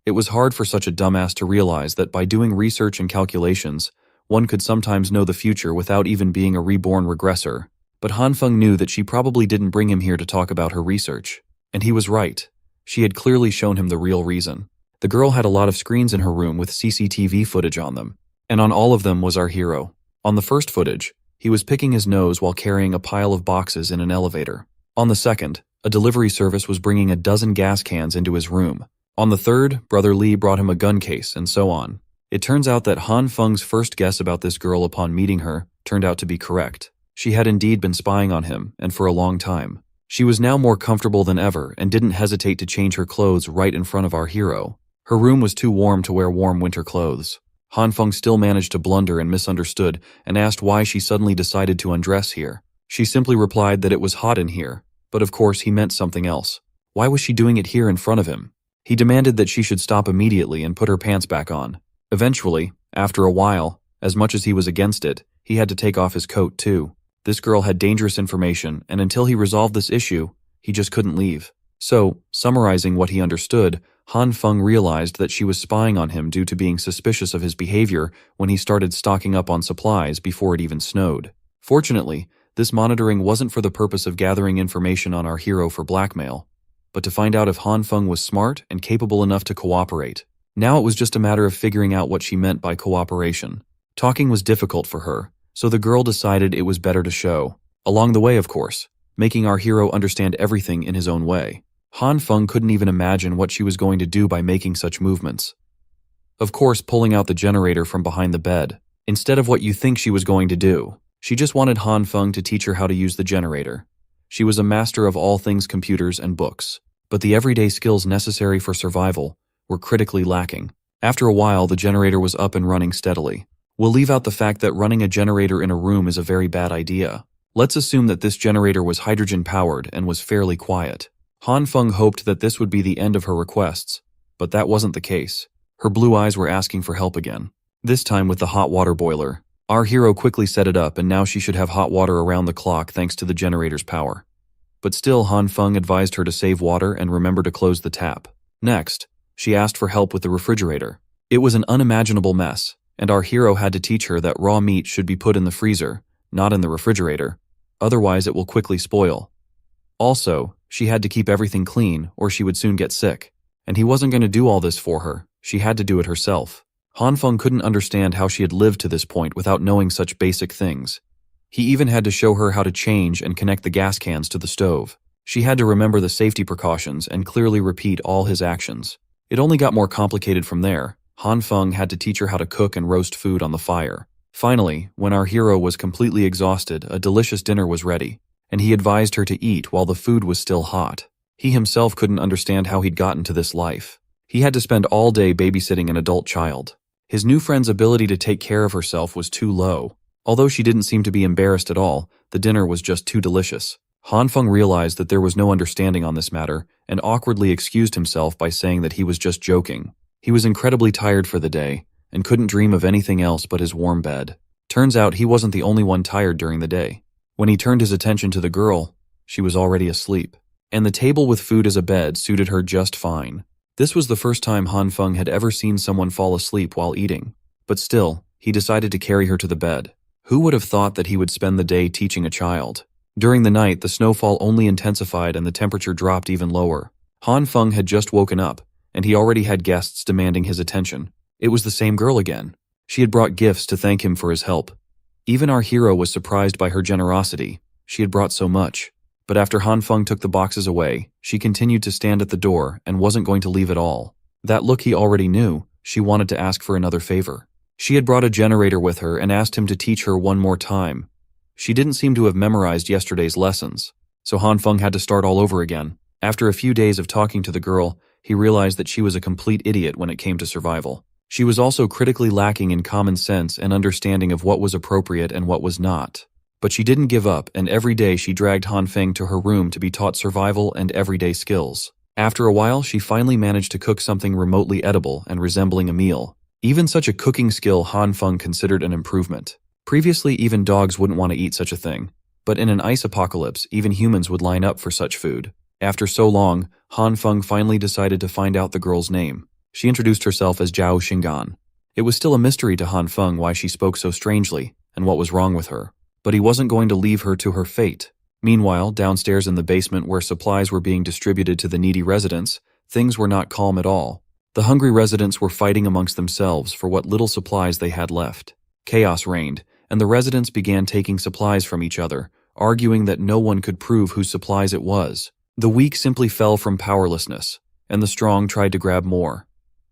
It was hard for such a dumbass to realize that by doing research and calculations, one could sometimes know the future without even being a reborn regressor. But Han Feng knew that she probably didn't bring him here to talk about her research. And he was right. She had clearly shown him the real reason. The girl had a lot of screens in her room with CCTV footage on them. And on all of them was our hero. On the first footage, he was picking his nose while carrying a pile of boxes in an elevator. On the second, a delivery service was bringing a dozen gas cans into his room. On the third, Brother Lee brought him a gun case, and so on. It turns out that Han Feng's first guess about this girl upon meeting her turned out to be correct. She had indeed been spying on him, and for a long time. She was now more comfortable than ever and didn't hesitate to change her clothes right in front of our hero. Her room was too warm to wear warm winter clothes. Han Feng still managed to blunder and misunderstood and asked why she suddenly decided to undress here. She simply replied that it was hot in here, but of course he meant something else. Why was she doing it here in front of him? He demanded that she should stop immediately and put her pants back on. Eventually, after a while, as much as he was against it, he had to take off his coat too. This girl had dangerous information, and until he resolved this issue, he just couldn't leave. So, summarizing what he understood, Han Feng realized that she was spying on him due to being suspicious of his behavior when he started stocking up on supplies before it even snowed. Fortunately, this monitoring wasn't for the purpose of gathering information on our hero for blackmail, but to find out if Han Feng was smart and capable enough to cooperate. Now it was just a matter of figuring out what she meant by cooperation. Talking was difficult for her, so the girl decided it was better to show. Along the way, of course, making our hero understand everything in his own way. Han Feng couldn't even imagine what she was going to do by making such movements. Of course, pulling out the generator from behind the bed, instead of what you think she was going to do. She just wanted Han Feng to teach her how to use the generator. She was a master of all things computers and books, but the everyday skills necessary for survival were critically lacking. After a while, the generator was up and running steadily. We'll leave out the fact that running a generator in a room is a very bad idea. Let's assume that this generator was hydrogen-powered and was fairly quiet. Han Feng hoped that this would be the end of her requests, but that wasn't the case. Her blue eyes were asking for help again. This time with the hot water boiler. Our hero quickly set it up, and now she should have hot water around the clock thanks to the generator's power. But still, Han Feng advised her to save water and remember to close the tap. Next, she asked for help with the refrigerator. It was an unimaginable mess, and our hero had to teach her that raw meat should be put in the freezer, not in the refrigerator. Otherwise, it will quickly spoil. Also, she had to keep everything clean or she would soon get sick. And he wasn't going to do all this for her. She had to do it herself. Han Feng couldn't understand how she had lived to this point without knowing such basic things. He even had to show her how to change and connect the gas cans to the stove. She had to remember the safety precautions and clearly repeat all his actions. It only got more complicated from there. Han Feng had to teach her how to cook and roast food on the fire. Finally, when our hero was completely exhausted, a delicious dinner was ready, and he advised her to eat while the food was still hot. He himself couldn't understand how he'd gotten to this life. He had to spend all day babysitting an adult child. His new friend's ability to take care of herself was too low. Although she didn't seem to be embarrassed at all, the dinner was just too delicious. Han Feng realized that there was no understanding on this matter and awkwardly excused himself by saying that he was just joking. He was incredibly tired for the day and couldn't dream of anything else but his warm bed. Turns out he wasn't the only one tired during the day. When he turned his attention to the girl, she was already asleep, and the table with food as a bed suited her just fine. This was the first time Han Feng had ever seen someone fall asleep while eating, but still, he decided to carry her to the bed. Who would have thought that he would spend the day teaching a child? During the night, the snowfall only intensified and the temperature dropped even lower. Han Feng had just woken up, and he already had guests demanding his attention. It was the same girl again. She had brought gifts to thank him for his help. Even our hero was surprised by her generosity. She had brought so much. But after Han Feng took the boxes away, she continued to stand at the door and wasn't going to leave at all. That look he already knew. She wanted to ask for another favor. She had brought a generator with her and asked him to teach her one more time. She didn't seem to have memorized yesterday's lessons, so Han Feng had to start all over again. After a few days of talking to the girl, he realized that she was a complete idiot when it came to survival. She was also critically lacking in common sense and understanding of what was appropriate and what was not. But she didn't give up, and every day she dragged Han Feng to her room to be taught survival and everyday skills. After a while, she finally managed to cook something remotely edible and resembling a meal. Even such a cooking skill Han Feng considered an improvement. Previously, even dogs wouldn't want to eat such a thing. But in an ice apocalypse, even humans would line up for such food. After so long, Han Feng finally decided to find out the girl's name. She introduced herself as Zhao Xingan. It was still a mystery to Han Feng why she spoke so strangely and what was wrong with her. But he wasn't going to leave her to her fate. Meanwhile, downstairs in the basement where supplies were being distributed to the needy residents, things were not calm at all. The hungry residents were fighting amongst themselves for what little supplies they had left. Chaos reigned, and the residents began taking supplies from each other, arguing that no one could prove whose supplies it was. The weak simply fell from powerlessness, and the strong tried to grab more.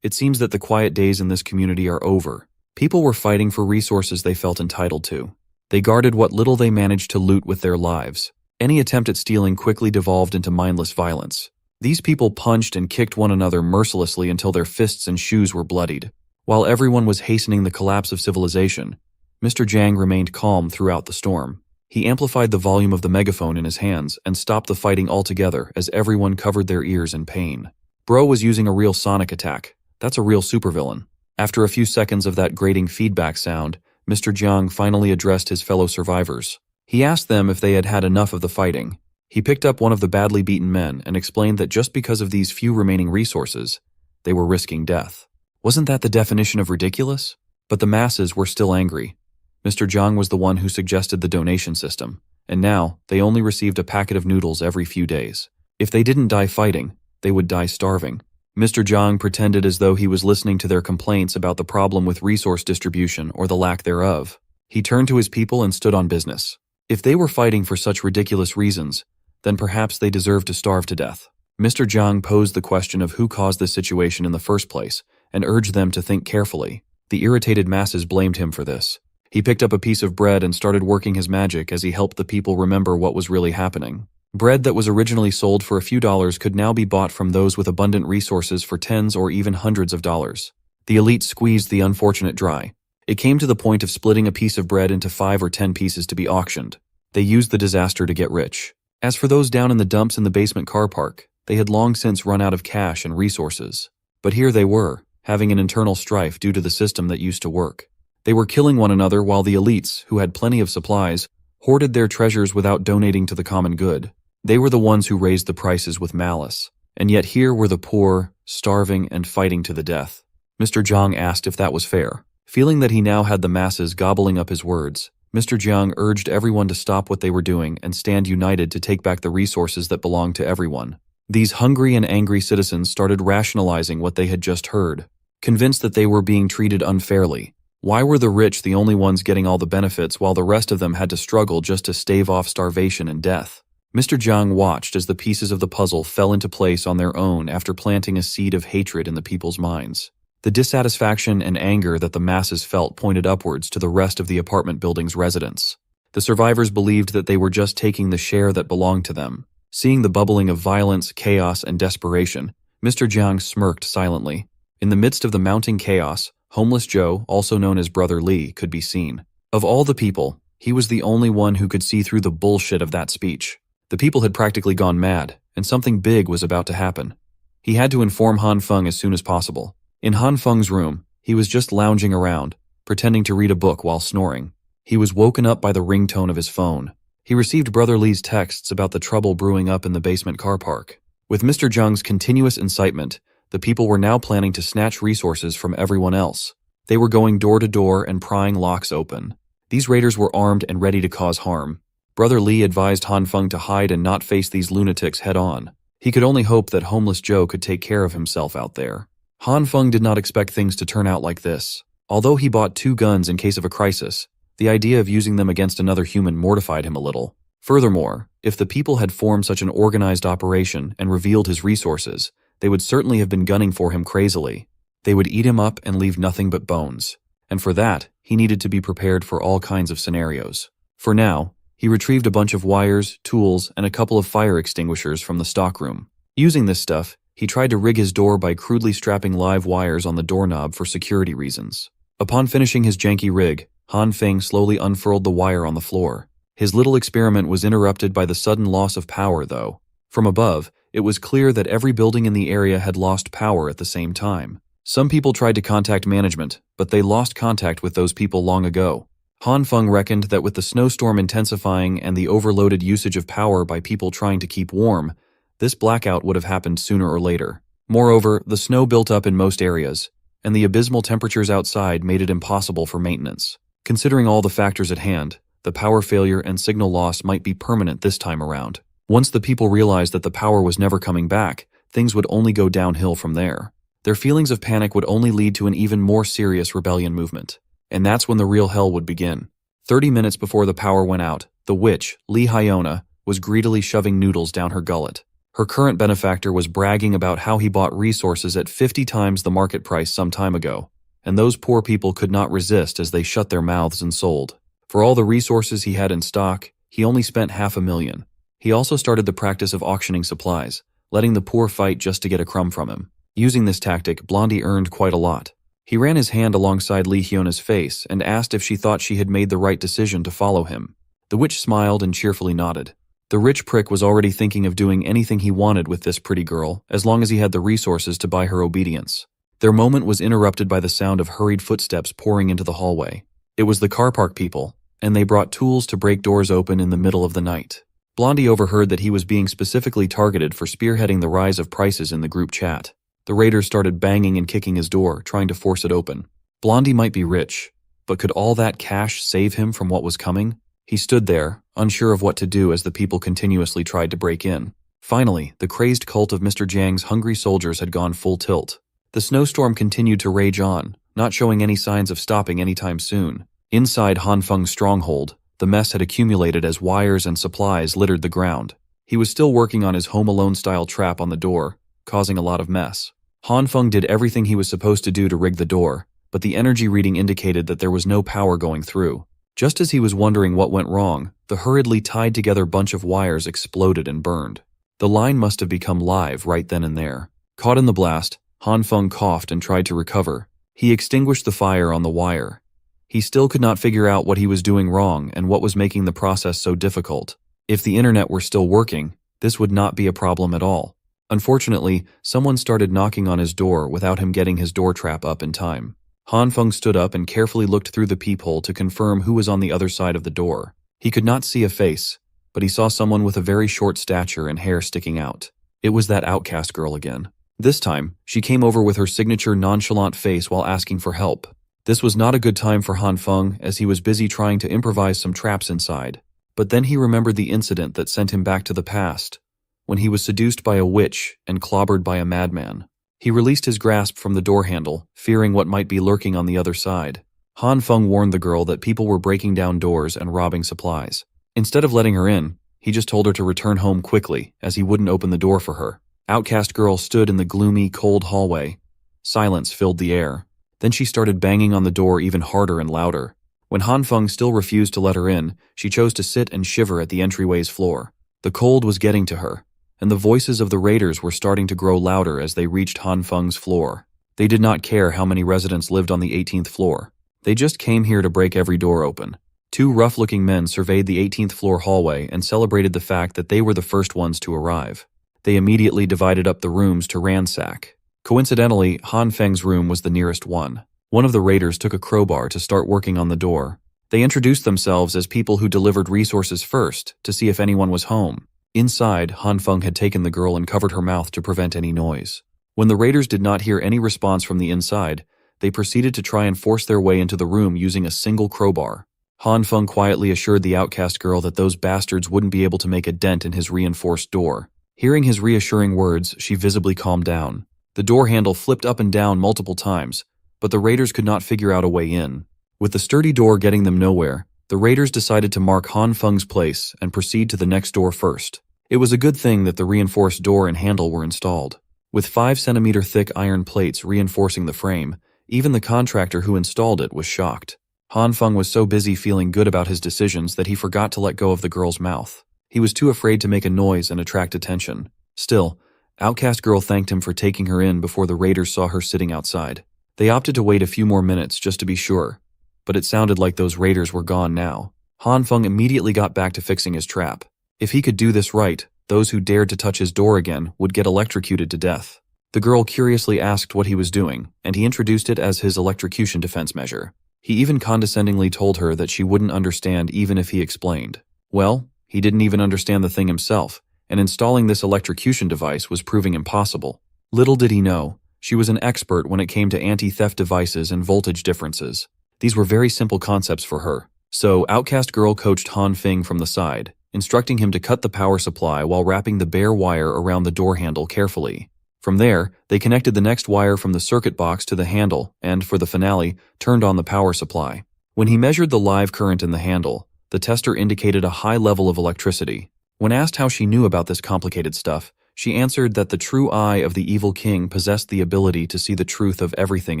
It seems that the quiet days in this community are over. People were fighting for resources they felt entitled to. They guarded what little they managed to loot with their lives. Any attempt at stealing quickly devolved into mindless violence. These people punched and kicked one another mercilessly until their fists and shoes were bloodied. While everyone was hastening the collapse of civilization, Mr. Jiang remained calm throughout the storm. He amplified the volume of the megaphone in his hands and stopped the fighting altogether as everyone covered their ears in pain. Bro was using a real sonic attack. That's a real supervillain. After a few seconds of that grating feedback sound, Mr. Jiang finally addressed his fellow survivors. He asked them if they had had enough of the fighting. He picked up one of the badly beaten men and explained that just because of these few remaining resources, they were risking death. Wasn't that the definition of ridiculous? But the masses were still angry. Mr. Jiang was the one who suggested the donation system, and now they only received a packet of noodles every few days. If they didn't die fighting, they would die starving. Mr. Jiang pretended as though he was listening to their complaints about the problem with resource distribution or the lack thereof. He turned to his people and stood on business. If they were fighting for such ridiculous reasons, then perhaps they deserved to starve to death. Mr. Jiang posed the question of who caused this situation in the first place and urged them to think carefully. The irritated masses blamed him for this. He picked up a piece of bread and started working his magic as he helped the people remember what was really happening. Bread that was originally sold for a few dollars could now be bought from those with abundant resources for tens or even hundreds of dollars. The elite squeezed the unfortunate dry. It came to the point of splitting a piece of bread into 5 or 10 pieces to be auctioned. They used the disaster to get rich. As for those down in the dumps in the basement car park, they had long since run out of cash and resources. But here they were, having an internal strife due to the system that used to work. They were killing one another while the elites, who had plenty of supplies, hoarded their treasures without donating to the common good. They were the ones who raised the prices with malice. And yet here were the poor, starving and fighting to the death. Mr. Jiang asked if that was fair. Feeling that he now had the masses gobbling up his words, Mr. Jiang urged everyone to stop what they were doing and stand united to take back the resources that belonged to everyone. These hungry and angry citizens started rationalizing what they had just heard, convinced that they were being treated unfairly. Why were the rich the only ones getting all the benefits while the rest of them had to struggle just to stave off starvation and death? Mr. Jiang watched as the pieces of the puzzle fell into place on their own after planting a seed of hatred in the people's minds. The dissatisfaction and anger that the masses felt pointed upwards to the rest of the apartment building's residents. The survivors believed that they were just taking the share that belonged to them. Seeing the bubbling of violence, chaos, and desperation, Mr. Jiang smirked silently. In the midst of the mounting chaos, Homeless Joe, also known as Brother Lee, could be seen. Of all the people, he was the only one who could see through the bullshit of that speech. The people had practically gone mad, and something big was about to happen. He had to inform Han Feng as soon as possible. In Han Feng's room, he was just lounging around, pretending to read a book while snoring. He was woken up by the ringtone of his phone. He received Brother Lee's texts about the trouble brewing up in the basement car park. With Mr. Jiang's continuous incitement, the people were now planning to snatch resources from everyone else. They were going door to door and prying locks open. These raiders were armed and ready to cause harm. Brother Lee advised Han Feng to hide and not face these lunatics head on. He could only hope that Homeless Joe could take care of himself out there. Han Feng did not expect things to turn out like this. Although he bought 2 guns in case of a crisis, the idea of using them against another human mortified him a little. Furthermore, if the people had formed such an organized operation and revealed his resources, they would certainly have been gunning for him crazily. They would eat him up and leave nothing but bones. And for that, he needed to be prepared for all kinds of scenarios. For now, he retrieved a bunch of wires, tools, and a couple of fire extinguishers from the stockroom. Using this stuff, he tried to rig his door by crudely strapping live wires on the doorknob for security reasons. Upon finishing his janky rig, Han Feng slowly unfurled the wire on the floor. His little experiment was interrupted by the sudden loss of power, though. From above, It was clear that every building in the area had lost power at the same time. Some people tried to contact management, but they lost contact with those people long ago. Han Feng reckoned that with the snowstorm intensifying and the overloaded usage of power by people trying to keep warm, this blackout would have happened sooner or later. Moreover, the snow built up in most areas, and the abysmal temperatures outside made it impossible for maintenance. Considering all the factors at hand, the power failure and signal loss might be permanent this time around. Once the people realized that the power was never coming back, things would only go downhill from there. Their feelings of panic would only lead to an even more serious rebellion movement. And that's when the real hell would begin. 30 minutes before the power went out, the witch, Lee Hyona, was greedily shoving noodles down her gullet. Her current benefactor was bragging about how he bought resources at 50 times the market price some time ago, and those poor people could not resist as they shut their mouths and sold. For all the resources he had in stock, he only spent $500,000. He also started the practice of auctioning supplies, letting the poor fight just to get a crumb from him. Using this tactic, Blondie earned quite a lot. He ran his hand alongside Lee Hyona's face and asked if she thought she had made the right decision to follow him. The witch smiled and cheerfully nodded. The rich prick was already thinking of doing anything he wanted with this pretty girl, as long as he had the resources to buy her obedience. Their moment was interrupted by the sound of hurried footsteps pouring into the hallway. It was the car park people, and they brought tools to break doors open in the middle of the night. Blondie overheard that he was being specifically targeted for spearheading the rise of prices in the group chat. The raiders started banging and kicking his door, trying to force it open. Blondie might be rich, but could all that cash save him from what was coming? He stood there, unsure of what to do as the people continuously tried to break in. Finally, the crazed cult of Mr. Jiang's hungry soldiers had gone full tilt. The snowstorm continued to rage on, not showing any signs of stopping anytime soon. Inside Han Feng's stronghold, the mess had accumulated as wires and supplies littered the ground. He was still working on his Home Alone-style trap on the door, causing a lot of mess. Han Feng did everything he was supposed to do to rig the door, but the energy reading indicated that there was no power going through. Just as he was wondering what went wrong, the hurriedly tied-together bunch of wires exploded and burned. The line must have become live right then and there. Caught in the blast, Han Feng coughed and tried to recover. He extinguished the fire on the wire. He still could not figure out what he was doing wrong and what was making the process so difficult. If the internet were still working, this would not be a problem at all. Unfortunately, someone started knocking on his door without him getting his door trap up in time. Han Feng stood up and carefully looked through the peephole to confirm who was on the other side of the door. He could not see a face, but he saw someone with a very short stature and hair sticking out. It was that outcast girl again. This time, she came over with her signature nonchalant face while asking for help. This was not a good time for Han Feng, as he was busy trying to improvise some traps inside. But then he remembered the incident that sent him back to the past, when he was seduced by a witch and clobbered by a madman. He released his grasp from the door handle, fearing what might be lurking on the other side. Han Feng warned the girl that people were breaking down doors and robbing supplies. Instead of letting her in, he just told her to return home quickly, as he wouldn't open the door for her. Outcast girl stood in the gloomy, cold hallway. Silence filled the air. Then she started banging on the door even harder and louder. When Han Feng still refused to let her in, she chose to sit and shiver at the entryway's floor. The cold was getting to her, and the voices of the raiders were starting to grow louder as they reached Han Feng's floor. They did not care how many residents lived on the 18th floor. They just came here to break every door open. Two rough-looking men surveyed the 18th floor hallway and celebrated the fact that they were the first ones to arrive. They immediately divided up the rooms to ransack. Coincidentally, Han Feng's room was the nearest one. One of the raiders took a crowbar to start working on the door. They introduced themselves as people who delivered resources first to see if anyone was home. Inside, Han Feng had taken the girl and covered her mouth to prevent any noise. When the raiders did not hear any response from the inside, they proceeded to try and force their way into the room using a single crowbar. Han Feng quietly assured the outcast girl that those bastards wouldn't be able to make a dent in his reinforced door. Hearing his reassuring words, she visibly calmed down. The door handle flipped up and down multiple times, but the raiders could not figure out a way in. With the sturdy door getting them nowhere, the raiders decided to mark Han Feng's place and proceed to the next door first. It was a good thing that the reinforced door and handle were installed. With 5-centimeter thick iron plates reinforcing the frame, even the contractor who installed it was shocked. Han Feng was so busy feeling good about his decisions that he forgot to let go of the girl's mouth. He was too afraid to make a noise and attract attention. Still, Outcast Girl thanked him for taking her in before the raiders saw her sitting outside. They opted to wait a few more minutes just to be sure, but it sounded like those raiders were gone now. Han Feng immediately got back to fixing his trap. If he could do this right, Those who dared to touch his door again would get electrocuted to death. The girl curiously asked what he was doing, and he introduced it as his electrocution defense measure. He even condescendingly told her that she wouldn't understand even if he explained. Well, he didn't even understand the thing himself, and installing this electrocution device was proving impossible. Little did he know, she was an expert when it came to anti-theft devices and voltage differences. These were very simple concepts for her. So, Outcast Girl coached Han Feng from the side, instructing him to cut the power supply while wrapping the bare wire around the door handle carefully. From there, they connected the next wire from the circuit box to the handle and, for the finale, turned on the power supply. When he measured the live current in the handle, the tester indicated a high level of electricity. When asked how she knew about this complicated stuff, she answered that the true eye of the evil king possessed the ability to see the truth of everything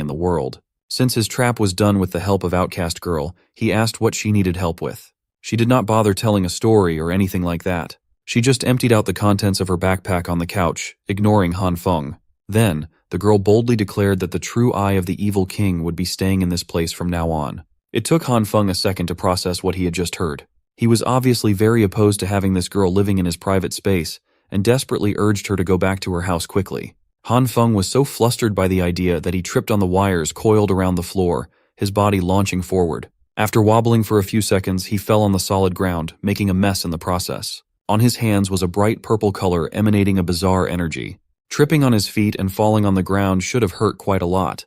in the world. Since his trap was done with the help of Outcast Girl, he asked what she needed help with. She did not bother telling a story or anything like that. She just emptied out the contents of her backpack on the couch, ignoring Han Feng. Then, the girl boldly declared that the true eye of the evil king would be staying in this place from now on. It took Han Feng a second to process what he had just heard. He was obviously very opposed to having this girl living in his private space, and desperately urged her to go back to her house quickly. Han Feng was so flustered by the idea that he tripped on the wires coiled around the floor, his body launching forward. After wobbling for a few seconds, he fell on the solid ground, making a mess in the process. On his hands was a bright purple color emanating a bizarre energy. Tripping on his feet and falling on the ground should have hurt quite a lot.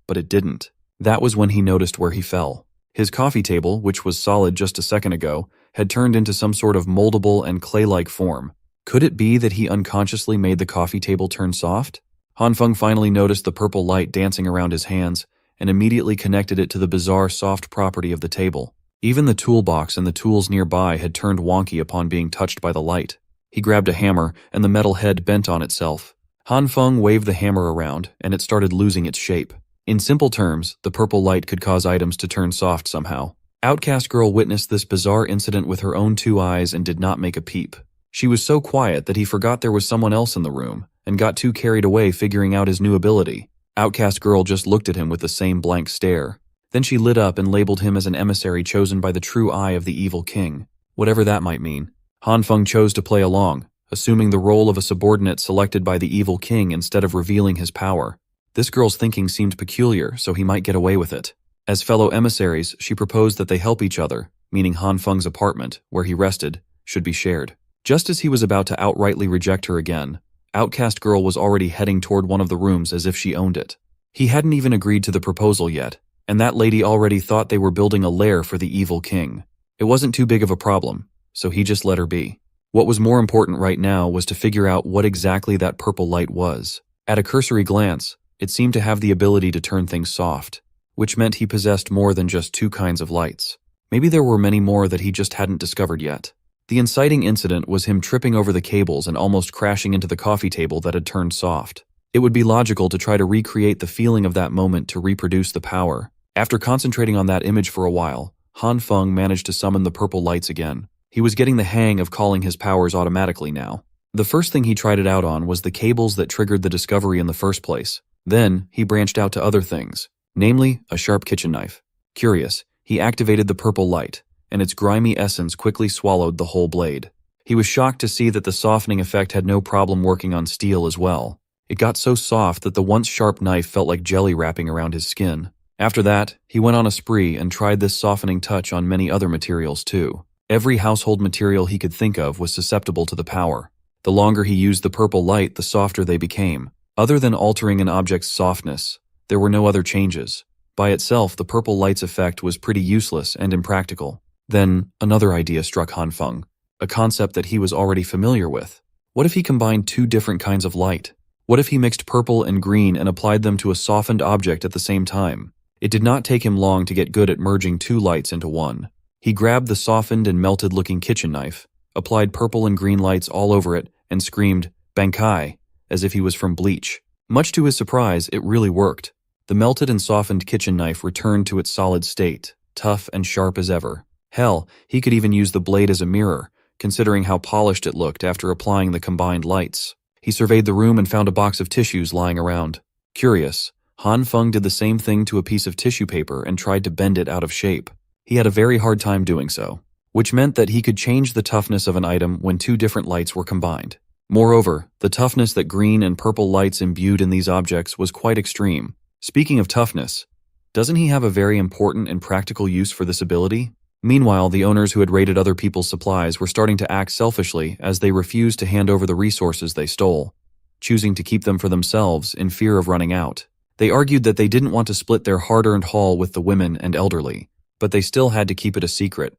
But it didn't. That was when he noticed where he fell. His coffee table, which was solid just a second ago, had turned into some sort of moldable and clay-like form. Could it be that he unconsciously made the coffee table turn soft? Han Feng finally noticed the purple light dancing around his hands and immediately connected it to the bizarre soft property of the table. Even the toolbox and the tools nearby had turned wonky upon being touched by the light. He grabbed a hammer, and the metal head bent on itself. Han Feng waved the hammer around, and it started losing its shape. In simple terms, the purple light could cause items to turn soft somehow. Outcast Girl witnessed this bizarre incident with her own two eyes and did not make a peep. She was so quiet that he forgot there was someone else in the room, and got too carried away figuring out his new ability. Outcast Girl just looked at him with the same blank stare. Then she lit up and labeled him as an emissary chosen by the true eye of the evil king. Whatever that might mean. Han Feng chose to play along, assuming the role of a subordinate selected by the evil king instead of revealing his power. This girl's thinking seemed peculiar, so he might get away with it. As fellow emissaries, she proposed that they help each other, meaning Han Feng's apartment, where he rested, should be shared. Just as he was about to outrightly reject her again, Outcast Girl was already heading toward one of the rooms as if she owned it. He hadn't even agreed to the proposal yet, and that lady already thought they were building a lair for the evil king. It wasn't too big of a problem, so he just let her be. What was more important right now was to figure out what exactly that purple light was. At a cursory glance, it seemed to have the ability to turn things soft, which meant he possessed more than just two kinds of lights. Maybe there were many more that he just hadn't discovered yet. The inciting incident was him tripping over the cables and almost crashing into the coffee table that had turned soft. It would be logical to try to recreate the feeling of that moment to reproduce the power. After concentrating on that image for a while, Han Feng managed to summon the purple lights again. He was getting the hang of calling his powers automatically now. The first thing he tried it out on was the cables that triggered the discovery in the first place. Then, he branched out to other things, namely, a sharp kitchen knife. Curious, he activated the purple light, and its grimy essence quickly swallowed the whole blade. He was shocked to see that the softening effect had no problem working on steel as well. It got so soft that the once sharp knife felt like jelly wrapping around his skin. After that, he went on a spree and tried this softening touch on many other materials too. Every household material he could think of was susceptible to the power. The longer he used the purple light, the softer they became. Other than altering an object's softness, there were no other changes. By itself, the purple light's effect was pretty useless and impractical. Then, another idea struck Han Feng, a concept that he was already familiar with. What if he combined two different kinds of light? What if he mixed purple and green and applied them to a softened object at the same time? It did not take him long to get good at merging two lights into one. He grabbed the softened and melted-looking kitchen knife, applied purple and green lights all over it, and screamed, "Bankai," as if he was from Bleach. Much to his surprise, it really worked. The melted and softened kitchen knife returned to its solid state, tough and sharp as ever. Hell, he could even use the blade as a mirror, considering how polished it looked after applying the combined lights. He surveyed the room and found a box of tissues lying around. Curious, Han Feng did the same thing to a piece of tissue paper and tried to bend it out of shape. He had a very hard time doing so. which meant that he could change the toughness of an item when two different lights were combined. Moreover, the toughness that green and purple lights imbued in these objects was quite extreme. Speaking of toughness, doesn't he have a very important and practical use for this ability? Meanwhile, the owners who had raided other people's supplies were starting to act selfishly as they refused to hand over the resources they stole, choosing to keep them for themselves in fear of running out. They argued that they didn't want to split their hard-earned haul with the women and elderly, but they still had to keep it a secret,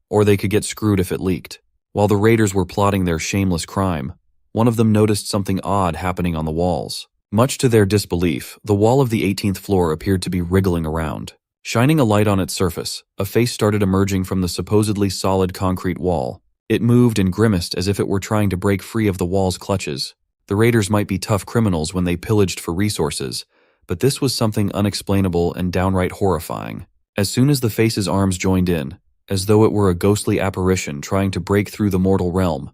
or they could get screwed if it leaked. While the raiders were plotting their shameless crime, one of them noticed something odd happening on the walls. Much to their disbelief, the wall of the 18th floor appeared to be wriggling around. Shining a light on its surface, a face started emerging from the supposedly solid concrete wall. It moved and grimaced as if it were trying to break free of the wall's clutches. The raiders might be tough criminals when they pillaged for resources, but this was something unexplainable and downright horrifying. As soon as the face's arms joined in, as though it were a ghostly apparition trying to break through the mortal realm,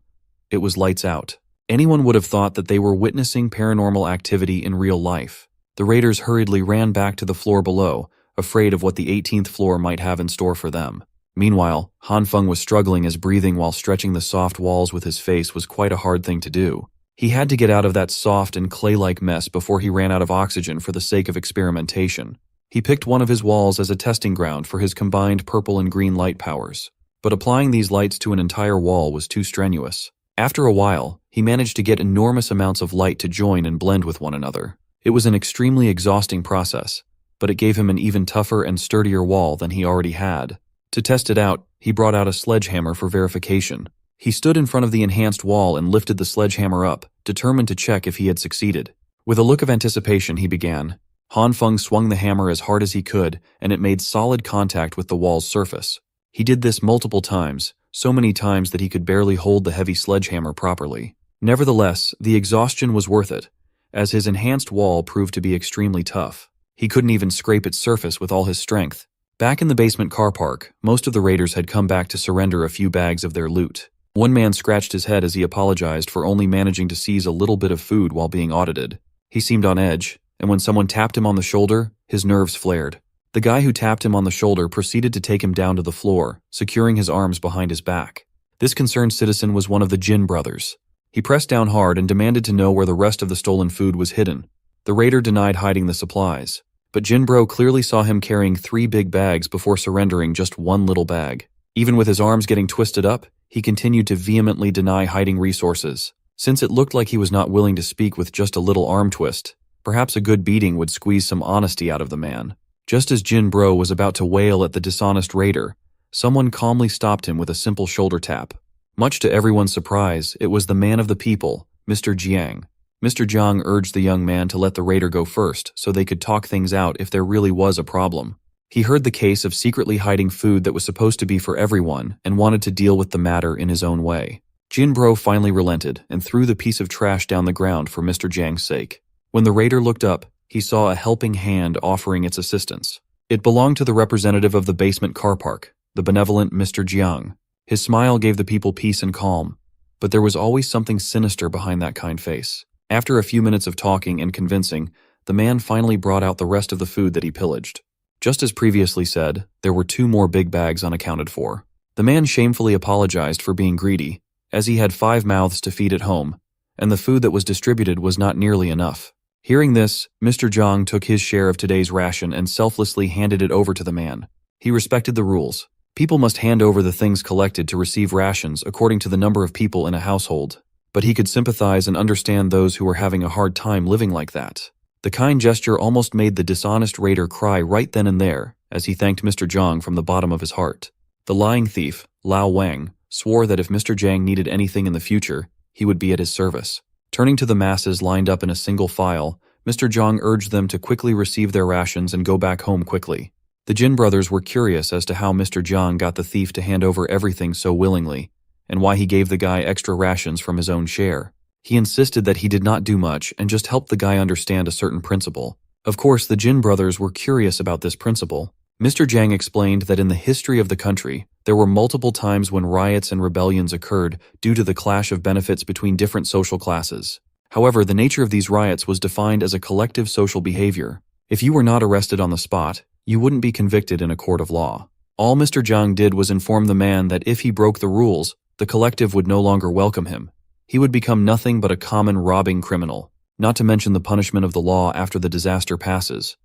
it was lights out. Anyone would have thought that they were witnessing paranormal activity in real life. The raiders hurriedly ran back to the floor below, afraid of what the 18th floor might have in store for them. Meanwhile, Han Feng was struggling as breathing while stretching the soft walls with his face was quite a hard thing to do. He had to get out of that soft and clay-like mess before he ran out of oxygen for the sake of experimentation. He picked one of his walls as a testing ground for his combined purple and green light powers, but applying these lights to an entire wall was too strenuous. After a while, he managed to get enormous amounts of light to join and blend with one another. It was an extremely exhausting process, but it gave him an even tougher and sturdier wall than he already had. To test it out, he brought out a sledgehammer for verification. He stood in front of the enhanced wall and lifted the sledgehammer up, determined to check if he had succeeded. With a look of anticipation, he began. Han Feng swung the hammer as hard as he could, and it made solid contact with the wall's surface. He did this multiple times, so many times that he could barely hold the heavy sledgehammer properly. Nevertheless, the exhaustion was worth it, as his enhanced wall proved to be extremely tough. He couldn't even scrape its surface with all his strength. Back in the basement car park, most of the raiders had come back to surrender a few bags of their loot. One man scratched his head as he apologized for only managing to seize a little bit of food while being audited. He seemed on edge, and when someone tapped him on the shoulder, his nerves flared. The guy who tapped him on the shoulder proceeded to take him down to the floor, securing his arms behind his back. This concerned citizen was one of the Jin brothers. He pressed down hard and demanded to know where the rest of the stolen food was hidden. The raider denied hiding the supplies, but Jin Bro clearly saw him carrying 3 big bags before surrendering just one little bag. Even with his arms getting twisted up, he continued to vehemently deny hiding resources. Since it looked like he was not willing to speak with just a little arm twist, perhaps a good beating would squeeze some honesty out of the man. Just as Jin Bro was about to wail at the dishonest raider, someone calmly stopped him with a simple shoulder tap. Much to everyone's surprise, it was the man of the people, Mr. Jiang. Mr. Jiang urged the young man to let the raider go first so they could talk things out if there really was a problem. He heard the case of secretly hiding food that was supposed to be for everyone and wanted to deal with the matter in his own way. Jin Bro finally relented and threw the piece of trash down the ground for Mr. Jiang's sake. When the raider looked up, he saw a helping hand offering its assistance. It belonged to the representative of the basement car park, the benevolent Mr. Jiang. His smile gave the people peace and calm, but there was always something sinister behind that kind face. After a few minutes of talking and convincing, the man finally brought out the rest of the food that he pillaged. Just as previously said, there were 2 more big bags unaccounted for. The man shamefully apologized for being greedy, as he had 5 mouths to feed at home, and the food that was distributed was not nearly enough. Hearing this, Mr. Jiang took his share of today's ration and selflessly handed it over to the man. He respected the rules. People must hand over the things collected to receive rations according to the number of people in a household. But he could sympathize and understand those who were having a hard time living like that. The kind gesture almost made the dishonest raider cry right then and there, as he thanked Mr. Jiang from the bottom of his heart. The lying thief, Lao Wang, swore that if Mr. Jiang needed anything in the future, he would be at his service. Turning to the masses lined up in a single file, Mr. Jiang urged them to quickly receive their rations and go back home quickly. The Jin brothers were curious as to how Mr. Jiang got the thief to hand over everything so willingly, and why he gave the guy extra rations from his own share. He insisted that he did not do much and just helped the guy understand a certain principle. Of course, the Jin brothers were curious about this principle. Mr. Jiang explained that in the history of the country, there were multiple times when riots and rebellions occurred due to the clash of benefits between different social classes. However, the nature of these riots was defined as a collective social behavior. If you were not arrested on the spot, you wouldn't be convicted in a court of law. All Mr. Zhang did was inform the man that if he broke the rules, the collective would no longer welcome him. He would become nothing but a common robbing criminal, not to mention the punishment of the law after the disaster passes.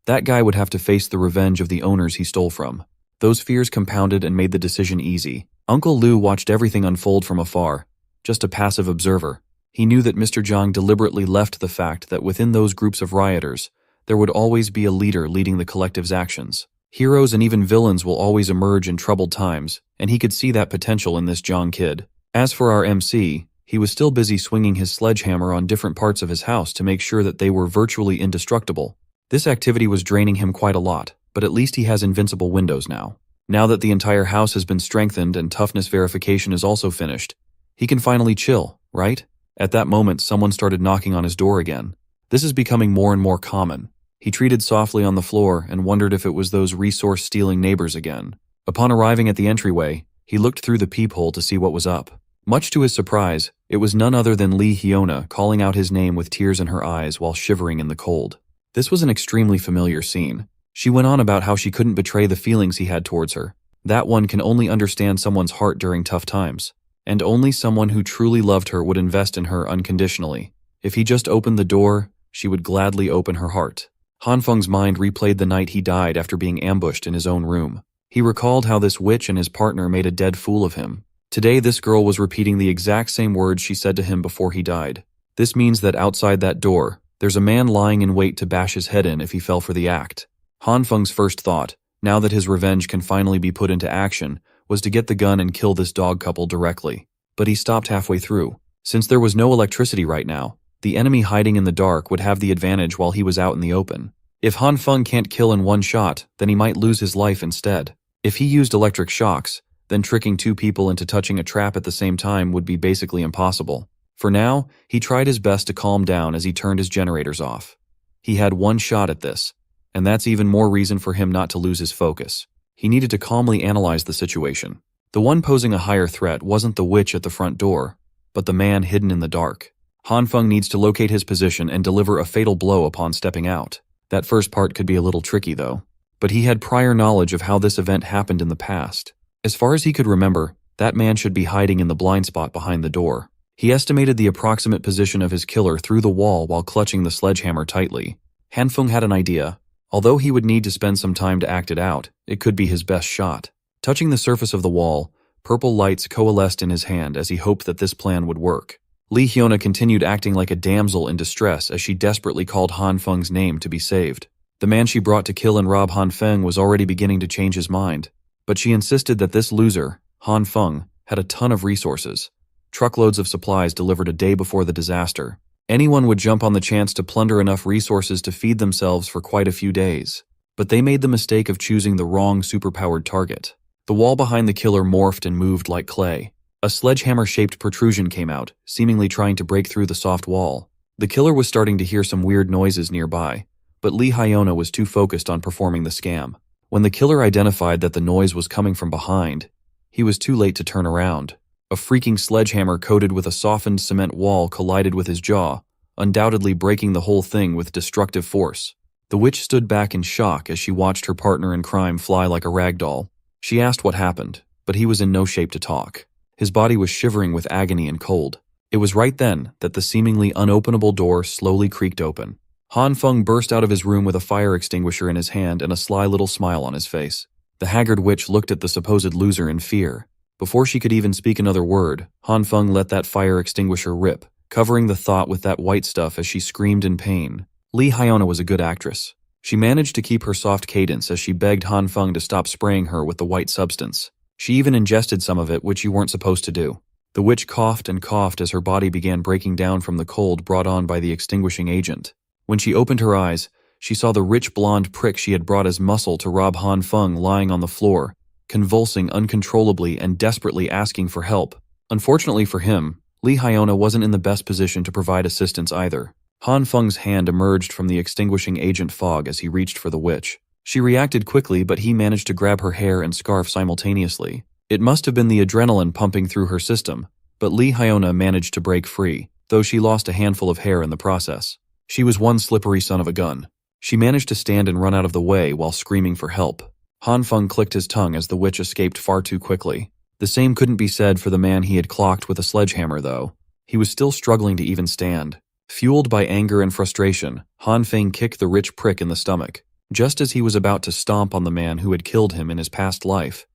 That guy would have to face the revenge of the owners he stole from. Those fears compounded and made the decision easy. Uncle Lu watched everything unfold from afar, just a passive observer. He knew that Mr. Zhang deliberately left the fact that within those groups of rioters, there would always be a leader leading the collective's actions. Heroes and even villains will always emerge in troubled times, and he could see that potential in this Zhang kid. As for our MC, he was still busy swinging his sledgehammer on different parts of his house to make sure that they were virtually indestructible. This activity was draining him quite a lot, but at least he has invincible windows now. Now that the entire house has been strengthened and toughness verification is also finished, he can finally chill, right? At that moment, someone started knocking on his door again. This is becoming more and more common. He treated softly on the floor and wondered if it was those resource-stealing neighbors again. Upon arriving at the entryway, he looked through the peephole to see what was up. Much to his surprise, it was none other than Lee Hyuna calling out his name with tears in her eyes while shivering in the cold. This was an extremely familiar scene. She went on about how she couldn't betray the feelings he had towards her. That one can only understand someone's heart during tough times. And only someone who truly loved her would invest in her unconditionally. If he just opened the door, she would gladly open her heart. Han Feng's mind replayed the night he died after being ambushed in his own room. He recalled how this witch and his partner made a dead fool of him. Today this girl was repeating the exact same words she said to him before he died. This means that outside that door, there's a man lying in wait to bash his head in if he fell for the act. Han Feng's first thought, now that his revenge can finally be put into action, was to get the gun and kill this dog couple directly. But he stopped halfway through. Since there was no electricity right now, the enemy hiding in the dark would have the advantage while he was out in the open. If Han Feng can't kill in one shot, then he might lose his life instead. If he used electric shocks, then tricking two people into touching a trap at the same time would be basically impossible. For now, he tried his best to calm down as he turned his generators off. He had one shot at this, and that's even more reason for him not to lose his focus. He needed to calmly analyze the situation. The one posing a higher threat wasn't the witch at the front door, but the man hidden in the dark. Han Feng needs to locate his position and deliver a fatal blow upon stepping out. That first part could be a little tricky though, but he had prior knowledge of how this event happened in the past. As far as he could remember, that man should be hiding in the blind spot behind the door. He estimated the approximate position of his killer through the wall while clutching the sledgehammer tightly. Han Feng had an idea. Although he would need to spend some time to act it out, it could be his best shot. Touching the surface of the wall, purple lights coalesced in his hand as he hoped that this plan would work. Lee Hyuna continued acting like a damsel in distress as she desperately called Han Feng's name to be saved. The man she brought to kill and rob Han Feng was already beginning to change his mind, but she insisted that this loser, Han Feng, had a ton of resources. Truckloads of supplies delivered a day before the disaster. Anyone would jump on the chance to plunder enough resources to feed themselves for quite a few days. But they made the mistake of choosing the wrong superpowered target. The wall behind the killer morphed and moved like clay. A sledgehammer-shaped protrusion came out, seemingly trying to break through the soft wall. The killer was starting to hear some weird noises nearby, but Lee Hyuna was too focused on performing the scam. When the killer identified that the noise was coming from behind, he was too late to turn around. A freaking sledgehammer coated with a softened cement wall collided with his jaw, undoubtedly breaking the whole thing with destructive force. The witch stood back in shock as she watched her partner in crime fly like a rag doll. She asked what happened, but he was in no shape to talk. His body was shivering with agony and cold. It was right then that the seemingly unopenable door slowly creaked open. Han Feng burst out of his room with a fire extinguisher in his hand and a sly little smile on his face. The haggard witch looked at the supposed loser in fear. Before she could even speak another word, Han Feng let that fire extinguisher rip, covering the thought with that white stuff as she screamed in pain. Lee Hyuna was a good actress. She managed to keep her soft cadence as she begged Han Feng to stop spraying her with the white substance. She even ingested some of it, which you weren't supposed to do. The witch coughed and coughed as her body began breaking down from the cold brought on by the extinguishing agent. When she opened her eyes, she saw the rich blonde prick she had brought as muscle to rob Han Feng lying on the floor, convulsing uncontrollably and desperately asking for help. Unfortunately for him, Lee Hyuna wasn't in the best position to provide assistance either. Han Feng's hand emerged from the extinguishing agent fog as he reached for the witch. She reacted quickly, but he managed to grab her hair and scarf simultaneously. It must have been the adrenaline pumping through her system, but Lee Hyuna managed to break free, though she lost a handful of hair in the process. She was one slippery son of a gun. She managed to stand and run out of the way while screaming for help. Han Feng clicked his tongue as the witch escaped far too quickly. The same couldn't be said for the man he had clocked with a sledgehammer, though. He was still struggling to even stand. Fueled by anger and frustration, Han Feng kicked the rich prick in the stomach. Just as he was about to stomp on the man who had killed him in his past life,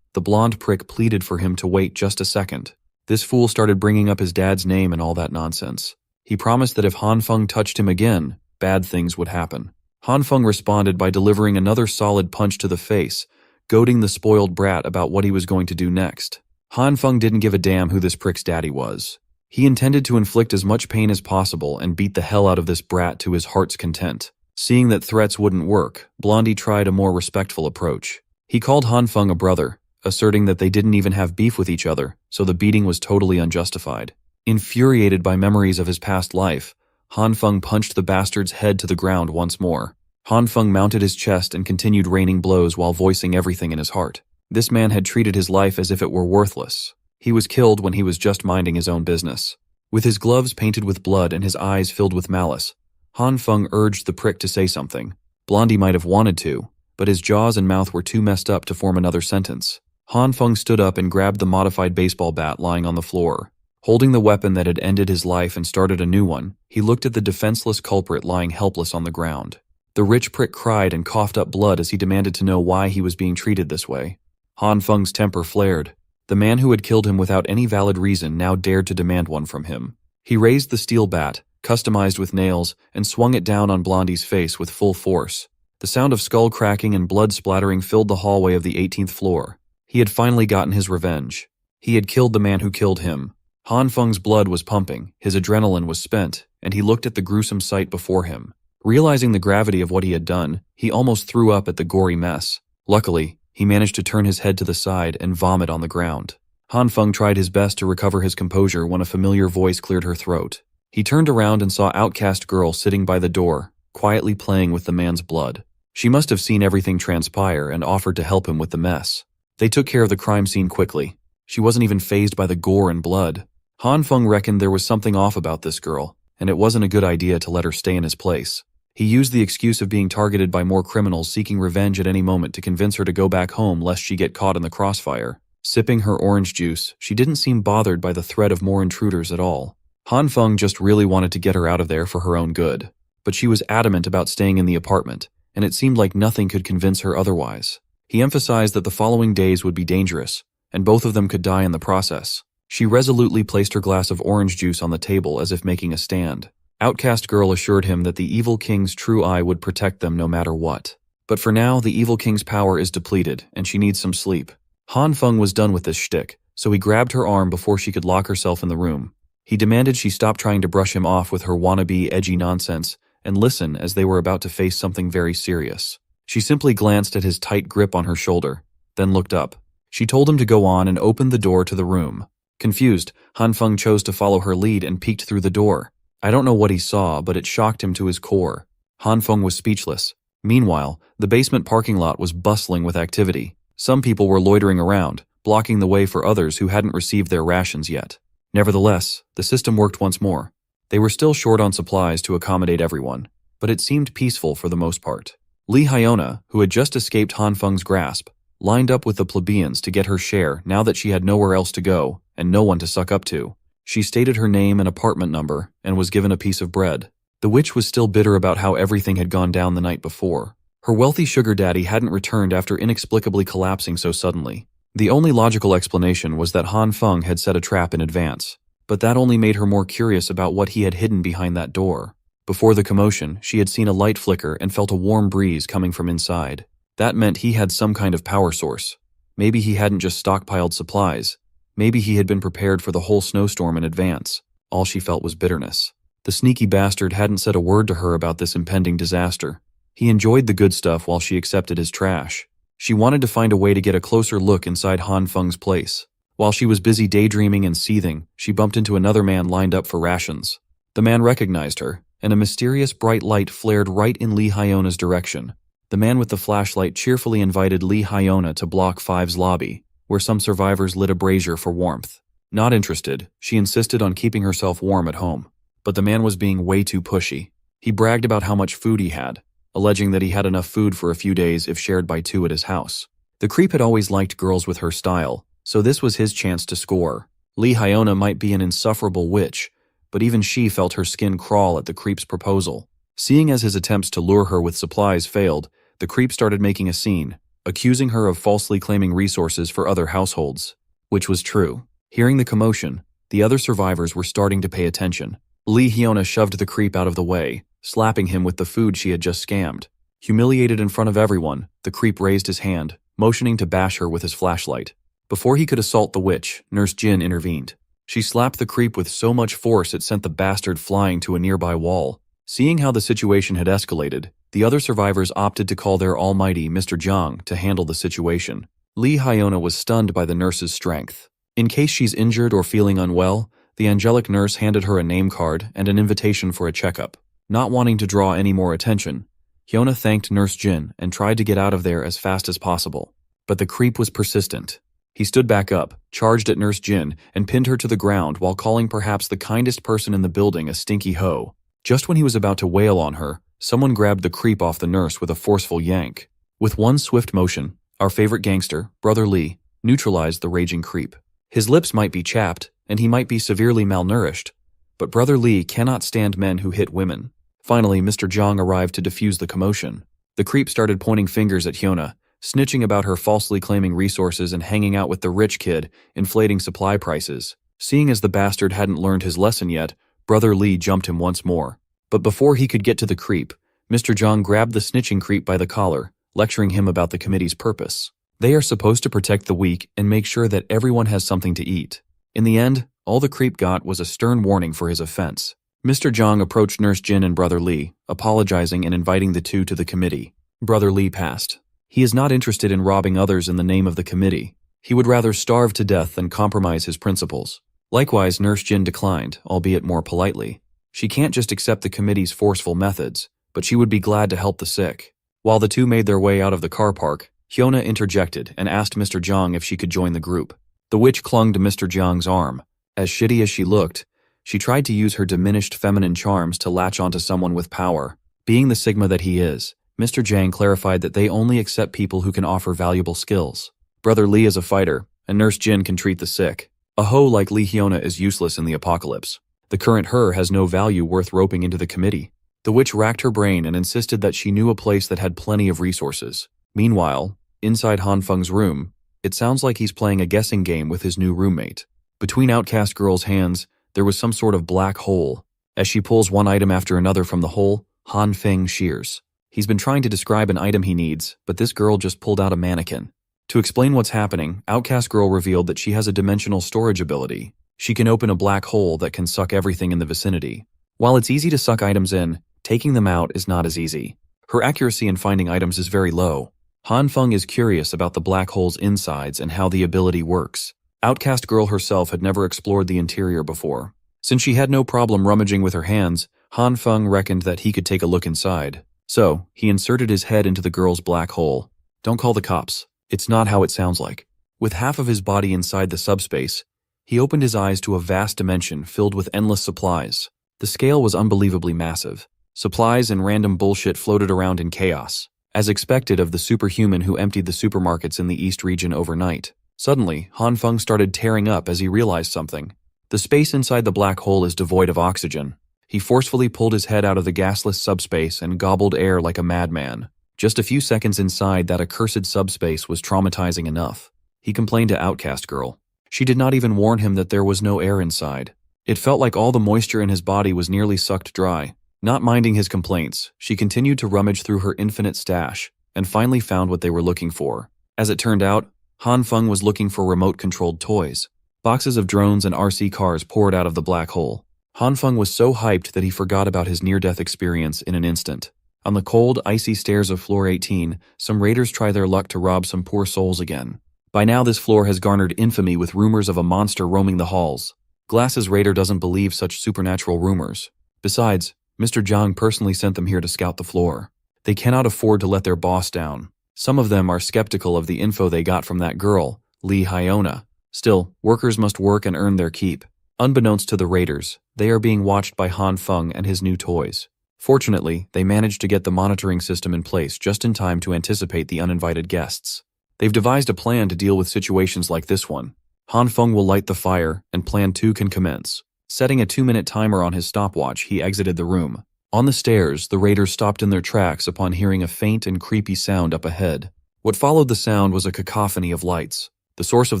the blonde prick pleaded for him to wait just a second. This fool started bringing up his dad's name and all that nonsense. He promised that if Han Feng touched him again, bad things would happen. Han Feng responded by delivering another solid punch to the face, goading the spoiled brat about what he was going to do next. Han Feng didn't give a damn who this prick's daddy was. He intended to inflict as much pain as possible and beat the hell out of this brat to his heart's content. Seeing that threats wouldn't work, Blondie tried a more respectful approach. He called Han Feng a brother, asserting that they didn't even have beef with each other, so the beating was totally unjustified. Infuriated by memories of his past life, Han Feng punched the bastard's head to the ground once more. Han Feng mounted his chest and continued raining blows while voicing everything in his heart. This man had treated his life as if it were worthless. He was killed when he was just minding his own business. With his gloves painted with blood and his eyes filled with malice, Han Feng urged the prick to say something. Blondie might have wanted to, but his jaws and mouth were too messed up to form another sentence. Han Feng stood up and grabbed the modified baseball bat lying on the floor. Holding the weapon that had ended his life and started a new one, he looked at the defenseless culprit lying helpless on the ground. The rich prick cried and coughed up blood as he demanded to know why he was being treated this way. Han Feng's temper flared. The man who had killed him without any valid reason now dared to demand one from him. He raised the steel bat, customized with nails, and swung it down on Blondie's face with full force. The sound of skull cracking and blood splattering filled the hallway of the 18th floor. He had finally gotten his revenge. He had killed the man who killed him. Han Feng's blood was pumping, his adrenaline was spent, and he looked at the gruesome sight before him. Realizing the gravity of what he had done, he almost threw up at the gory mess. Luckily, he managed to turn his head to the side and vomit on the ground. Han Feng tried his best to recover his composure when a familiar voice cleared her throat. He turned around and saw Outcast Girl sitting by the door, quietly playing with the man's blood. She must have seen everything transpire and offered to help him with the mess. They took care of the crime scene quickly. She wasn't even fazed by the gore and blood. Han Feng reckoned there was something off about this girl, and it wasn't a good idea to let her stay in his place. He used the excuse of being targeted by more criminals seeking revenge at any moment to convince her to go back home lest she get caught in the crossfire. Sipping her orange juice, she didn't seem bothered by the threat of more intruders at all. Han Feng just really wanted to get her out of there for her own good. But she was adamant about staying in the apartment, and it seemed like nothing could convince her otherwise. He emphasized that the following days would be dangerous, and both of them could die in the process. She resolutely placed her glass of orange juice on the table as if making a stand. Outcast Girl assured him that the evil king's true eye would protect them no matter what. But for now, the evil king's power is depleted, and she needs some sleep. Han Feng was done with this shtick, so he grabbed her arm before she could lock herself in the room. He demanded she stop trying to brush him off with her wannabe edgy nonsense and listen as they were about to face something very serious. She simply glanced at his tight grip on her shoulder, then looked up. She told him to go on and opened the door to the room. Confused, Han Feng chose to follow her lead and peeked through the door. I don't know what he saw, but it shocked him to his core. Han Feng was speechless. Meanwhile, the basement parking lot was bustling with activity. Some people were loitering around, blocking the way for others who hadn't received their rations yet. Nevertheless, the system worked once more. They were still short on supplies to accommodate everyone, but it seemed peaceful for the most part. Lee Hyona, who had just escaped Han Feng's grasp, lined up with the plebeians to get her share now that she had nowhere else to go and no one to suck up to. She stated her name and apartment number and was given a piece of bread. The witch was still bitter about how everything had gone down the night before. Her wealthy sugar daddy hadn't returned after inexplicably collapsing so suddenly. The only logical explanation was that Han Feng had set a trap in advance, but that only made her more curious about what he had hidden behind that door. Before the commotion, she had seen a light flicker and felt a warm breeze coming from inside. That meant he had some kind of power source. Maybe he hadn't just stockpiled supplies. Maybe he had been prepared for the whole snowstorm in advance. All she felt was bitterness. The sneaky bastard hadn't said a word to her about this impending disaster. He enjoyed the good stuff while she accepted his trash. She wanted to find a way to get a closer look inside Han Feng's place. While she was busy daydreaming and seething, she bumped into another man lined up for rations. The man recognized her, and a mysterious bright light flared right in Lee Hyona's direction. The man with the flashlight cheerfully invited Lee Hyona to Block 5's lobby, where some survivors lit a brazier for warmth. Not interested, she insisted on keeping herself warm at home. But the man was being way too pushy. He bragged about how much food he had. alleging that he had enough food for a few days if shared by two at his house. The creep had always liked girls with her style, so this was his chance to score. Lee Hyona might be an insufferable witch, but even she felt her skin crawl at the creep's proposal. Seeing as his attempts to lure her with supplies failed, the creep started making a scene, accusing her of falsely claiming resources for other households. Which was true. Hearing the commotion, the other survivors were starting to pay attention. Lee Hyona shoved the creep out of the way, slapping him with the food she had just scammed. Humiliated in front of everyone, the creep raised his hand, motioning to bash her with his flashlight. Before he could assault the witch, Nurse Jin intervened. She slapped the creep with so much force it sent the bastard flying to a nearby wall. Seeing how the situation had escalated, the other survivors opted to call their almighty Mr. Jiang to handle the situation. Lee Hyona was stunned by the nurse's strength. In case she's injured or feeling unwell, the angelic nurse handed her a name card and an invitation for a checkup. Not wanting to draw any more attention, Hyona thanked Nurse Jin and tried to get out of there as fast as possible. But the creep was persistent. He stood back up, charged at Nurse Jin, and pinned her to the ground while calling perhaps the kindest person in the building a stinky hoe. Just when he was about to wail on her, someone grabbed the creep off the nurse with a forceful yank. With one swift motion, our favorite gangster, Brother Lee, neutralized the raging creep. His lips might be chapped, and he might be severely malnourished, but Brother Lee cannot stand men who hit women. Finally, Mr. Jiang arrived to defuse the commotion. The creep started pointing fingers at Hyona, snitching about her falsely claiming resources and hanging out with the rich kid, inflating supply prices. Seeing as the bastard hadn't learned his lesson yet, Brother Lee jumped him once more. But before he could get to the creep, Mr. Jiang grabbed the snitching creep by the collar, lecturing him about the committee's purpose. They are supposed to protect the weak and make sure that everyone has something to eat. In the end, all the creep got was a stern warning for his offense. Mr. Jiang approached Nurse Jin and Brother Lee, apologizing and inviting the two to the committee. Brother Lee passed. He is not interested in robbing others in the name of the committee. He would rather starve to death than compromise his principles. Likewise, Nurse Jin declined, albeit more politely. She can't just accept the committee's forceful methods, but she would be glad to help the sick. While the two made their way out of the car park, Hyona interjected and asked Mr. Jiang if she could join the group. The witch clung to Mr. Jiang's arm. As shitty as she looked, she tried to use her diminished feminine charms to latch onto someone with power. Being the Sigma that he is, Mr. Jiang clarified that they only accept people who can offer valuable skills. Brother Lee is a fighter, and Nurse Jin can treat the sick. A hoe like Lee Hyona is useless in the apocalypse. The current her has no value worth roping into the committee. The witch racked her brain and insisted that she knew a place that had plenty of resources. Meanwhile, inside Han Feng's room, it sounds like he's playing a guessing game with his new roommate. Between Outcast Girl's hands, there was some sort of black hole. As she pulls one item after another from the hole, Han Feng shears. He's been trying to describe an item he needs, but this girl just pulled out a mannequin. To explain what's happening, Outcast Girl revealed that she has a dimensional storage ability. She can open a black hole that can suck everything in the vicinity. While it's easy to suck items in, taking them out is not as easy. Her accuracy in finding items is very low. Han Feng is curious about the black hole's insides and how the ability works. Outcast Girl herself had never explored the interior before. Since she had no problem rummaging with her hands, Han Feng reckoned that he could take a look inside. So, he inserted his head into the girl's black hole. Don't call the cops. It's not how it sounds like. With half of his body inside the subspace, he opened his eyes to a vast dimension filled with endless supplies. The scale was unbelievably massive. Supplies and random bullshit floated around in chaos, as expected of the superhuman who emptied the supermarkets in the East region overnight. Suddenly, Han Feng started tearing up as he realized something. The space inside the black hole is devoid of oxygen. He forcefully pulled his head out of the gasless subspace and gobbled air like a madman. Just a few seconds inside that accursed subspace was traumatizing enough. He complained to Outcast Girl. She did not even warn him that there was no air inside. It felt like all the moisture in his body was nearly sucked dry. Not minding his complaints, she continued to rummage through her infinite stash, and finally found what they were looking for. As it turned out, Han Feng was looking for remote-controlled toys. Boxes of drones and RC cars poured out of the black hole. Han Feng was so hyped that he forgot about his near-death experience in an instant. On the cold, icy stairs of Floor 18, some raiders try their luck to rob some poor souls again. By now this floor has garnered infamy with rumors of a monster roaming the halls. Glass's raider doesn't believe such supernatural rumors. Besides, Mr. Jiang personally sent them here to scout the floor. They cannot afford to let their boss down. Some of them are skeptical of the info they got from that girl, Lee Hyona. Still, workers must work and earn their keep. Unbeknownst to the raiders, they are being watched by Han Feng and his new toys. Fortunately, they managed to get the monitoring system in place just in time to anticipate the uninvited guests. They've devised a plan to deal with situations like this one. Han Feng will light the fire, and Plan 2 can commence. Setting a 2-minute timer on his stopwatch, he exited the room. On the stairs, the raiders stopped in their tracks upon hearing a faint and creepy sound up ahead. What followed the sound was a cacophony of lights. The source of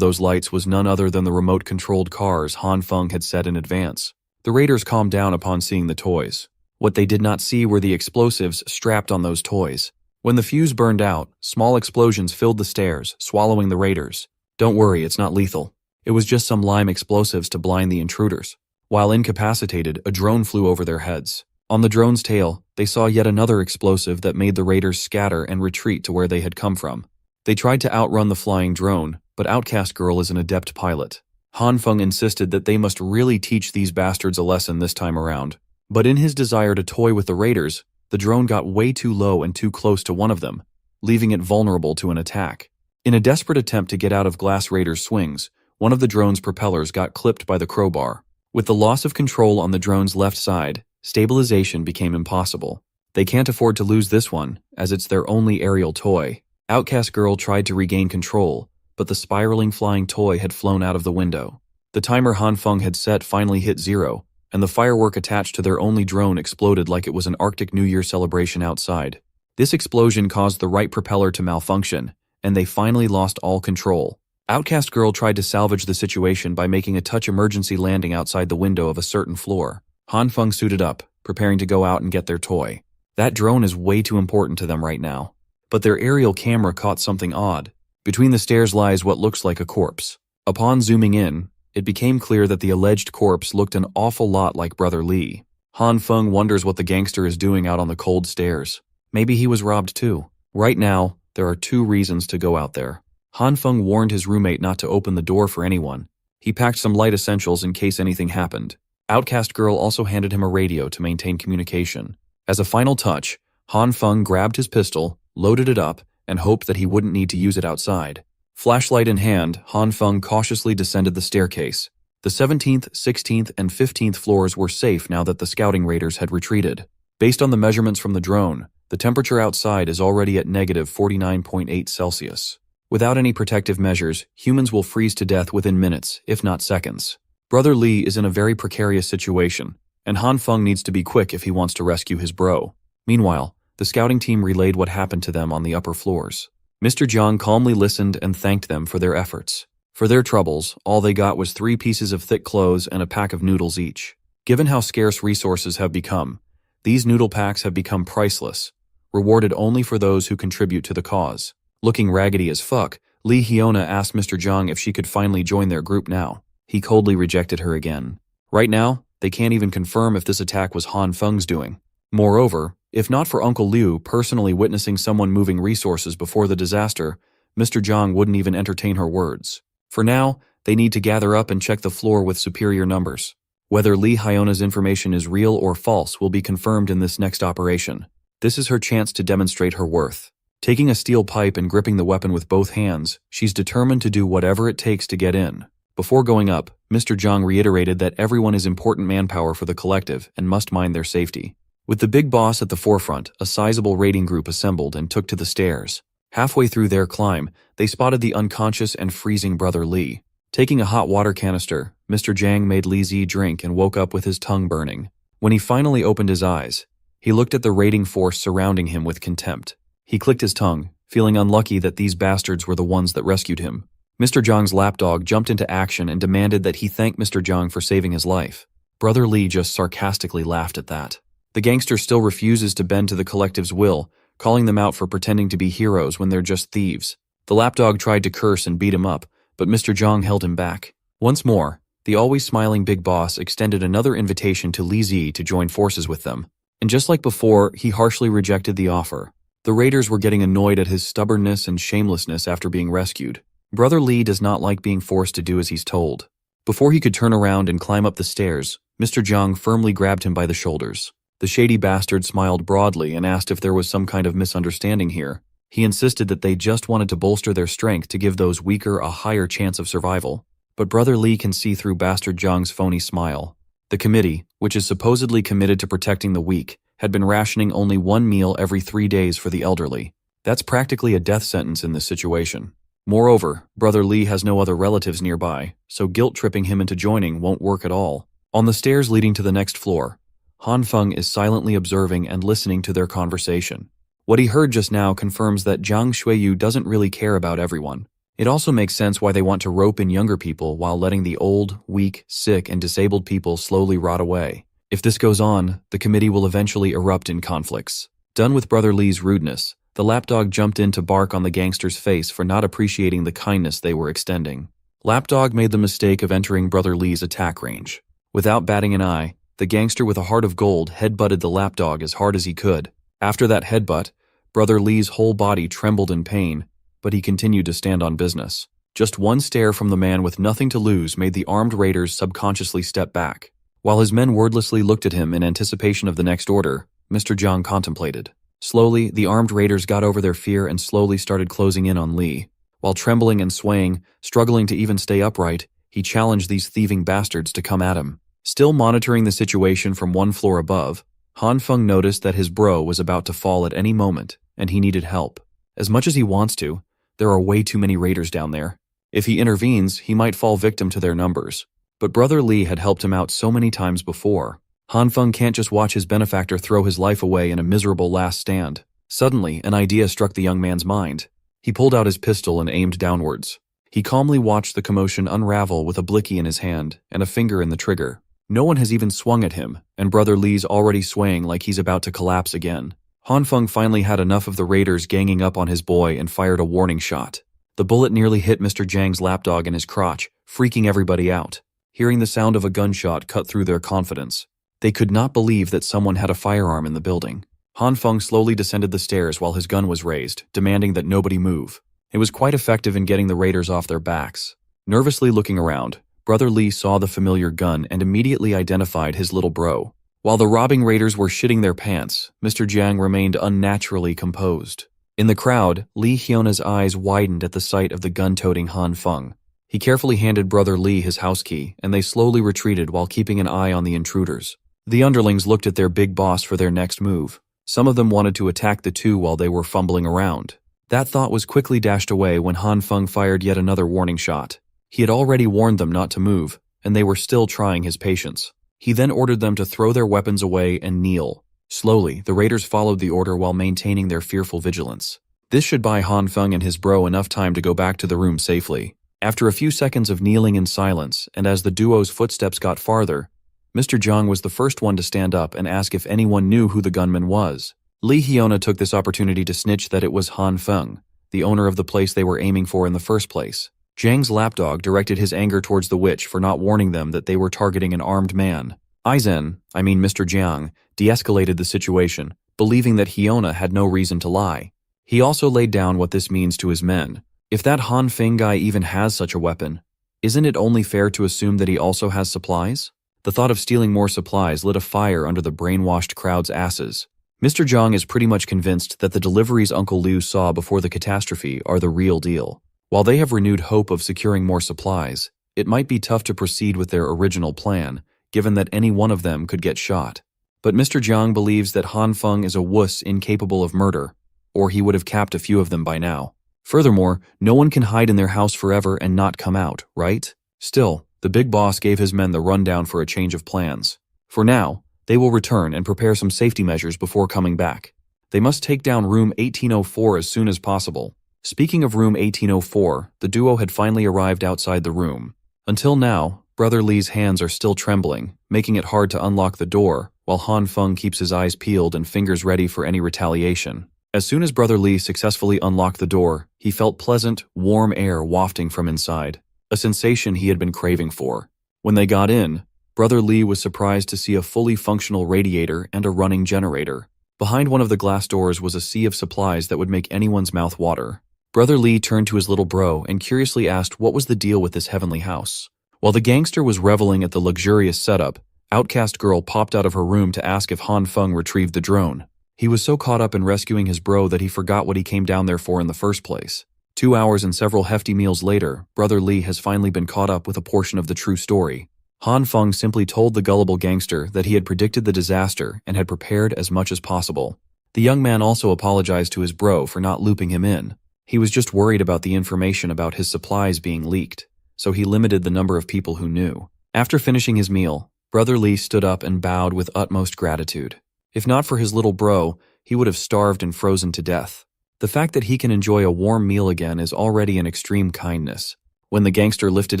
those lights was none other than the remote-controlled cars Han Feng had set in advance. The raiders calmed down upon seeing the toys. What they did not see were the explosives strapped on those toys. When the fuse burned out, small explosions filled the stairs, swallowing the raiders. Don't worry, it's not lethal. It was just some lime explosives to blind the intruders. While incapacitated, a drone flew over their heads. On the drone's tail, they saw yet another explosive that made the raiders scatter and retreat to where they had come from. They tried to outrun the flying drone, but Outcast Girl is an adept pilot. Han Feng insisted that they must really teach these bastards a lesson this time around. But in his desire to toy with the raiders, the drone got way too low and too close to one of them, leaving it vulnerable to an attack. In a desperate attempt to get out of Glass Raider's swings, one of the drone's propellers got clipped by the crowbar. With the loss of control on the drone's left side, stabilization became impossible. They can't afford to lose this one, as it's their only aerial toy. Outcast Girl tried to regain control, but the spiraling flying toy had flown out of the window. The timer Han Feng had set finally hit 0, and the firework attached to their only drone exploded like it was an Arctic New Year celebration outside. This explosion caused the right propeller to malfunction, and they finally lost all control. Outcast Girl tried to salvage the situation by making a touch emergency landing outside the window of a certain floor. Han Feng suited up, preparing to go out and get their toy. That drone is way too important to them right now. But their aerial camera caught something odd. Between the stairs lies what looks like a corpse. Upon zooming in, it became clear that the alleged corpse looked an awful lot like Brother Lee. Han Feng wonders what the gangster is doing out on the cold stairs. Maybe he was robbed too. Right now, there are 2 reasons to go out there. Han Feng warned his roommate not to open the door for anyone. He packed some light essentials in case anything happened. Outcast Girl also handed him a radio to maintain communication. As a final touch, Han Feng grabbed his pistol, loaded it up, and hoped that he wouldn't need to use it outside. Flashlight in hand, Han Feng cautiously descended the staircase. The 17th, 16th, and 15th floors were safe now that the scouting raiders had retreated. Based on the measurements from the drone, the temperature outside is already at negative 49.8 Celsius. Without any protective measures, humans will freeze to death within minutes, if not seconds. Brother Lee is in a very precarious situation, and Han Feng needs to be quick if he wants to rescue his bro. Meanwhile, the scouting team relayed what happened to them on the upper floors. Mr. Jiang calmly listened and thanked them for their efforts. For their troubles, all they got was 3 pieces of thick clothes and a pack of noodles each. Given how scarce resources have become, these noodle packs have become priceless, rewarded only for those who contribute to the cause. Looking raggedy as fuck, Lee Hyuna asked Mr. Jiang if she could finally join their group now. He coldly rejected her again. Right now, they can't even confirm if this attack was Han Feng's doing. Moreover, if not for Uncle Liu personally witnessing someone moving resources before the disaster, Mr. Jiang wouldn't even entertain her words. For now, they need to gather up and check the floor with superior numbers. Whether Lee Hyona's information is real or false will be confirmed in this next operation. This is her chance to demonstrate her worth. Taking a steel pipe and gripping the weapon with both hands, she's determined to do whatever it takes to get in. Before going up, Mr. Jiang reiterated that everyone is important manpower for the collective and must mind their safety. With the big boss at the forefront, a sizable raiding group assembled and took to the stairs. Halfway through their climb, they spotted the unconscious and freezing Brother Lee. Taking a hot water canister, Mr. Jiang made Li Zi drink and woke up with his tongue burning. When he finally opened his eyes, he looked at the raiding force surrounding him with contempt. He clicked his tongue, feeling unlucky that these bastards were the ones that rescued him. Mr. Jiang's lapdog jumped into action and demanded that he thank Mr. Jiang for saving his life. Brother Lee just sarcastically laughed at that. The gangster still refuses to bend to the collective's will, calling them out for pretending to be heroes when they're just thieves. The lapdog tried to curse and beat him up, but Mr. Jiang held him back. Once more, the always smiling big boss extended another invitation to Li Zi to join forces with them. And just like before, he harshly rejected the offer. The raiders were getting annoyed at his stubbornness and shamelessness after being rescued. Brother Lee does not like being forced to do as he's told. Before he could turn around and climb up the stairs, Mr. Jiang firmly grabbed him by the shoulders. The shady bastard smiled broadly and asked if there was some kind of misunderstanding here. He insisted that they just wanted to bolster their strength to give those weaker a higher chance of survival. But Brother Lee can see through Bastard Jiang's phony smile. The committee, which is supposedly committed to protecting the weak, had been rationing only one meal every 3 days for the elderly. That's practically a death sentence in this situation. Moreover, Brother Lee has no other relatives nearby, so guilt-tripping him into joining won't work at all. On the stairs leading to the next floor, Han Feng is silently observing and listening to their conversation. What he heard just now confirms that Jiang Xueyu doesn't really care about everyone. It also makes sense why they want to rope in younger people while letting the old, weak, sick, and disabled people slowly rot away. If this goes on, the committee will eventually erupt in conflicts. Done with Brother Lee's rudeness, the lapdog jumped in to bark on the gangster's face for not appreciating the kindness they were extending. Lapdog made the mistake of entering Brother Lee's attack range. Without batting an eye, the gangster with a heart of gold headbutted the lapdog as hard as he could. After that headbutt, Brother Lee's whole body trembled in pain, but he continued to stand on business. Just one stare from the man with nothing to lose made the armed raiders subconsciously step back. While his men wordlessly looked at him in anticipation of the next order, Mr. Jiang contemplated. Slowly, the armed raiders got over their fear and slowly started closing in on Lee. While trembling and swaying, struggling to even stay upright, he challenged these thieving bastards to come at him. Still monitoring the situation from one floor above, Han Feng noticed that his bro was about to fall at any moment, and he needed help. As much as he wants to, there are way too many raiders down there. If he intervenes, he might fall victim to their numbers. But Brother Lee had helped him out so many times before. Han Feng can't just watch his benefactor throw his life away in a miserable last stand. Suddenly, an idea struck the young man's mind. He pulled out his pistol and aimed downwards. He calmly watched the commotion unravel with a blicky in his hand and a finger in the trigger. No one has even swung at him, and Brother Lee's already swaying like he's about to collapse again. Han Feng finally had enough of the raiders ganging up on his boy and fired a warning shot. The bullet nearly hit Mr. Jiang's lapdog in his crotch, freaking everybody out. Hearing the sound of a gunshot cut through their confidence. They could not believe that someone had a firearm in the building. Han Feng slowly descended the stairs while his gun was raised, demanding that nobody move. It was quite effective in getting the raiders off their backs. Nervously looking around, Brother Lee saw the familiar gun and immediately identified his little bro. While the robbing raiders were shitting their pants, Mr. Jiang remained unnaturally composed. In the crowd, Lee Hyona's eyes widened at the sight of the gun-toting Han Feng. He carefully handed Brother Lee his house key, and they slowly retreated while keeping an eye on the intruders. The underlings looked at their big boss for their next move. Some of them wanted to attack the two while they were fumbling around. That thought was quickly dashed away when Han Feng fired yet another warning shot. He had already warned them not to move, and they were still trying his patience. He then ordered them to throw their weapons away and kneel. Slowly, the raiders followed the order while maintaining their fearful vigilance. This should buy Han Feng and his bro enough time to go back to the room safely. After a few seconds of kneeling in silence, and as the duo's footsteps got farther, Mr. Jiang was the first one to stand up and ask if anyone knew who the gunman was. Lee Hyona took this opportunity to snitch that it was Han Feng, the owner of the place they were aiming for in the first place. Jiang's lapdog directed his anger towards the witch for not warning them that they were targeting an armed man. Mr. Jiang, de-escalated the situation, believing that Hyona had no reason to lie. He also laid down what this means to his men. If that Han Feng guy even has such a weapon, isn't it only fair to assume that he also has supplies? The thought of stealing more supplies lit a fire under the brainwashed crowd's asses. Mr. Jiang is pretty much convinced that the deliveries Uncle Liu saw before the catastrophe are the real deal. While they have renewed hope of securing more supplies, it might be tough to proceed with their original plan, given that any one of them could get shot. But Mr. Jiang believes that Han Feng is a wuss incapable of murder, or he would have capped a few of them by now. Furthermore, no one can hide in their house forever and not come out, right? Still, the big boss gave his men the rundown for a change of plans. For now, they will return and prepare some safety measures before coming back. They must take down room 1804 as soon as possible. Speaking of room 1804, the duo had finally arrived outside the room. Until now, Brother Lee's hands are still trembling, making it hard to unlock the door, while Han Feng keeps his eyes peeled and fingers ready for any retaliation. As soon as Brother Lee successfully unlocked the door, he felt pleasant, warm air wafting from inside, a sensation he had been craving for. When they got in, Brother Lee was surprised to see a fully functional radiator and a running generator. Behind one of the glass doors was a sea of supplies that would make anyone's mouth water. Brother Lee turned to his little bro and curiously asked what was the deal with this heavenly house. While the gangster was reveling at the luxurious setup, Outcast Girl popped out of her room to ask if Han Feng retrieved the drone. He was so caught up in rescuing his bro that he forgot what he came down there for in the first place. 2 hours and several hefty meals later, Brother Lee has finally been caught up with a portion of the true story. Han Feng simply told the gullible gangster that he had predicted the disaster and had prepared as much as possible. The young man also apologized to his bro for not looping him in. He was just worried about the information about his supplies being leaked, so he limited the number of people who knew. After finishing his meal, Brother Lee stood up and bowed with utmost gratitude. If not for his little bro, he would have starved and frozen to death. The fact that he can enjoy a warm meal again is already an extreme kindness. When the gangster lifted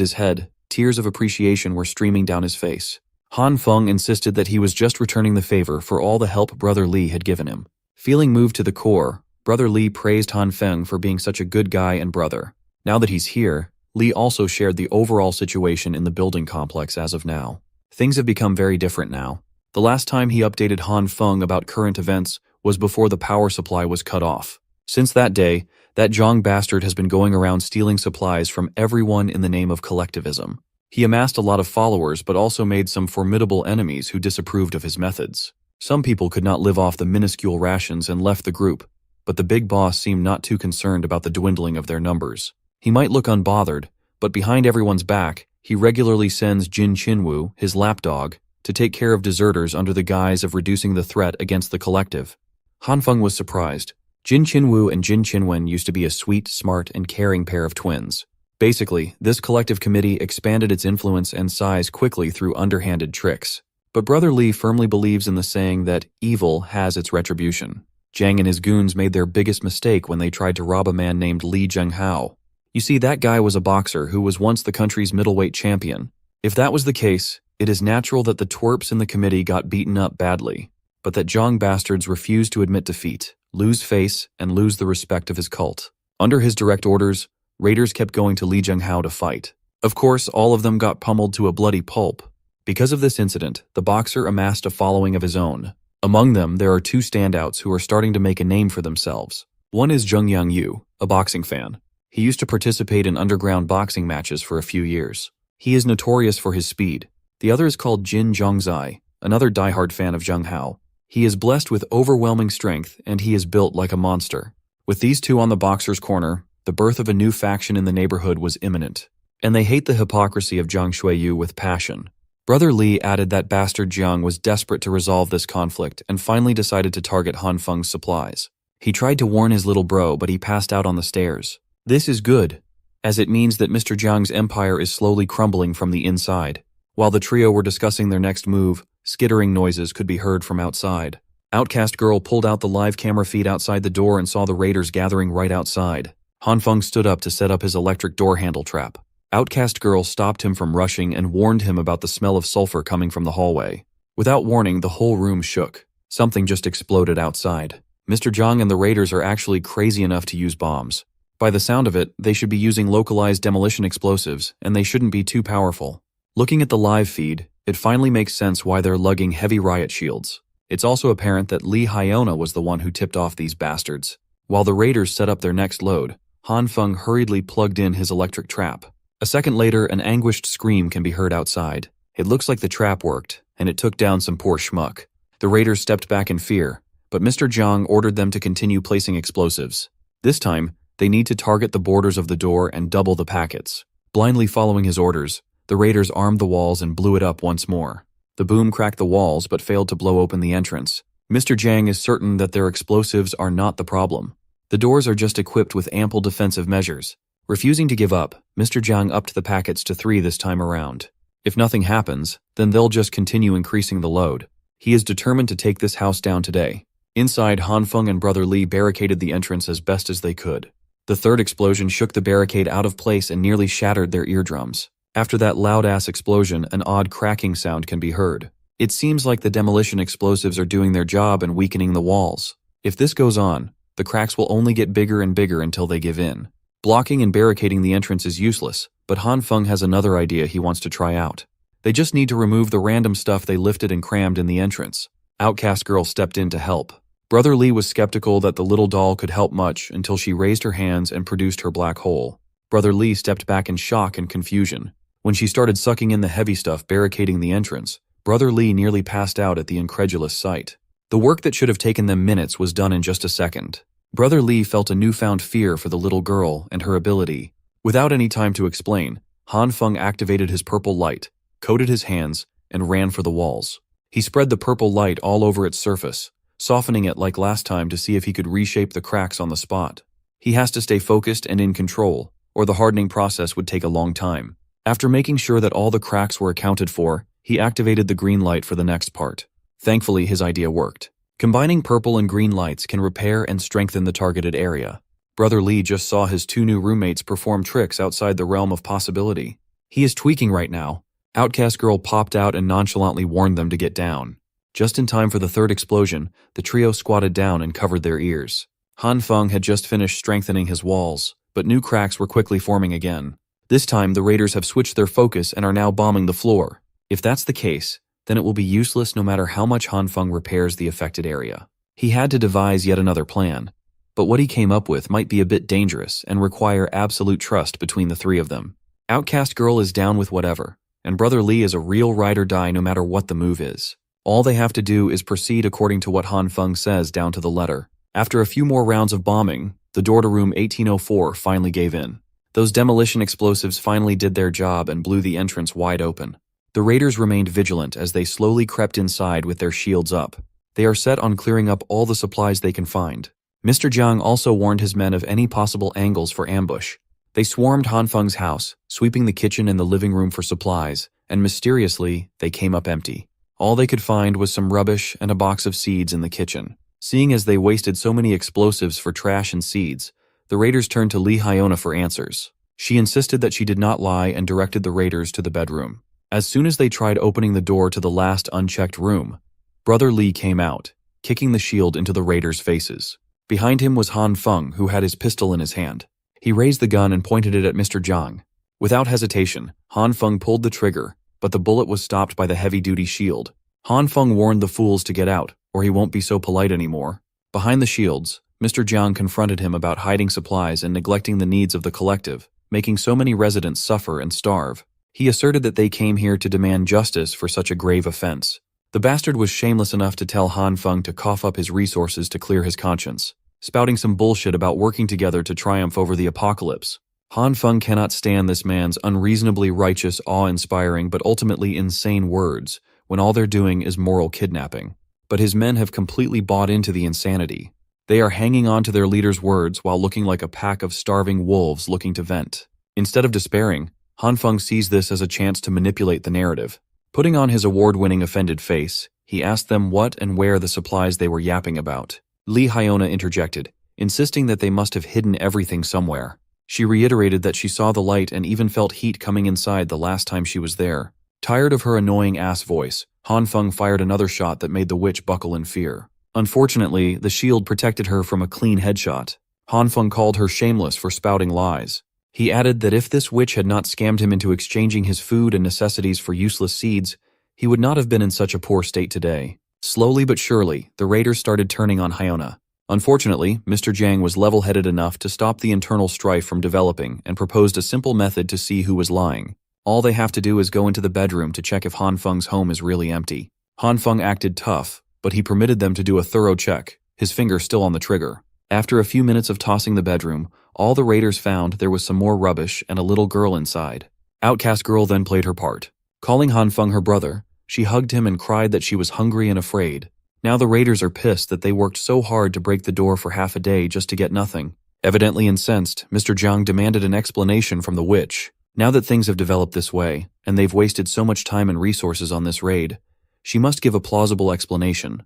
his head, tears of appreciation were streaming down his face. Han Feng insisted that he was just returning the favor for all the help Brother Lee had given him. Feeling moved to the core, Brother Lee praised Han Feng for being such a good guy and brother. Now that he's here, Lee also shared the overall situation in the building complex as of now. Things have become very different now. The last time he updated Han Feng about current events was before the power supply was cut off. Since that day, that Zhang bastard has been going around stealing supplies from everyone in the name of collectivism. He amassed a lot of followers but also made some formidable enemies who disapproved of his methods. Some people could not live off the minuscule rations and left the group, but the big boss seemed not too concerned about the dwindling of their numbers. He might look unbothered, but behind everyone's back, he regularly sends Jin Qinwu, his lapdog, to take care of deserters under the guise of reducing the threat against the collective. Han Feng was surprised. Jin Qinwu and Jin Qinwen used to be a sweet, smart, and caring pair of twins. Basically, this collective committee expanded its influence and size quickly through underhanded tricks. But Brother Lee firmly believes in the saying that evil has its retribution. Jiang and his goons made their biggest mistake when they tried to rob a man named Li Zhenghao. You see, that guy was a boxer who was once the country's middleweight champion. If that was the case, it is natural that the twerps in the committee got beaten up badly, but that Zhang bastards refused to admit defeat, lose face, and lose the respect of his cult. Under his direct orders, raiders kept going to Li Zhenghao to fight. Of course, all of them got pummeled to a bloody pulp. Because of this incident, the boxer amassed a following of his own. Among them, there are two standouts who are starting to make a name for themselves. One is Zheng Yangyu, a boxing fan. He used to participate in underground boxing matches for a few years. He is notorious for his speed. The other is called Jin Zhongzai, another diehard fan of Zheng Hao. He is blessed with overwhelming strength, and he is built like a monster. With these two on the boxer's corner, the birth of a new faction in the neighborhood was imminent. And they hate the hypocrisy of Zhang Shuiyu with passion. Brother Lee added that bastard Jiang was desperate to resolve this conflict and finally decided to target Han Feng's supplies. He tried to warn his little bro, but he passed out on the stairs. This is good, as it means that Mr. Jiang's empire is slowly crumbling from the inside. While the trio were discussing their next move, skittering noises could be heard from outside. Outcast Girl pulled out the live camera feed outside the door and saw the raiders gathering right outside. Han Feng stood up to set up his electric door handle trap. Outcast Girl stopped him from rushing and warned him about the smell of sulfur coming from the hallway. Without warning, the whole room shook. Something just exploded outside. Mr. Zhang and the raiders are actually crazy enough to use bombs. By the sound of it, they should be using localized demolition explosives, and they shouldn't be too powerful. Looking at the live feed, it finally makes sense why they're lugging heavy riot shields. It's also apparent that Li Hyona was the one who tipped off these bastards. While the raiders set up their next load, Han Feng hurriedly plugged in his electric trap. A second later, an anguished scream can be heard outside. It looks like the trap worked, and it took down some poor schmuck. The raiders stepped back in fear, but Mr. Zhang ordered them to continue placing explosives. This time, they need to target the borders of the door and double the packets. Blindly following his orders, the raiders armed the walls and blew it up once more. The boom cracked the walls but failed to blow open the entrance. Mr. Zhang is certain that their explosives are not the problem. The doors are just equipped with ample defensive measures. Refusing to give up, Mr. Zhang upped the packets to 3 this time around. If nothing happens, then they'll just continue increasing the load. He is determined to take this house down today. Inside, Han Feng and Brother Lee barricaded the entrance as best as they could. The third explosion shook the barricade out of place and nearly shattered their eardrums. After that loud-ass explosion, an odd cracking sound can be heard. It seems like the demolition explosives are doing their job and weakening the walls. If this goes on, the cracks will only get bigger and bigger until they give in. Blocking and barricading the entrance is useless, but Han Feng has another idea he wants to try out. They just need to remove the random stuff they lifted and crammed in the entrance. Outcast Girl stepped in to help. Brother Lee was skeptical that the little doll could help much until she raised her hands and produced her black hole. Brother Lee stepped back in shock and confusion. When she started sucking in the heavy stuff barricading the entrance, Brother Lee nearly passed out at the incredulous sight. The work that should have taken them minutes was done in just a second. Brother Lee felt a newfound fear for the little girl and her ability. Without any time to explain, Han Feng activated his purple light. coated his hands, and ran for the walls. He spread the purple light all over its surface, softening it like last time to see if he could reshape the cracks on the spot. He has to stay focused and in control, or the hardening process would take a long time. After making sure that all the cracks were accounted for, he activated the green light for the next part. Thankfully, his idea worked. Combining purple and green lights can repair and strengthen the targeted area. Brother Lee just saw his 2 new roommates perform tricks outside the realm of possibility. He is tweaking right now. Outcast Girl popped out and nonchalantly warned them to get down. Just in time for the 3rd explosion, the trio squatted down and covered their ears. Han Feng had just finished strengthening his walls, but new cracks were quickly forming again. This time, the raiders have switched their focus and are now bombing the floor. If that's the case, then it will be useless no matter how much Han Feng repairs the affected area. He had to devise yet another plan, but what he came up with might be a bit dangerous and require absolute trust between the 3 of them. Outcast Girl is down with whatever, and Brother Lee is a real ride or die no matter what the move is. All they have to do is proceed according to what Han Feng says down to the letter. After a few more rounds of bombing, the door to room 1804 finally gave in. Those demolition explosives finally did their job and blew the entrance wide open. The raiders remained vigilant as they slowly crept inside with their shields up. They are set on clearing up all the supplies they can find. Mr. Jiang also warned his men of any possible angles for ambush. They swarmed Han Feng's house, sweeping the kitchen and the living room for supplies, and mysteriously, they came up empty. All they could find was some rubbish and a box of seeds in the kitchen. Seeing as they wasted so many explosives for trash and seeds, the raiders turned to Lee Hyona for answers. She insisted that she did not lie and directed the raiders to the bedroom. As soon as they tried opening the door to the last unchecked room, Brother Lee came out, kicking the shield into the raiders' faces. Behind him was Han Feng, who had his pistol in his hand. He raised the gun and pointed it at Mr. Jiang. Without hesitation, Han Feng pulled the trigger, but the bullet was stopped by the heavy-duty shield. Han Feng warned the fools to get out, or he won't be so polite anymore. Behind the shields, Mr. Jiang confronted him about hiding supplies and neglecting the needs of the collective, making so many residents suffer and starve. He asserted that they came here to demand justice for such a grave offense. The bastard was shameless enough to tell Han Feng to cough up his resources to clear his conscience, spouting some bullshit about working together to triumph over the apocalypse. Han Feng cannot stand this man's unreasonably righteous, awe-inspiring but ultimately insane words when all they're doing is moral kidnapping. But his men have completely bought into the insanity. They are hanging on to their leader's words while looking like a pack of starving wolves looking to vent. Instead of despairing, Han Feng sees this as a chance to manipulate the narrative. Putting on his award-winning offended face, he asked them what and where the supplies they were yapping about. Lee Hyona interjected, insisting that they must have hidden everything somewhere. She reiterated that she saw the light and even felt heat coming inside the last time she was there. Tired of her annoying ass voice, Han Feng fired another shot that made the witch buckle in fear. Unfortunately, the shield protected her from a clean headshot. Han Feng called her shameless for spouting lies. He added that if this witch had not scammed him into exchanging his food and necessities for useless seeds, he would not have been in such a poor state today. Slowly but surely, the raiders started turning on Hyona. Unfortunately, Mr. Jiang was level-headed enough to stop the internal strife from developing and proposed a simple method to see who was lying. All they have to do is go into the bedroom to check if Han Feng's home is really empty. Han Feng acted tough, but he permitted them to do a thorough check, his finger still on the trigger. After a few minutes of tossing the bedroom, all the raiders found there was some more rubbish and a little girl inside. Outcast Girl then played her part. Calling Han Feng her brother, she hugged him and cried that she was hungry and afraid. Now the raiders are pissed that they worked so hard to break the door for half a day just to get nothing. Evidently incensed, Mr. Jiang demanded an explanation from the witch. Now that things have developed this way, and they've wasted so much time and resources on this raid, she must give a plausible explanation,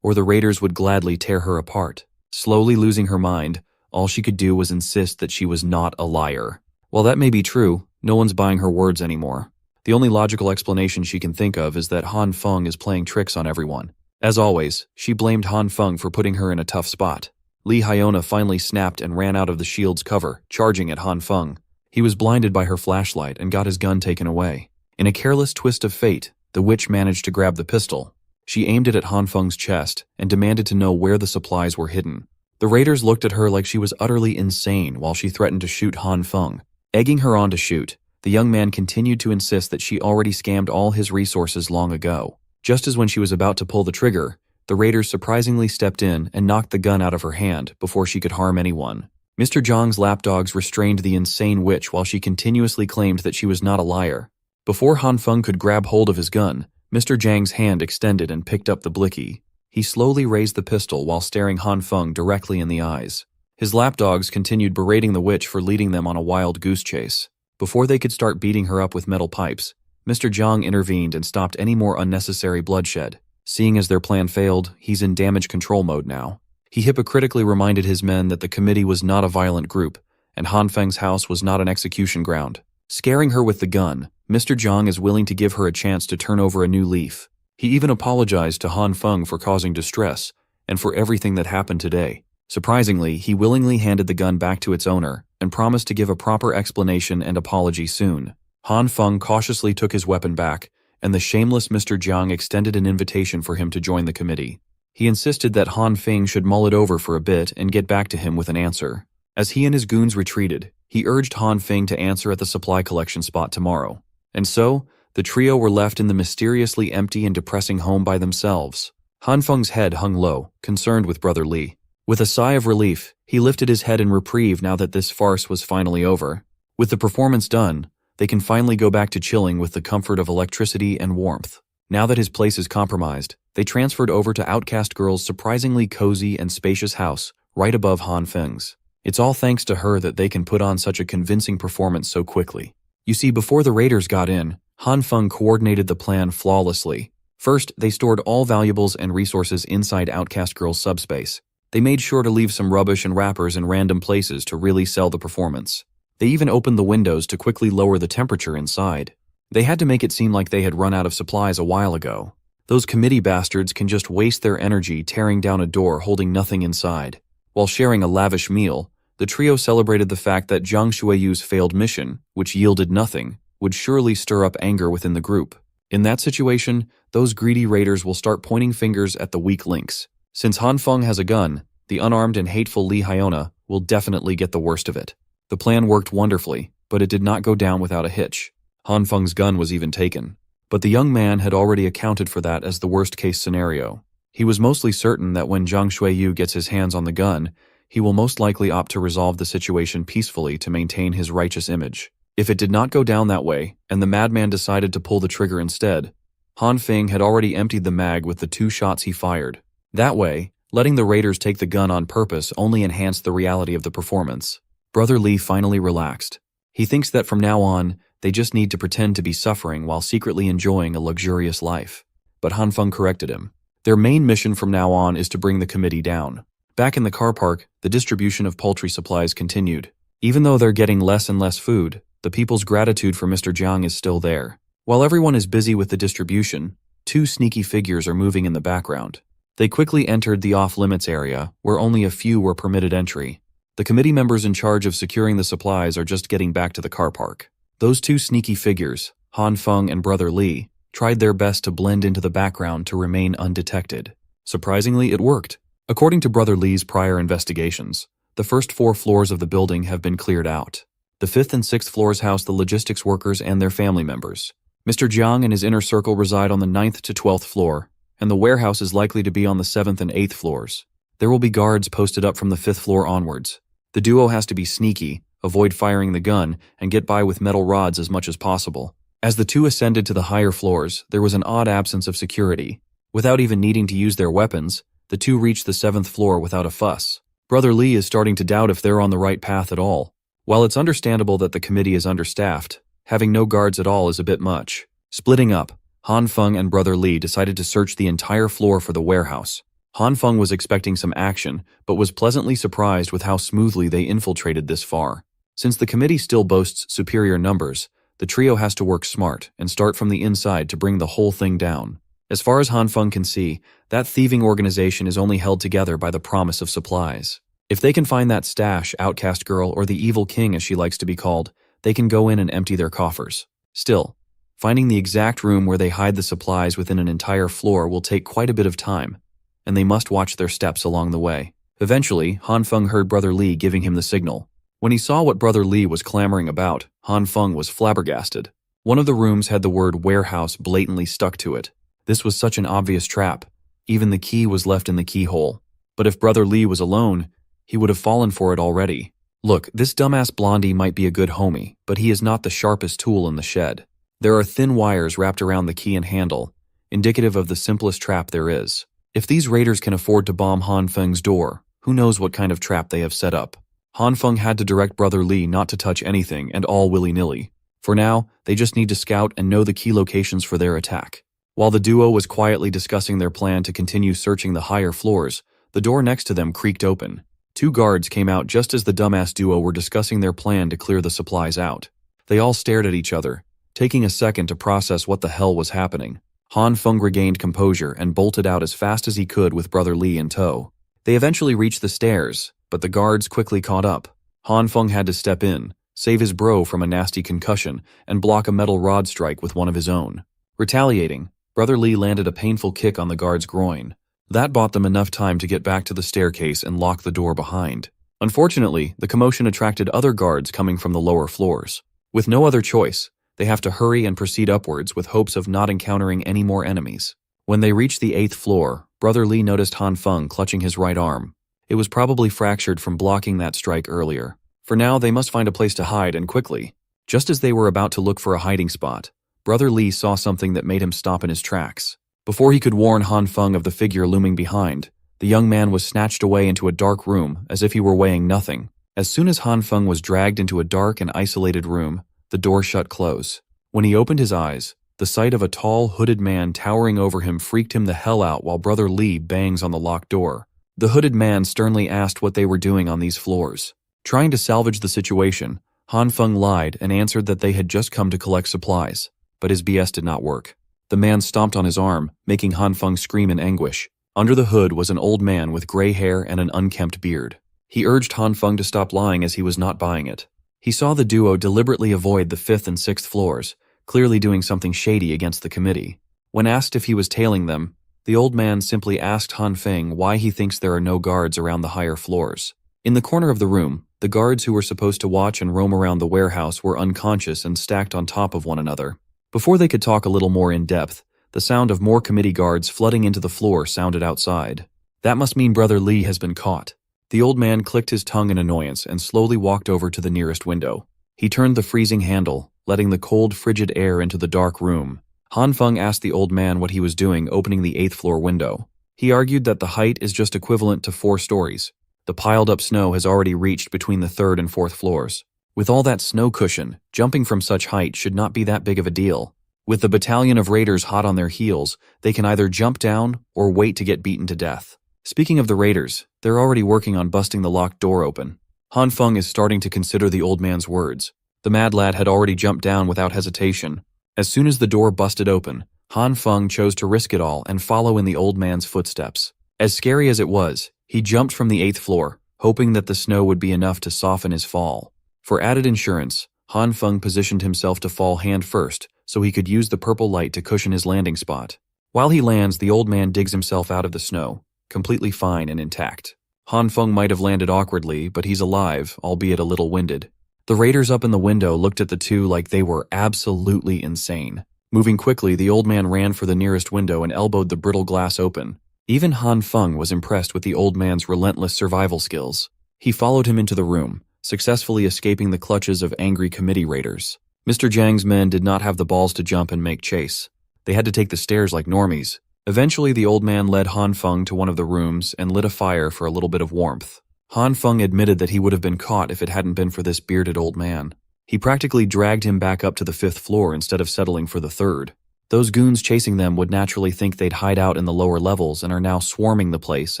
or the raiders would gladly tear her apart. Slowly losing her mind, all she could do was insist that she was not a liar. While that may be true, no one's buying her words anymore. The only logical explanation she can think of is that Han Feng is playing tricks on everyone. As always, she blamed Han Feng for putting her in a tough spot. Lee Hyona finally snapped and ran out of the shield's cover, charging at Han Feng. He was blinded by her flashlight and got his gun taken away. In a careless twist of fate, the witch managed to grab the pistol. She aimed it at Han Feng's chest and demanded to know where the supplies were hidden. The raiders looked at her like she was utterly insane while she threatened to shoot Han Feng. Egging her on to shoot, the young man continued to insist that she already scammed all his resources long ago. Just as when she was about to pull the trigger, the raiders surprisingly stepped in and knocked the gun out of her hand before she could harm anyone. Mr. Jiang's lapdogs restrained the insane witch while she continuously claimed that she was not a liar. Before Han Feng could grab hold of his gun, Mr. Jiang's hand extended and picked up the blicky. He slowly raised the pistol while staring Han Feng directly in the eyes. His lapdogs continued berating the witch for leading them on a wild goose chase. Before they could start beating her up with metal pipes, Mr. Jiang intervened and stopped any more unnecessary bloodshed. Seeing as their plan failed, he's in damage control mode now. He hypocritically reminded his men that the committee was not a violent group, and Han Feng's house was not an execution ground. Scaring her with the gun, Mr. Jiang is willing to give her a chance to turn over a new leaf. He even apologized to Han Feng for causing distress, and for everything that happened today. Surprisingly, he willingly handed the gun back to its owner, and promised to give a proper explanation and apology soon. Han Feng cautiously took his weapon back, and the shameless Mr. Jiang extended an invitation for him to join the committee. He insisted that Han Feng should mull it over for a bit and get back to him with an answer. As he and his goons retreated, he urged Han Feng to answer at the supply collection spot tomorrow. And so, the trio were left in the mysteriously empty and depressing home by themselves. Han Feng's head hung low, concerned with Brother Li. With a sigh of relief, he lifted his head in reprieve now that this farce was finally over. With the performance done, they can finally go back to chilling with the comfort of electricity and warmth. Now that his place is compromised, they transferred over to Outcast Girl's surprisingly cozy and spacious house right above Han Feng's. It's all thanks to her that they can put on such a convincing performance so quickly. You see, before the raiders got in, Han Feng coordinated the plan flawlessly. First, they stored all valuables and resources inside Outcast Girl's subspace. They made sure to leave some rubbish and wrappers in random places to really sell the performance. They even opened the windows to quickly lower the temperature inside. They had to make it seem like they had run out of supplies a while ago. Those committee bastards can just waste their energy tearing down a door holding nothing inside. While sharing a lavish meal, the trio celebrated the fact that Zhang Shuiyu's failed mission, which yielded nothing, would surely stir up anger within the group. In that situation, those greedy raiders will start pointing fingers at the weak links. Since Han Feng has a gun, the unarmed and hateful Li Hyona will definitely get the worst of it. The plan worked wonderfully, but it did not go down without a hitch. Han Feng's gun was even taken. But the young man had already accounted for that as the worst-case scenario. He was mostly certain that when Zhang Shuiyu gets his hands on the gun, he will most likely opt to resolve the situation peacefully to maintain his righteous image. If it did not go down that way, and the madman decided to pull the trigger instead, Han Feng had already emptied the mag with the 2 shots he fired. That way, letting the raiders take the gun on purpose only enhanced the reality of the performance. Brother Li finally relaxed. He thinks that from now on, they just need to pretend to be suffering while secretly enjoying a luxurious life. But Han Feng corrected him. Their main mission from now on is to bring the committee down. Back in the car park, the distribution of poultry supplies continued. Even though they're getting less and less food, the people's gratitude for Mr. Jiang is still there. While everyone is busy with the distribution, 2 sneaky figures are moving in the background. They quickly entered the off-limits area, where only a few were permitted entry. The committee members in charge of securing the supplies are just getting back to the car park. Those 2 sneaky figures, Han Feng and Brother Li, tried their best to blend into the background to remain undetected. Surprisingly, it worked. According to Brother Li's prior investigations, the first 4 floors of the building have been cleared out. The 5th and 6th floors house the logistics workers and their family members. Mr. Jiang and his inner circle reside on the 9th to 12th floor, and the warehouse is likely to be on the 7th and 8th floors. There will be guards posted up from the 5th floor onwards. The duo has to be sneaky, avoid firing the gun, and get by with metal rods as much as possible. As the 2 ascended to the higher floors, there was an odd absence of security. Without even needing to use their weapons, the 2 reached the 7th floor without a fuss. Brother Li is starting to doubt if they're on the right path at all. While it's understandable that the committee is understaffed, having no guards at all is a bit much. Splitting up, Han Feng and Brother Li decided to search the entire floor for the warehouse. Han Feng was expecting some action, but was pleasantly surprised with how smoothly they infiltrated this far. Since the committee still boasts superior numbers, the trio has to work smart and start from the inside to bring the whole thing down. As far as Han Feng can see, that thieving organization is only held together by the promise of supplies. If they can find that stash, Outcast Girl, or the Evil King as she likes to be called, they can go in and empty their coffers. Still, finding the exact room where they hide the supplies within an entire floor will take quite a bit of time, and they must watch their steps along the way. Eventually, Han Feng heard Brother Li giving him the signal. When he saw what Brother Li was clamoring about, Han Feng was flabbergasted. One of the rooms had the word warehouse blatantly stuck to it. This was such an obvious trap. Even the key was left in the keyhole. But if Brother Li was alone, he would have fallen for it already. Look, this dumbass blondie might be a good homie, but he is not the sharpest tool in the shed. There are thin wires wrapped around the key and handle, indicative of the simplest trap there is. If these raiders can afford to bomb Han Feng's door, who knows what kind of trap they have set up. Han Feng had to direct Brother Li not to touch anything and all willy-nilly. For now, they just need to scout and know the key locations for their attack. While the duo was quietly discussing their plan to continue searching the higher floors, the door next to them creaked open. 2 guards came out just as the dumbass duo were discussing their plan to clear the supplies out. They all stared at each other, taking a second to process what the hell was happening. Han Feng regained composure and bolted out as fast as he could with Brother Li in tow. They eventually reached the stairs, but the guards quickly caught up. Han Feng had to step in, save his bro from a nasty concussion, and block a metal rod strike with one of his own. Retaliating, Brother Li landed a painful kick on the guard's groin. That bought them enough time to get back to the staircase and lock the door behind. Unfortunately, the commotion attracted other guards coming from the lower floors. With no other choice, they have to hurry and proceed upwards with hopes of not encountering any more enemies. When they reached the 8th floor, Brother Li noticed Han Feng clutching his right arm. It was probably fractured from blocking that strike earlier. For now, they must find a place to hide, and quickly. Just as they were about to look for a hiding spot, Brother Li saw something that made him stop in his tracks. Before he could warn Han Feng of the figure looming behind, the young man was snatched away into a dark room as if he were weighing nothing. As soon as Han Feng was dragged into a dark and isolated room, the door shut close. When he opened his eyes, the sight of a tall, hooded man towering over him freaked him the hell out while Brother Li bangs on the locked door. The hooded man sternly asked what they were doing on these floors. Trying to salvage the situation, Han Feng lied and answered that they had just come to collect supplies, but his BS did not work. The man stomped on his arm, making Han Feng scream in anguish. Under the hood was an old man with gray hair and an unkempt beard. He urged Han Feng to stop lying as he was not buying it. He saw the duo deliberately avoid the 5th and 6th floors, clearly doing something shady against the committee. When asked if he was tailing them, the old man simply asked Han Feng why he thinks there are no guards around the higher floors. In the corner of the room, the guards who were supposed to watch and roam around the warehouse were unconscious and stacked on top of one another. Before they could talk a little more in depth, the sound of more committee guards flooding into the floor sounded outside. That must mean Brother Li has been caught. The old man clicked his tongue in annoyance and slowly walked over to the nearest window. He turned the freezing handle, letting the cold, frigid air into the dark room. Han Feng asked the old man what he was doing opening the 8th floor window. He argued that the height is just equivalent to 4 stories. The piled-up snow has already reached between the 3rd and 4th floors. With all that snow cushion, jumping from such height should not be that big of a deal. With the battalion of raiders hot on their heels, they can either jump down or wait to get beaten to death. Speaking of the raiders, they're already working on busting the locked door open. Han Feng is starting to consider the old man's words. The mad lad had already jumped down without hesitation. As soon as the door busted open, Han Feng chose to risk it all and follow in the old man's footsteps. As scary as it was, he jumped from the 8th floor, hoping that the snow would be enough to soften his fall. For added insurance, Han Feng positioned himself to fall hand first so he could use the purple light to cushion his landing spot. While he lands, the old man digs himself out of the snow, completely fine and intact. Han Feng might have landed awkwardly, but he's alive, albeit a little winded. The raiders up in the window looked at the two like they were absolutely insane. Moving quickly, the old man ran for the nearest window and elbowed the brittle glass open. Even Han Feng was impressed with the old man's relentless survival skills. He followed him into the room, successfully escaping the clutches of angry committee raiders. Mr. Jiang's men did not have the balls to jump and make chase. They had to take the stairs like normies. Eventually, the old man led Han Feng to one of the rooms and lit a fire for a little bit of warmth. Han Feng admitted that he would have been caught if it hadn't been for this bearded old man. He practically dragged him back up to the 5th floor instead of settling for the 3rd. Those goons chasing them would naturally think they'd hide out in the lower levels and are now swarming the place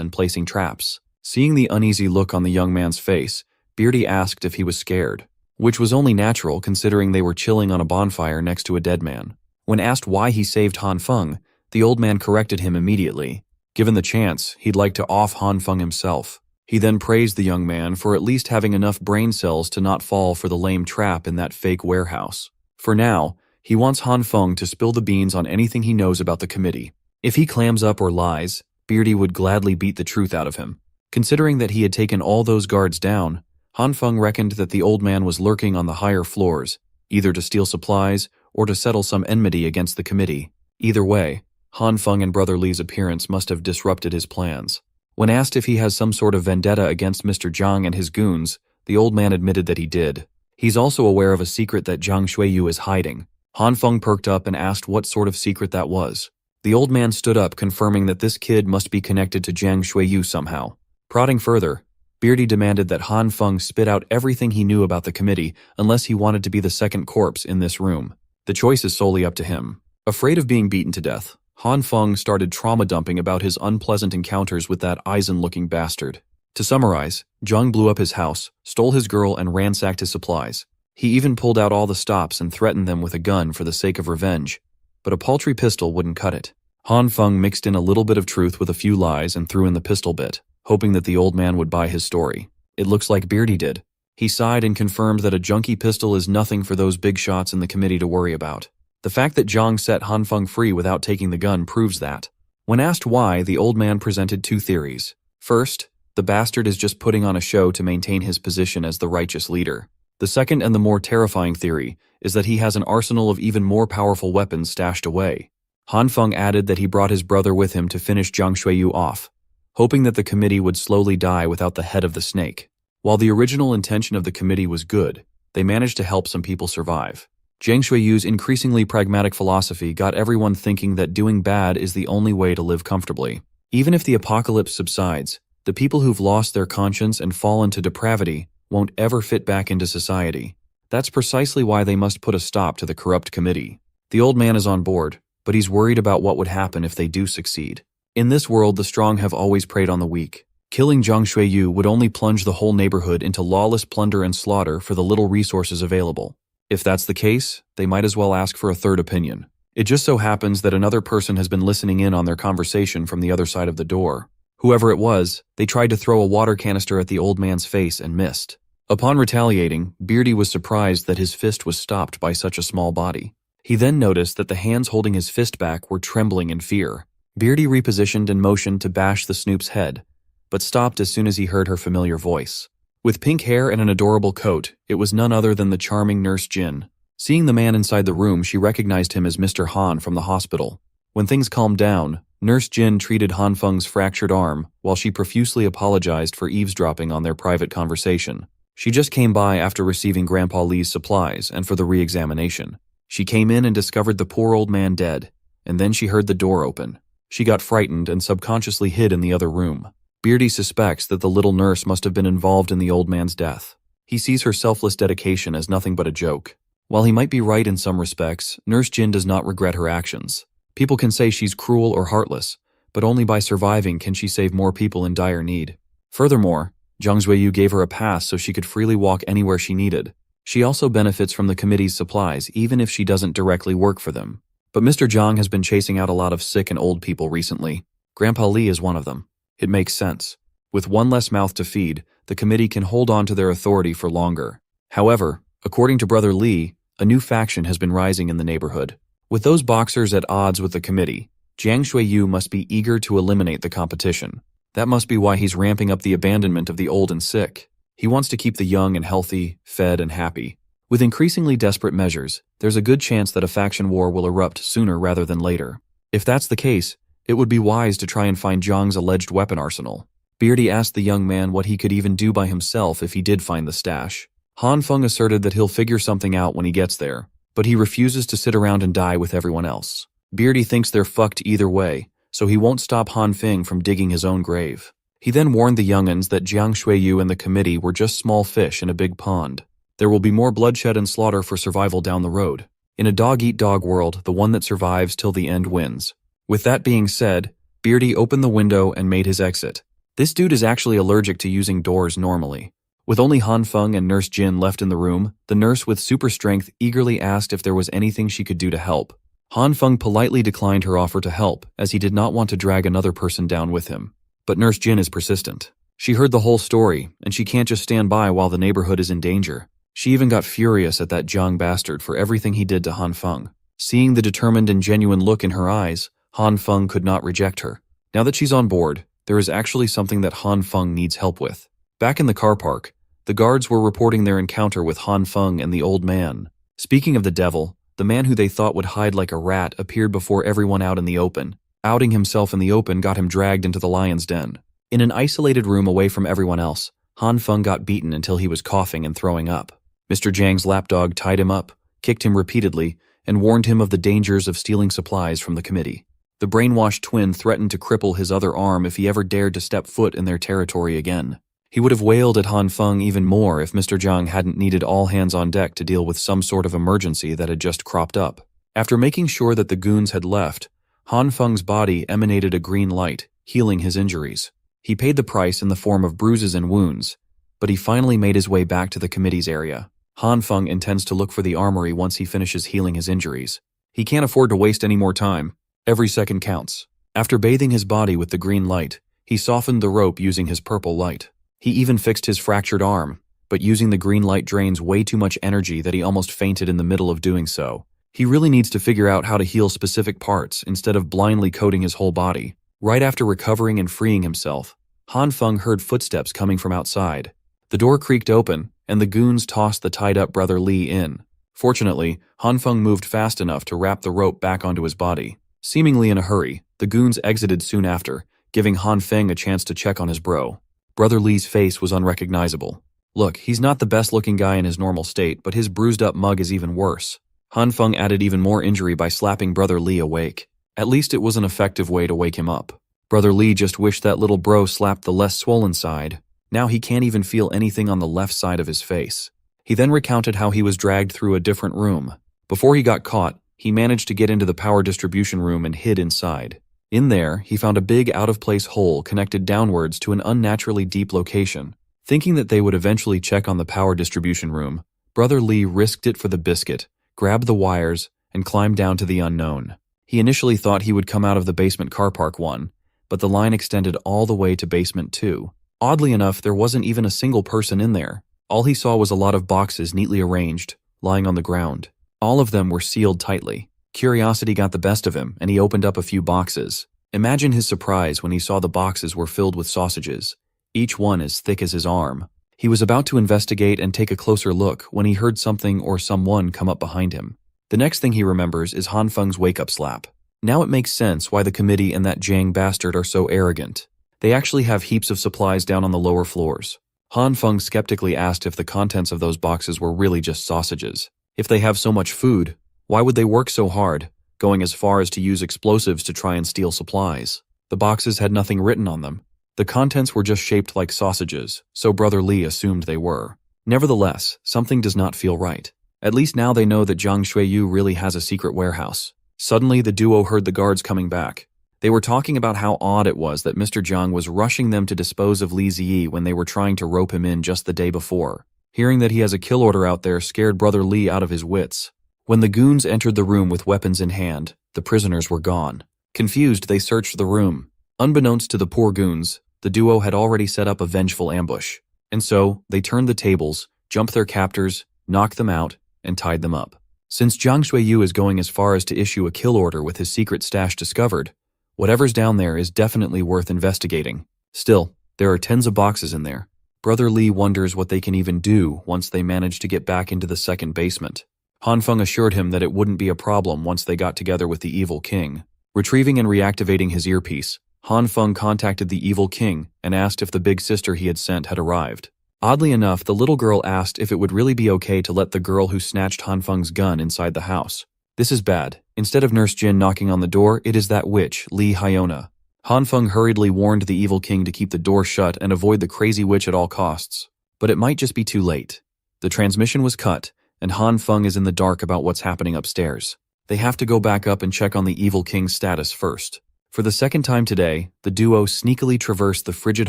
and placing traps. Seeing the uneasy look on the young man's face, Beardy asked if he was scared, which was only natural considering they were chilling on a bonfire next to a dead man. When asked why he saved Han Feng, the old man corrected him immediately. Given the chance, he'd like to off Han Feng himself. He then praised the young man for at least having enough brain cells to not fall for the lame trap in that fake warehouse. For now, he wants Han Feng to spill the beans on anything he knows about the committee. If he clams up or lies, Beardy would gladly beat the truth out of him. Considering that he had taken all those guards down, Han Feng reckoned that the old man was lurking on the higher floors, either to steal supplies or to settle some enmity against the committee. Either way, Han Feng and Brother Li's appearance must have disrupted his plans. When asked if he has some sort of vendetta against Mr. Jiang and his goons, the old man admitted that he did. He's also aware of a secret that Jiang Shuiyu is hiding. Han Feng perked up and asked what sort of secret that was. The old man stood up, confirming that this kid must be connected to Jiang Shuiyu somehow. Prodding further, Beardy demanded that Han Feng spit out everything he knew about the committee unless he wanted to be the second corpse in this room. The choice is solely up to him. Afraid of being beaten to death, Han Feng started trauma dumping about his unpleasant encounters with that Eisen-looking bastard. To summarize, Zhang blew up his house, stole his girl, and ransacked his supplies. He even pulled out all the stops and threatened them with a gun for the sake of revenge. But a paltry pistol wouldn't cut it. Han Feng mixed in a little bit of truth with a few lies and threw in the pistol bit, hoping that the old man would buy his story. It looks like Beardy did. He sighed and confirmed that a junky pistol is nothing for those big shots in the committee to worry about. The fact that Zhang set Han Feng free without taking the gun proves that. When asked why, the old man presented two theories. First, the bastard is just putting on a show to maintain his position as the righteous leader. The second and the more terrifying theory is that he has an arsenal of even more powerful weapons stashed away. Han Feng added that he brought his brother with him to finish Jiang Shuiyu off, hoping that the committee would slowly die without the head of the snake. While the original intention of the committee was good, they managed to help some people survive. Jiang Shuiyu's increasingly pragmatic philosophy got everyone thinking that doing bad is the only way to live comfortably. Even if the apocalypse subsides, the people who've lost their conscience and fallen to depravity won't ever fit back into society. That's precisely why they must put a stop to the corrupt committee. The old man is on board, but he's worried about what would happen if they do succeed. In this world, the strong have always preyed on the weak. Killing Jiang Shuiyu would only plunge the whole neighborhood into lawless plunder and slaughter for the little resources available. If that's the case, they might as well ask for a third opinion. It just so happens that another person has been listening in on their conversation from the other side of the door. Whoever it was, they tried to throw a water canister at the old man's face and missed. Upon retaliating, Beardy was surprised that his fist was stopped by such a small body. He then noticed that the hands holding his fist back were trembling in fear. Beardy repositioned and motioned to bash the Snoop's head, but stopped as soon as he heard her familiar voice. With pink hair and an adorable coat, it was none other than the charming Nurse Jin. Seeing the man inside the room, she recognized him as Mr. Han from the hospital. When things calmed down, Nurse Jin treated Han Feng's fractured arm while she profusely apologized for eavesdropping on their private conversation. She just came by after receiving Grandpa Lee's supplies and for the re-examination. She came in and discovered the poor old man dead, and then she heard the door open. She got frightened and subconsciously hid in the other room. Beardy suspects that the little nurse must have been involved in the old man's death. He sees her selfless dedication as nothing but a joke. While he might be right in some respects, Nurse Jin does not regret her actions. People can say she's cruel or heartless, but only by surviving can she save more people in dire need. Furthermore, Jiang Shuiyu gave her a pass so she could freely walk anywhere she needed. She also benefits from the committee's supplies even if she doesn't directly work for them. But Mr. Zhang has been chasing out a lot of sick and old people recently. Grandpa Lee is one of them. It makes sense. With one less mouth to feed, the committee can hold on to their authority for longer. However, according to Brother Lee, a new faction has been rising in the neighborhood. With those boxers at odds with the committee, Jiang Shuiyu must be eager to eliminate the competition. That must be why he's ramping up the abandonment of the old and sick. He wants to keep the young and healthy, fed and happy. With increasingly desperate measures, there's a good chance that a faction war will erupt sooner rather than later. If that's the case, it would be wise to try and find Zhang's alleged weapon arsenal. Beardy asked the young man what he could even do by himself if he did find the stash. Han Feng asserted that he'll figure something out when he gets there, but he refuses to sit around and die with everyone else. Beardy thinks they're fucked either way, so he won't stop Han Feng from digging his own grave. He then warned the young'uns that Jiang Shuiyu and the committee were just small fish in a big pond. There will be more bloodshed and slaughter for survival down the road. In a dog-eat-dog world, the one that survives till the end wins. With that being said, Beardy opened the window and made his exit. This dude is actually allergic to using doors normally. With only Han Feng and Nurse Jin left in the room, the nurse with super strength eagerly asked if there was anything she could do to help. Han Feng politely declined her offer to help, as he did not want to drag another person down with him. But Nurse Jin is persistent. She heard the whole story, and she can't just stand by while the neighborhood is in danger. She even got furious at that Zhang bastard for everything he did to Han Feng. Seeing the determined and genuine look in her eyes, Han Feng could not reject her. Now that she's on board, there is actually something that Han Feng needs help with. Back in the car park, the guards were reporting their encounter with Han Feng and the old man. Speaking of the devil, the man who they thought would hide like a rat appeared before everyone out in the open. Outing himself in the open got him dragged into the lion's den. In an isolated room away from everyone else, Han Feng got beaten until he was coughing and throwing up. Mr. Zhang's lapdog tied him up, kicked him repeatedly, and warned him of the dangers of stealing supplies from the committee. The brainwashed twin threatened to cripple his other arm if he ever dared to step foot in their territory again. He would have wailed at Han Feng even more if Mr. Jiang hadn't needed all hands on deck to deal with some sort of emergency that had just cropped up. After making sure that the goons had left, Han Feng's body emanated a green light, healing his injuries. He paid the price in the form of bruises and wounds, but he finally made his way back to the committee's area. Han Feng intends to look for the armory once he finishes healing his injuries. He can't afford to waste any more time. Every second counts. After bathing his body with the green light, he softened the rope using his purple light. He even fixed his fractured arm, but using the green light drains way too much energy that he almost fainted in the middle of doing so. He really needs to figure out how to heal specific parts instead of blindly coating his whole body. Right after recovering and freeing himself, Han Feng heard footsteps coming from outside. The door creaked open, and the goons tossed the tied-up Brother Li in. Fortunately, Han Feng moved fast enough to wrap the rope back onto his body. Seemingly in a hurry, the goons exited soon after, giving Han Feng a chance to check on his bro. Brother Li's face was unrecognizable. Look, he's not the best-looking guy in his normal state, but his bruised-up mug is even worse. Han Feng added even more injury by slapping Brother Li awake. At least it was an effective way to wake him up. Brother Li just wished that little bro slapped the less swollen side. Now he can't even feel anything on the left side of his face. He then recounted how he was dragged through a different room. Before he got caught, he managed to get into the power distribution room and hid inside. In there, he found a big out-of-place hole connected downwards to an unnaturally deep location. Thinking that they would eventually check on the power distribution room, Brother Li risked it for the biscuit, grabbed the wires, and climbed down to the unknown. He initially thought he would come out of the basement car park 1, but the line extended all the way to basement 2. Oddly enough, there wasn't even a single person in there. All he saw was a lot of boxes neatly arranged, lying on the ground. All of them were sealed tightly. Curiosity got the best of him, and he opened up a few boxes. Imagine his surprise when he saw the boxes were filled with sausages, each one as thick as his arm. He was about to investigate and take a closer look when he heard something or someone come up behind him. The next thing he remembers is Han Feng's wake-up slap. Now it makes sense why the committee and that Jiang bastard are so arrogant. They actually have heaps of supplies down on the lower floors. Han Feng skeptically asked if the contents of those boxes were really just sausages. If they have so much food, why would they work so hard, going as far as to use explosives to try and steal supplies? The boxes had nothing written on them. The contents were just shaped like sausages, so Brother Li assumed they were. Nevertheless, something does not feel right. At least now they know that Zhang Xueyu really has a secret warehouse. Suddenly, the duo heard the guards coming back. They were talking about how odd it was that Mr. Jiang was rushing them to dispose of Li Ziyi when they were trying to rope him in just the day before. Hearing that he has a kill order out there scared Brother Li out of his wits. When the goons entered the room with weapons in hand, the prisoners were gone. Confused, they searched the room. Unbeknownst to the poor goons, the duo had already set up a vengeful ambush. And so, they turned the tables, jumped their captors, knocked them out, and tied them up. Since Zhang Xueyu is going as far as to issue a kill order with his secret stash discovered, whatever's down there is definitely worth investigating. Still, there are tens of boxes in there. Brother Li wonders what they can even do once they manage to get back into the second basement. Han Feng assured him that it wouldn't be a problem once they got together with the evil king. Retrieving and reactivating his earpiece, Han Feng contacted the evil king and asked if the big sister he had sent had arrived. Oddly enough, the little girl asked if it would really be okay to let the girl who snatched Han Feng's gun inside the house. This is bad. Instead of Nurse Jin knocking on the door, it is that witch, Li Hyona. Han Feng hurriedly warned the evil king to keep the door shut and avoid the crazy witch at all costs. But it might just be too late. The transmission was cut, and Han Feng is in the dark about what's happening upstairs. They have to go back up and check on the evil king's status first. For the second time today, the duo sneakily traversed the frigid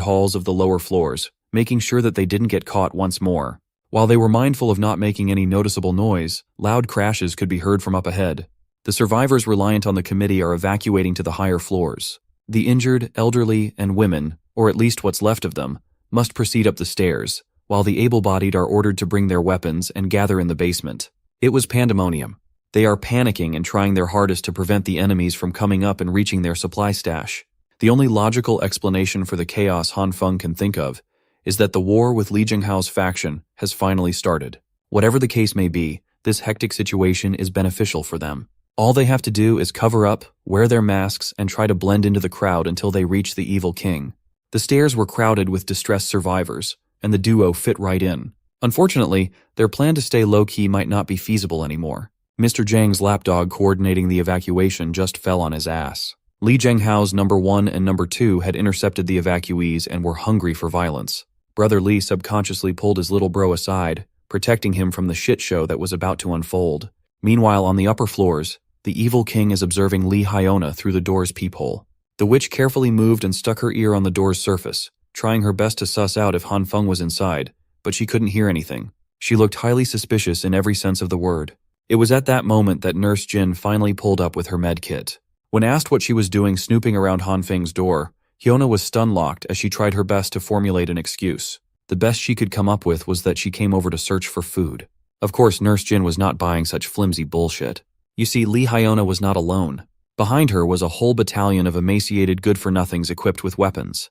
halls of the lower floors, making sure that they didn't get caught once more. While they were mindful of not making any noticeable noise, loud crashes could be heard from up ahead. The survivors reliant on the committee are evacuating to the higher floors. The injured, elderly, and women, or at least what's left of them, must proceed up the stairs, while the able-bodied are ordered to bring their weapons and gather in the basement. It was pandemonium. They are panicking and trying their hardest to prevent the enemies from coming up and reaching their supply stash. The only logical explanation for the chaos Han Feng can think of is that the war with Li Jinghao's faction has finally started. Whatever the case may be, this hectic situation is beneficial for them. All they have to do is cover up, wear their masks, and try to blend into the crowd until they reach the evil king. The stairs were crowded with distressed survivors, and the duo fit right in. Unfortunately, their plan to stay low-key might not be feasible anymore. Mr. Zhang's lapdog coordinating the evacuation just fell on his ass. Li Zhenghao's number 1 and number 2 had intercepted the evacuees and were hungry for violence. Brother Li subconsciously pulled his little bro aside, protecting him from the shit show that was about to unfold. Meanwhile, on the upper floors, the evil king is observing Li Hyona through the door's peephole. The witch carefully moved and stuck her ear on the door's surface, trying her best to suss out if Han Feng was inside, but she couldn't hear anything. She looked highly suspicious in every sense of the word. It was at that moment that Nurse Jin finally pulled up with her med kit. When asked what she was doing snooping around Han Feng's door, Hyona was stun-locked as she tried her best to formulate an excuse. The best she could come up with was that she came over to search for food. Of course, Nurse Jin was not buying such flimsy bullshit. You see, Li Hyona was not alone. Behind her was a whole battalion of emaciated good-for-nothings equipped with weapons.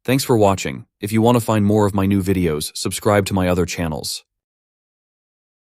Thanks for watching. If you want to find more of my new videos, subscribe to my other channels.